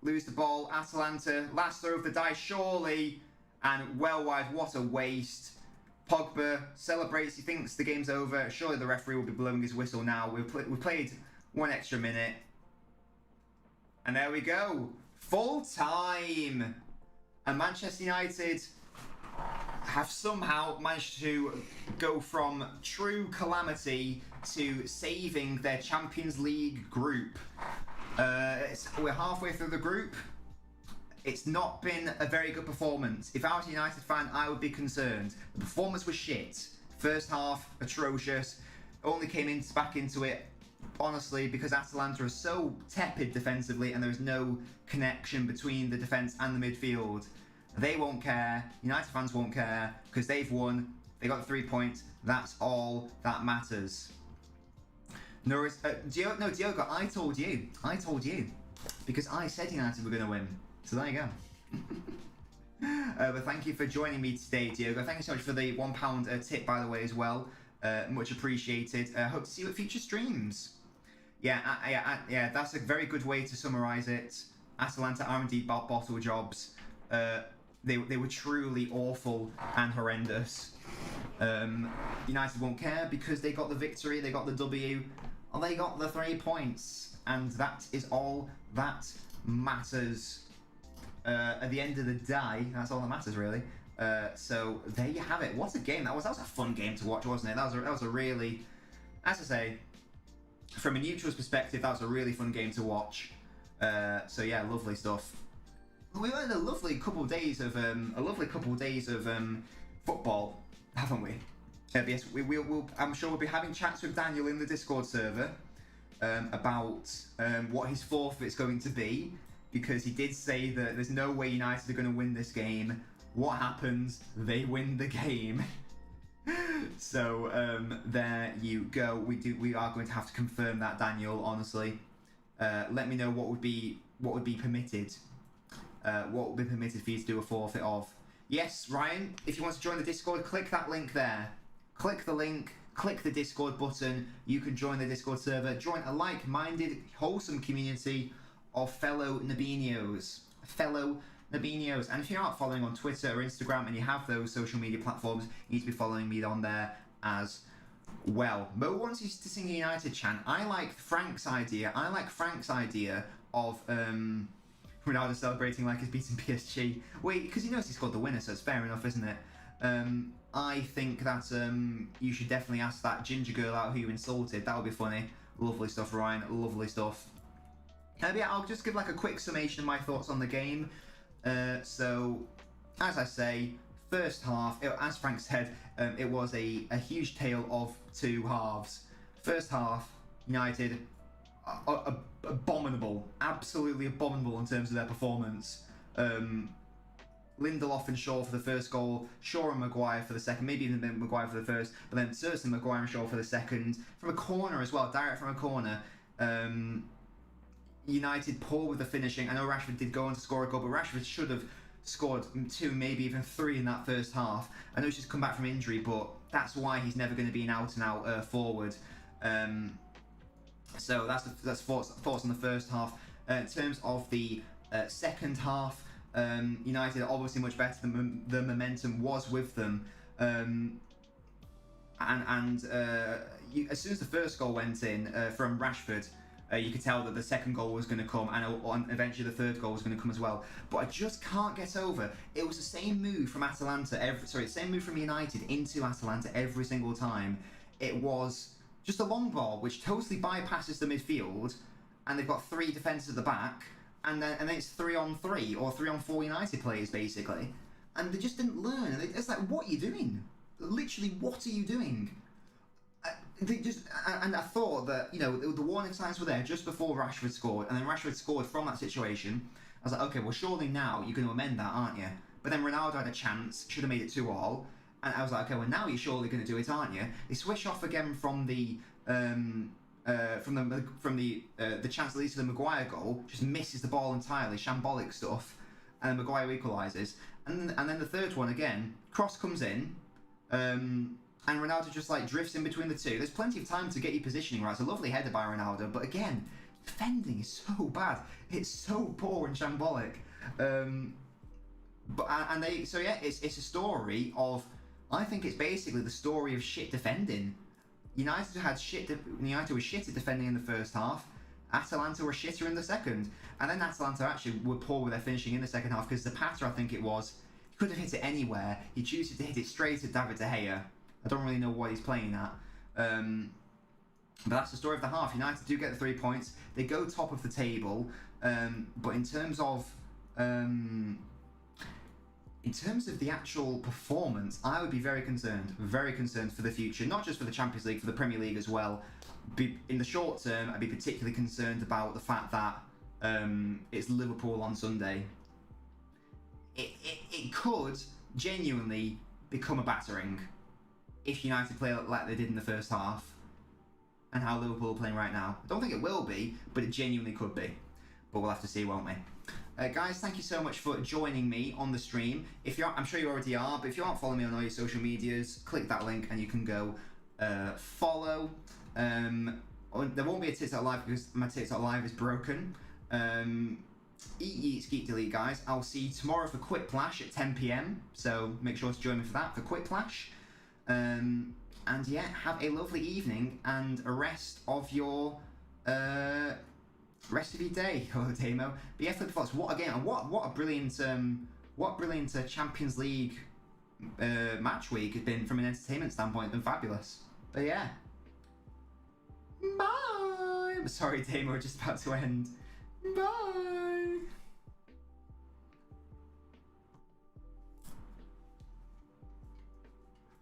lose the ball. Atalanta, last throw of the die, surely. And well wide, what a waste. Pogba celebrates, he thinks the game's over. Surely the referee will be blowing his whistle now. We've played one extra minute. And there we go. Full time. And Manchester United have somehow managed to go from true calamity to saving their Champions League group. We're halfway through the group. It's not been a very good performance. If I was a United fan, I would be concerned. The performance was shit. First half, atrocious. Only came back into it, honestly, because Atalanta are so tepid defensively and there's no connection between the defence and the midfield. They won't care. United fans won't care because they've won. They got the 3 points. That's all that matters. Diogo, I told you. Because I said United were going to win. So there you go. But thank you for joining me today, Diogo. Thank you so much for the £1 tip, by the way, as well. Much appreciated. Hope to see you at future streams. Yeah, that's a very good way to summarise it. Atalanta are indeed bottle jobs. They were truly awful and horrendous. United won't care because they got the victory, they got the W, and they got the 3 points. And that is all that matters. At the end of the day, that's all that matters, really. So there you have it. What a game that was! That was a fun game to watch, wasn't it? That was a really, as I say, from a neutral's perspective, that was a really fun game to watch. So yeah, lovely stuff. We had a lovely couple of days of football, haven't we? Yes, we'll. I'm sure we'll be having chats with Daniel in the Discord server about what his forfeit's going to be, because he did say that there's no way United are going to win this game. What happens? They win the game. So there you go. We are going to have to confirm that, Daniel. Honestly, let me know what would be permitted. What would be permitted for you to do a forfeit of? Yes, Ryan. If you want to join the Discord, click that link there. Click the link. Click the Discord button. You can join the Discord server. Join a like-minded, wholesome community of fellow Nabinios. And if you're not following on Twitter or Instagram and you have those social media platforms, you need to be following me on there as well. Mo wants you to sing a United chant. I like Frank's idea. Of Ronaldo celebrating like he's beating PSG. Wait, because he knows he scored the winner, so it's fair enough, isn't it? I think that you should definitely ask that ginger girl out who you insulted. That would be funny. Lovely stuff, Ryan. Lovely stuff. Yeah, I'll just give like a quick summation of my thoughts on the game. So, as I say, first half, as Frank said, it was a huge tale of two halves. First half, United, abominable, absolutely abominable in terms of their performance. Lindelof and Shaw for the first goal, Shaw and Maguire for the second, maybe even Maguire for the first, but then certainly Maguire and Shaw for the second. From a corner as well, direct from a corner. United poor with the finishing. I know Rashford did go on to score a goal, but Rashford should have scored 2, maybe even 3 in that first half. I know he's just come back from injury, but that's why he's never going to be an out-and-out forward. So that's thoughts on the first half. In terms of the second half, United are obviously much better than the momentum was with them. as soon as the first goal went in from Rashford, you could tell that the second goal was going to come, and eventually the third goal was going to come as well. But I just can't get over. It was the same move from same move from United into Atalanta every single time. It was just a long ball which totally bypasses the midfield, and they've got 3 defenders at the back, and then it's 3-on-3 or 3-on-4 United players basically, and they just didn't learn. And it's like, what are you doing? Literally, what are you doing? And I thought that, you know, the warning signs were there just before Rashford scored, and then Rashford scored from that situation. I was like, okay, well, surely now you're going to amend that, aren't you? But then Ronaldo had a chance, should have made it 2-2, and I was like, okay, well, now you're surely going to do it, aren't you? They switch off again from the chance that leads to the Maguire goal, just misses the ball entirely, shambolic stuff, and Maguire equalises, and then the third one again, cross comes in. And Ronaldo just like drifts in between the two. There's plenty of time to get your positioning right. It's a lovely header by Ronaldo, but again, defending is so bad. It's so poor and shambolic. It's a story of. I think it's basically the story of shit defending. United was shit at defending in the first half. Atalanta were shitter in the second, and then Atalanta actually were poor with their finishing in the second half because Zapata, I think it was, he could have hit it anywhere. He chooses to hit it straight at David De Gea. I don't really know what he's playing at. But that's the story of the half. United do get the 3 points. They go top of the table. But in terms of the actual performance, I would be very concerned for the future. Not just for the Champions League, for the Premier League as well. In the short term, I'd be particularly concerned about the fact that it's Liverpool on Sunday. It could genuinely become a battering if United play like they did in the first half, and how Liverpool are playing right now. I don't think it will be, but it genuinely could be. But we'll have to see, won't we? Guys, thank you so much for joining me on the stream. I'm sure you already are, but if you aren't following me on all your social medias, click that link and you can go follow. There won't be a TikTok live because my TikTok live is broken. Eat, Geek, Delete, guys. I'll see you tomorrow for Quick Flash at 10 PM, so make sure to join me for that, for Quick Flash. And yeah, have a lovely evening and a rest of your day. Oh, Damo. But yeah, Flip Fox, what a brilliant Champions League match week has been from an entertainment standpoint. It's been fabulous. But yeah, bye. Sorry, Damo, just about to end. Bye.